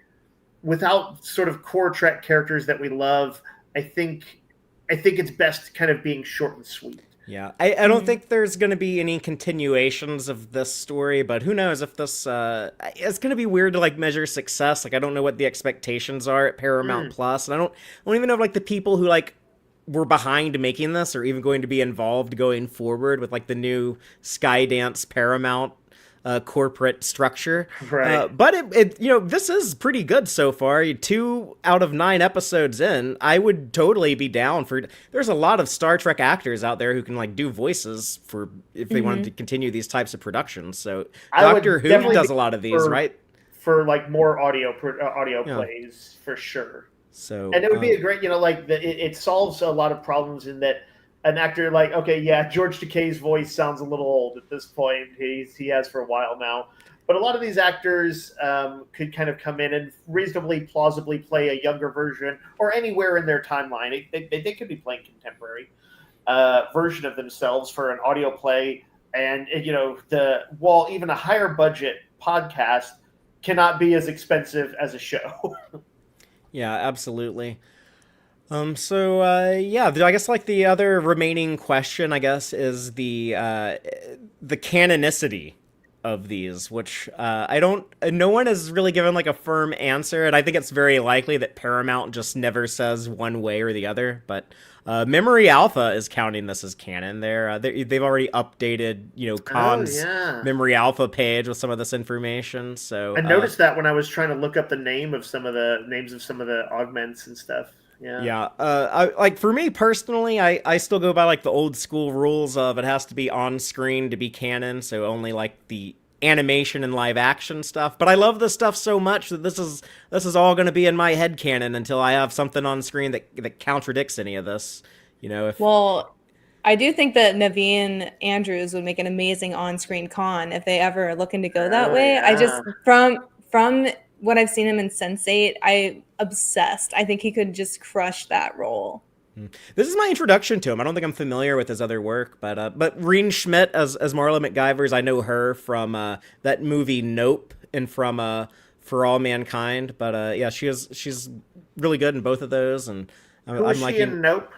Speaker 2: without sort of core Trek characters that we love, I think it's best kind of being short and sweet.
Speaker 1: Yeah, I don't think there's going to be any continuations of this story, but who knows if this it's going to be weird to like measure success. Like I don't know what the expectations are at Paramount Plus, and I don't even know if like the people who like were behind making this are even going to be involved going forward with like the new Skydance Paramount corporate structure.
Speaker 2: Right.
Speaker 1: But it this is pretty good so far. 2 out of 9 episodes in, I would totally be down for. There's a lot of Star Trek actors out there who can like do voices for if they wanted to continue these types of productions. So Doctor Who does a lot of these, right?
Speaker 2: For like more audio plays for sure.
Speaker 1: So
Speaker 2: and it would be a great, it solves a lot of problems in that. An actor like, okay, yeah, George Takei's voice sounds a little old at this point. He has for a while now. But a lot of these actors could kind of come in and reasonably plausibly play a younger version or anywhere in their timeline. They could be playing contemporary version of themselves for an audio play. And, even a higher budget podcast cannot be as expensive as a show.
Speaker 1: Yeah, absolutely. I guess like the other remaining question, I guess, is the canonicity of these, which no one has really given like a firm answer, and I think it's very likely that Paramount just never says one way or the other. But Memory Alpha is counting this as canon. They've already updated Khan's Memory Alpha page with some of this information. So
Speaker 2: I noticed that when I was trying to look up the names of some of the augments and stuff.
Speaker 1: Yeah. For me personally, I still go by like the old school rules of it has to be on screen to be canon, so only like the animation and live action stuff. But I love this stuff so much that this is all going to be in my head canon until I have something on screen that contradicts any of this.
Speaker 3: Well, I do think that Naveen Andrews would make an amazing on-screen Khan if they ever are looking to go that way. Yeah. I just from what I've seen him in Sense8, I'm obsessed. I think he could just crush that role.
Speaker 1: This is my introduction to him. I don't think I'm familiar with his other work, but Reen Schmidt as Marla McGivers, I know her from that movie Nope and from For All Mankind. But she's really good in both of those. And
Speaker 2: Who is she in Nope?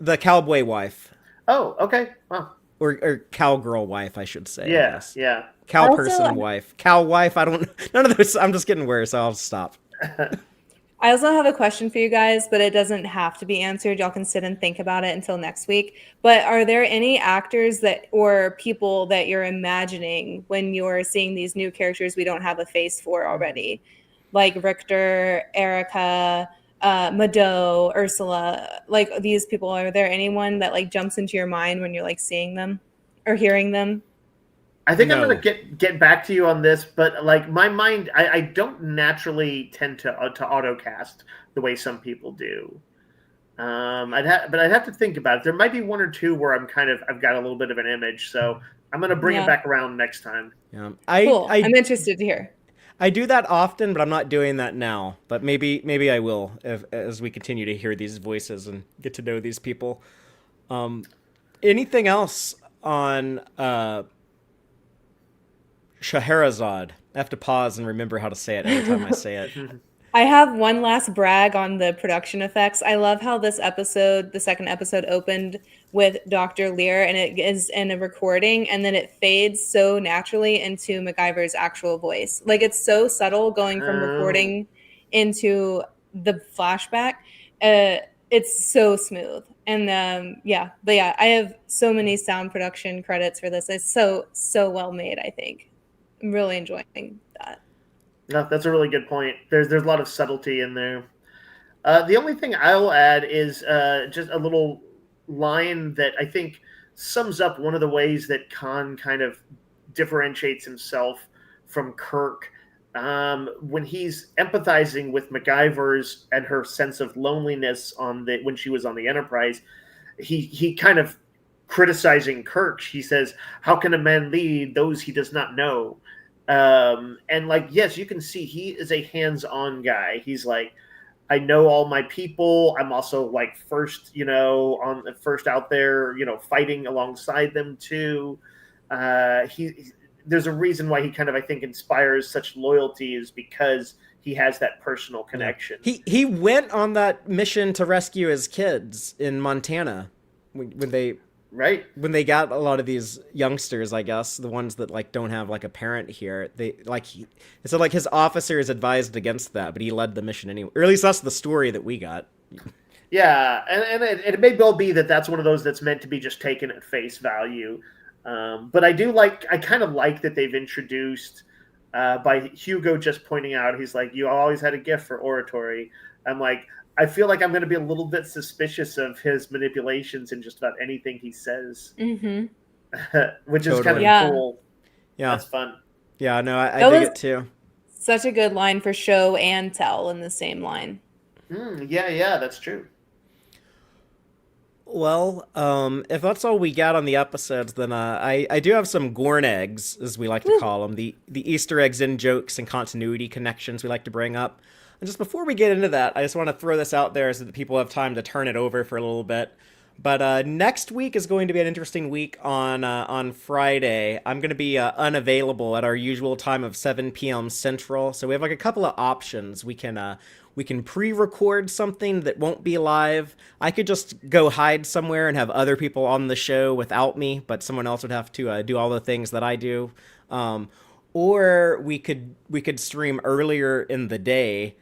Speaker 1: The cowboy wife.
Speaker 2: Oh, okay. Wow.
Speaker 1: Or cowgirl wife, I should say.
Speaker 2: Yeah, yeah.
Speaker 1: Cow person wife. Cow wife, I don't... None of those... I'm just getting worse, so I'll stop.
Speaker 3: I also have a question for you guys, but it doesn't have to be answered. Y'all can sit and think about it until next week. But are there any actors or people that you're imagining when you're seeing these new characters we don't have a face for already like Richter, Erica, Mado, Ursula, like these people? Are there anyone that like jumps into your mind when you're like seeing them or hearing them?
Speaker 2: I think I'm
Speaker 1: No.
Speaker 2: gonna get back to you on this, but like my mind, I don't naturally tend to autocast the way some people do. But I'd have to think about it. There might be one or two where I've got a little bit of an image, so I'm gonna bring it back around next time.
Speaker 1: Yeah.
Speaker 3: Cool. I'm interested to hear.
Speaker 1: I do that often, but I'm not doing that now. But maybe I will as we continue to hear these voices and get to know these people. Anything else on Shaharazad? I have to pause and remember how to say it every time I say it.
Speaker 3: I have one last brag on the production effects. I love how this episode, the second episode, opened with Dr. Lear, and it is in a recording, and then it fades so naturally into McGiver's actual voice. Like, it's so subtle going from recording into the flashback. It's so smooth. And I have so many sound production credits for this. It's so well made, I think. I'm really enjoying that.
Speaker 2: No, that's a really good point. There's a lot of subtlety in there. The only thing I'll add is just a little line that I think sums up one of the ways that Khan kind of differentiates himself from Kirk. When he's empathizing with McGivers and her sense of loneliness when she was on the Enterprise, he kind of criticizing Kirk. He says, "How can a man lead those he does not know?" And like, yes, you can see he is a hands-on guy. He's like, I know all my people. I'm also like first out there, fighting alongside them too. There's a reason why he kind of, I think, inspires such loyalty, is because he has that personal connection.
Speaker 1: He went on that mission to rescue his kids in Montana when they got a lot of these youngsters, I guess, the ones that like don't have like a parent here. So his officers advised against that, but he led the mission anyway. Or at least that's the story that we got.
Speaker 2: Yeah, and it may well be that that's one of those that's meant to be just taken at face value. But I kind of like that they've introduced by Hugo just pointing out, he's like, you always had a gift for oratory. I'm like, I feel like I'm going to be a little bit suspicious of his manipulations in just about anything he says, which is kind of cool.
Speaker 1: Yeah,
Speaker 2: that's fun.
Speaker 1: Yeah, no, I dig it too.
Speaker 3: Such a good line for show and tell in the same line.
Speaker 2: Yeah, that's true.
Speaker 1: Well, if that's all we got on the episodes, then I do have some Gorn eggs, as we like to call them, the Easter eggs in jokes and continuity connections we like to bring up. And just before we get into that, I just want to throw this out there so that people have time to turn it over for a little bit. But next week is going to be an interesting week on Friday. I'm going to be unavailable at our usual time of 7 p.m. Central. So we have like a couple of options. We can pre-record something that won't be live. I could just go hide somewhere and have other people on the show without me, but someone else would have to do all the things that I do. Or we could stream earlier in the day.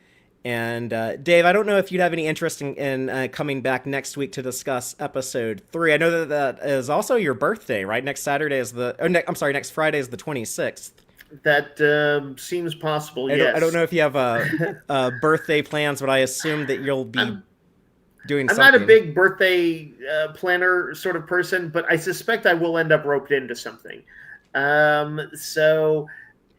Speaker 1: And Dave, I don't know if you'd have any interest in coming back next week to discuss episode 3. I know that is also your birthday, right? Next Friday is the 26th.
Speaker 2: That seems possible.
Speaker 1: I don't know if you have birthday plans, but I assume that you'll be doing something.
Speaker 2: I'm not a big birthday planner sort of person, but I suspect I will end up roped into something. So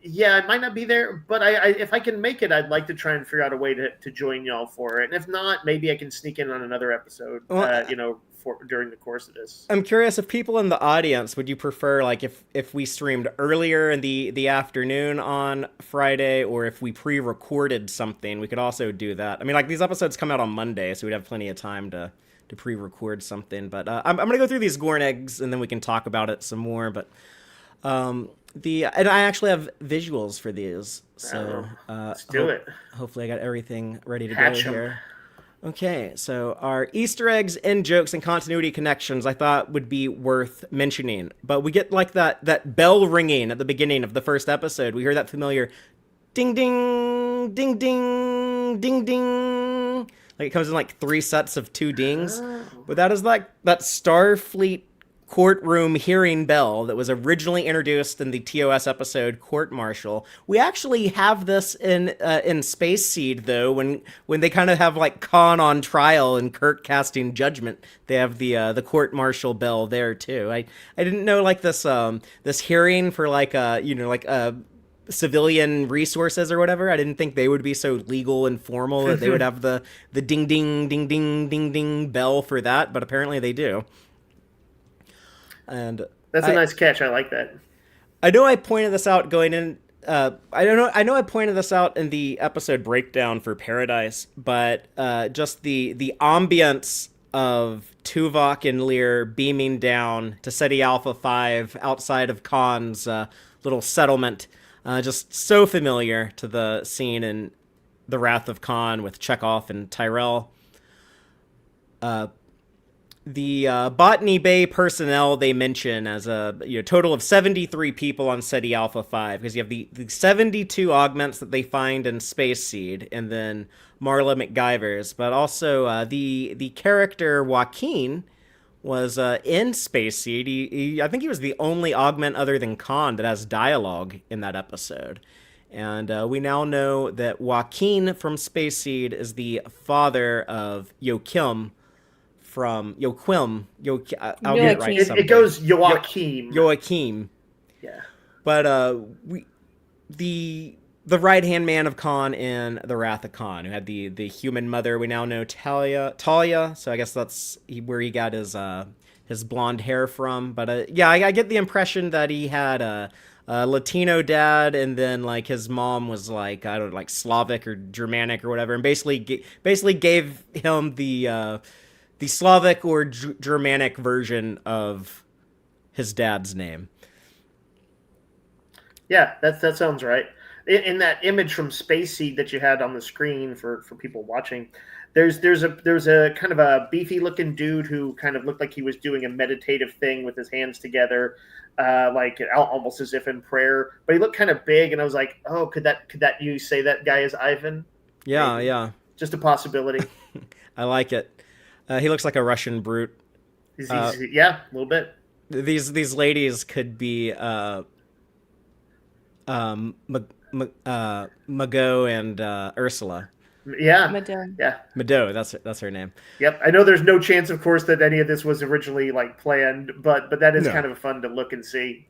Speaker 2: yeah, I might not be there, but I if I can make it, I'd like to try and figure out a way to join y'all for it. And if not, maybe I can sneak in on another episode, during the course of this.
Speaker 1: I'm curious if people in the audience, would you prefer like if we streamed earlier in the afternoon on Friday, or if we pre-recorded something, we could also do that. I mean, like these episodes come out on Monday, so we'd have plenty of time to pre-record something. But I'm gonna go through these Gorn eggs and then we can talk about it some more. But and I actually have visuals for these, so
Speaker 2: let's do it.
Speaker 1: Hopefully, I got everything ready to
Speaker 2: Hatch
Speaker 1: go
Speaker 2: 'em.
Speaker 1: here. Okay, so our Easter eggs and jokes and continuity connections I thought would be worth mentioning, but we get like that bell ringing at the beginning of the first episode. We hear that familiar ding ding ding ding ding ding. Like it comes in like 3 sets of 2 dings, but that is like that Starfleet courtroom hearing bell that was originally introduced in the TOS episode Court Martial. We actually have this in Space Seed, though, when they kind of have like Khan on trial and Kirk casting judgment. They have the court martial bell there too. I didn't know like this hearing for like civilian resources or whatever. I didn't think they would be so legal and formal that they would have the ding ding ding ding ding ding bell for that, but apparently they do. And
Speaker 2: that's a nice catch. I like that.
Speaker 1: I know I pointed this out going in. I know I pointed this out in the episode breakdown for Paradise, but just the ambience of Tuvok and Lear beaming down to Ceti Alpha V outside of Khan's little settlement, just so familiar to the scene in The Wrath of Khan with Chekhov and Tyrell. The Botany Bay personnel they mention as a total of 73 people on Ceti Alpha V, because you have the 72 augments that they find in Space Seed, and then Marla McGivers, but also the character Joaquin was in Space Seed. I think he was the only augment other than Khan that has dialogue in that episode. And we now know that Joaquin from Space Seed is the father of Joachim, from Joachim. I'll get it right.
Speaker 2: It goes Joachim.
Speaker 1: Joachim.
Speaker 2: Yeah.
Speaker 1: But the right-hand man of Khan in The Wrath of Khan, who had the human mother, we now know Talia. So I guess that's where he got his blonde hair from. But yeah, I get the impression that he had a Latino dad, and then like his mom was like, I don't know, like Slavic or Germanic or whatever, and basically gave him the Slavic or Germanic version of his dad's name.
Speaker 2: Yeah, that sounds right. In that image from Space Seed that you had on the screen for people watching, there's a kind of a beefy looking dude who kind of looked like he was doing a meditative thing with his hands together, like almost as if in prayer. But he looked kind of big, and I was like, oh, could that you say that guy is Ivan?
Speaker 1: Yeah,
Speaker 2: Maybe.
Speaker 1: Yeah.
Speaker 2: Just a possibility.
Speaker 1: I like it. He looks like a Russian brute.
Speaker 2: Yeah, a little bit.
Speaker 1: These ladies could be Mago and Ursula.
Speaker 2: Yeah,
Speaker 3: Madame.
Speaker 2: yeah,
Speaker 1: Mado, that's her name.
Speaker 2: Yep. I know there's no chance, of course, that any of this was originally like planned, but that is
Speaker 1: No.
Speaker 2: kind of fun to look and see.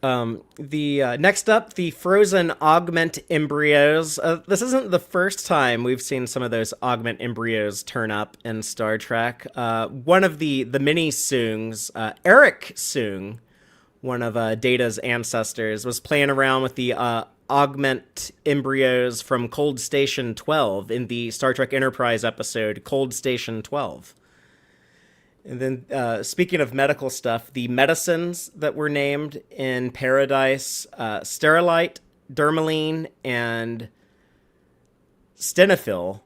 Speaker 1: The next up, the frozen augment embryos. This isn't the first time we've seen some of those augment embryos turn up in Star Trek. One of the mini Soongs, Eric Soong, one of Data's ancestors, was playing around with the augment embryos from Cold Station 12 in the Star Trek Enterprise episode Cold Station 12. And then, speaking of medical stuff, the medicines that were named in Paradise, Sterilite, Dermaline, and Stenofil,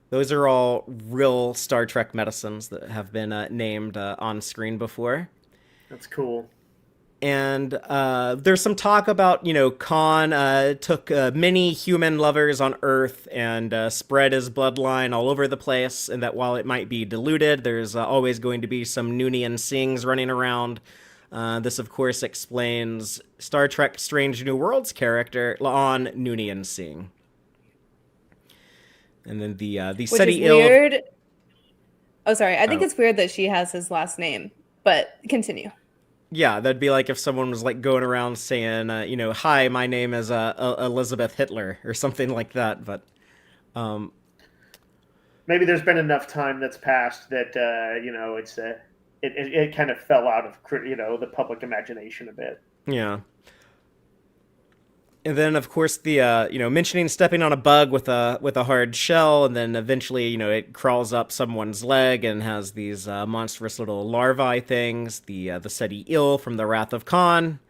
Speaker 1: those are all real Star Trek medicines that have been named on screen before.
Speaker 2: That's cool.
Speaker 1: And there's some talk about, Khan took many human lovers on Earth and spread his bloodline all over the place, and that while it might be diluted, there's always going to be some Noonien Sings running around. This, of course, explains Star Trek Strange New Worlds character La'an Noonien Sing. And then the Ceti Alpha.
Speaker 3: Weird. Oh, sorry. I think it's weird that she has his last name, but continue.
Speaker 1: Yeah, that'd be like if someone was like going around saying, hi, my name is Elizabeth Hitler or something like that. But
Speaker 2: maybe there's been enough time that's passed that it kind of fell out of the public imagination a bit.
Speaker 1: Yeah. And then, of course, the mentioning stepping on a bug with a hard shell, and then eventually, it crawls up someone's leg and has these monstrous little larvae things. The Ceti Eel from The Wrath of Khan.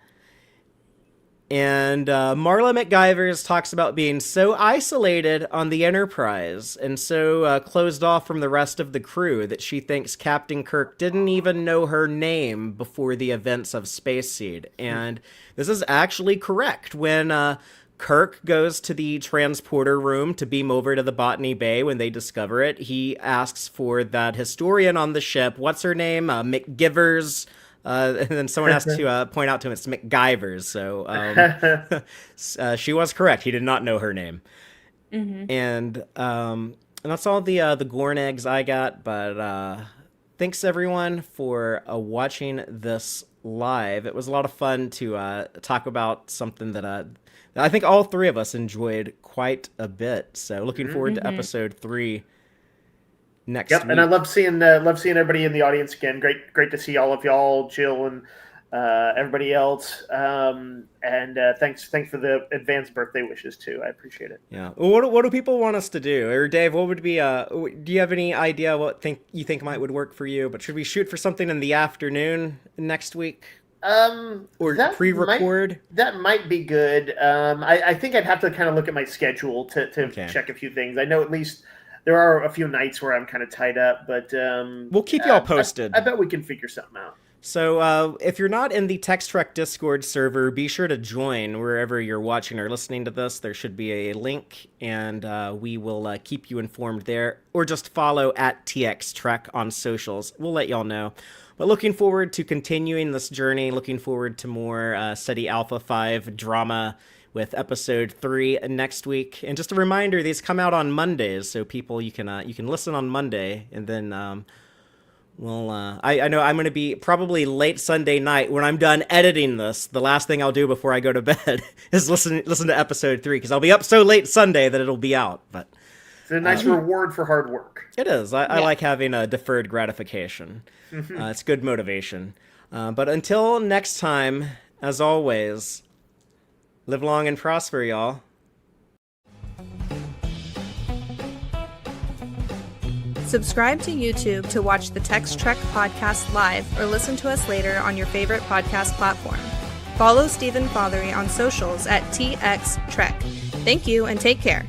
Speaker 1: And Marla McGivers talks about being so isolated on the Enterprise and so closed off from the rest of the crew that she thinks Captain Kirk didn't even know her name before the events of Space Seed. And this is actually correct. When Kirk goes to the transporter room to beam over to the Botany Bay when they discover it. He asks for that historian on the ship. What's her name? McGivers. And then someone has to point out to him it's McGivers. So she was correct. He did not know her name.
Speaker 3: Mm-hmm.
Speaker 1: And that's all the Gorn eggs I got. But thanks everyone for watching this live. It was a lot of fun to talk about something that I think all three of us enjoyed quite a bit. So looking forward to episode 3 next week.
Speaker 2: And I love seeing everybody in the audience again. Great to see all of y'all, Jill and everybody else. And thanks for the advanced birthday wishes too. I appreciate it.
Speaker 1: Yeah. What do people want us to do? Or Dave, what would be do you have any idea what you think would work for you? But should we shoot for something in the afternoon next week? Or pre-record?
Speaker 2: That might be good. I think I'd have to kind of look at my schedule to check a few things. I know at least there are a few nights where I'm kind of tied up, but
Speaker 1: we'll keep y'all posted.
Speaker 2: I bet we can figure something out.
Speaker 1: So if you're not in the Tex-Trek Discord server, be sure to join wherever you're watching or listening to this. There should be a link, and we will keep you informed there. Or just follow at Tex-Trek on socials. We'll let y'all know. But looking forward to continuing this journey. Looking forward to more Ceti Alpha V drama with episode 3 next week. And just a reminder, these come out on Mondays, so people you can listen on Monday, and then I know I'm going to be probably late Sunday night when I'm done editing this. The last thing I'll do before I go to bed is listen to episode 3, because I'll be up so late Sunday that it'll be out. But
Speaker 2: it's a nice reward for hard work.
Speaker 1: It is. I like having a deferred gratification. It's good motivation. But until next time, as always, live long and prosper, y'all.
Speaker 3: Subscribe to YouTube to watch the Tex-Trek podcast live or listen to us later on your favorite podcast platform. Follow Stephen Fothery on socials at TXTrek. Thank you and take care.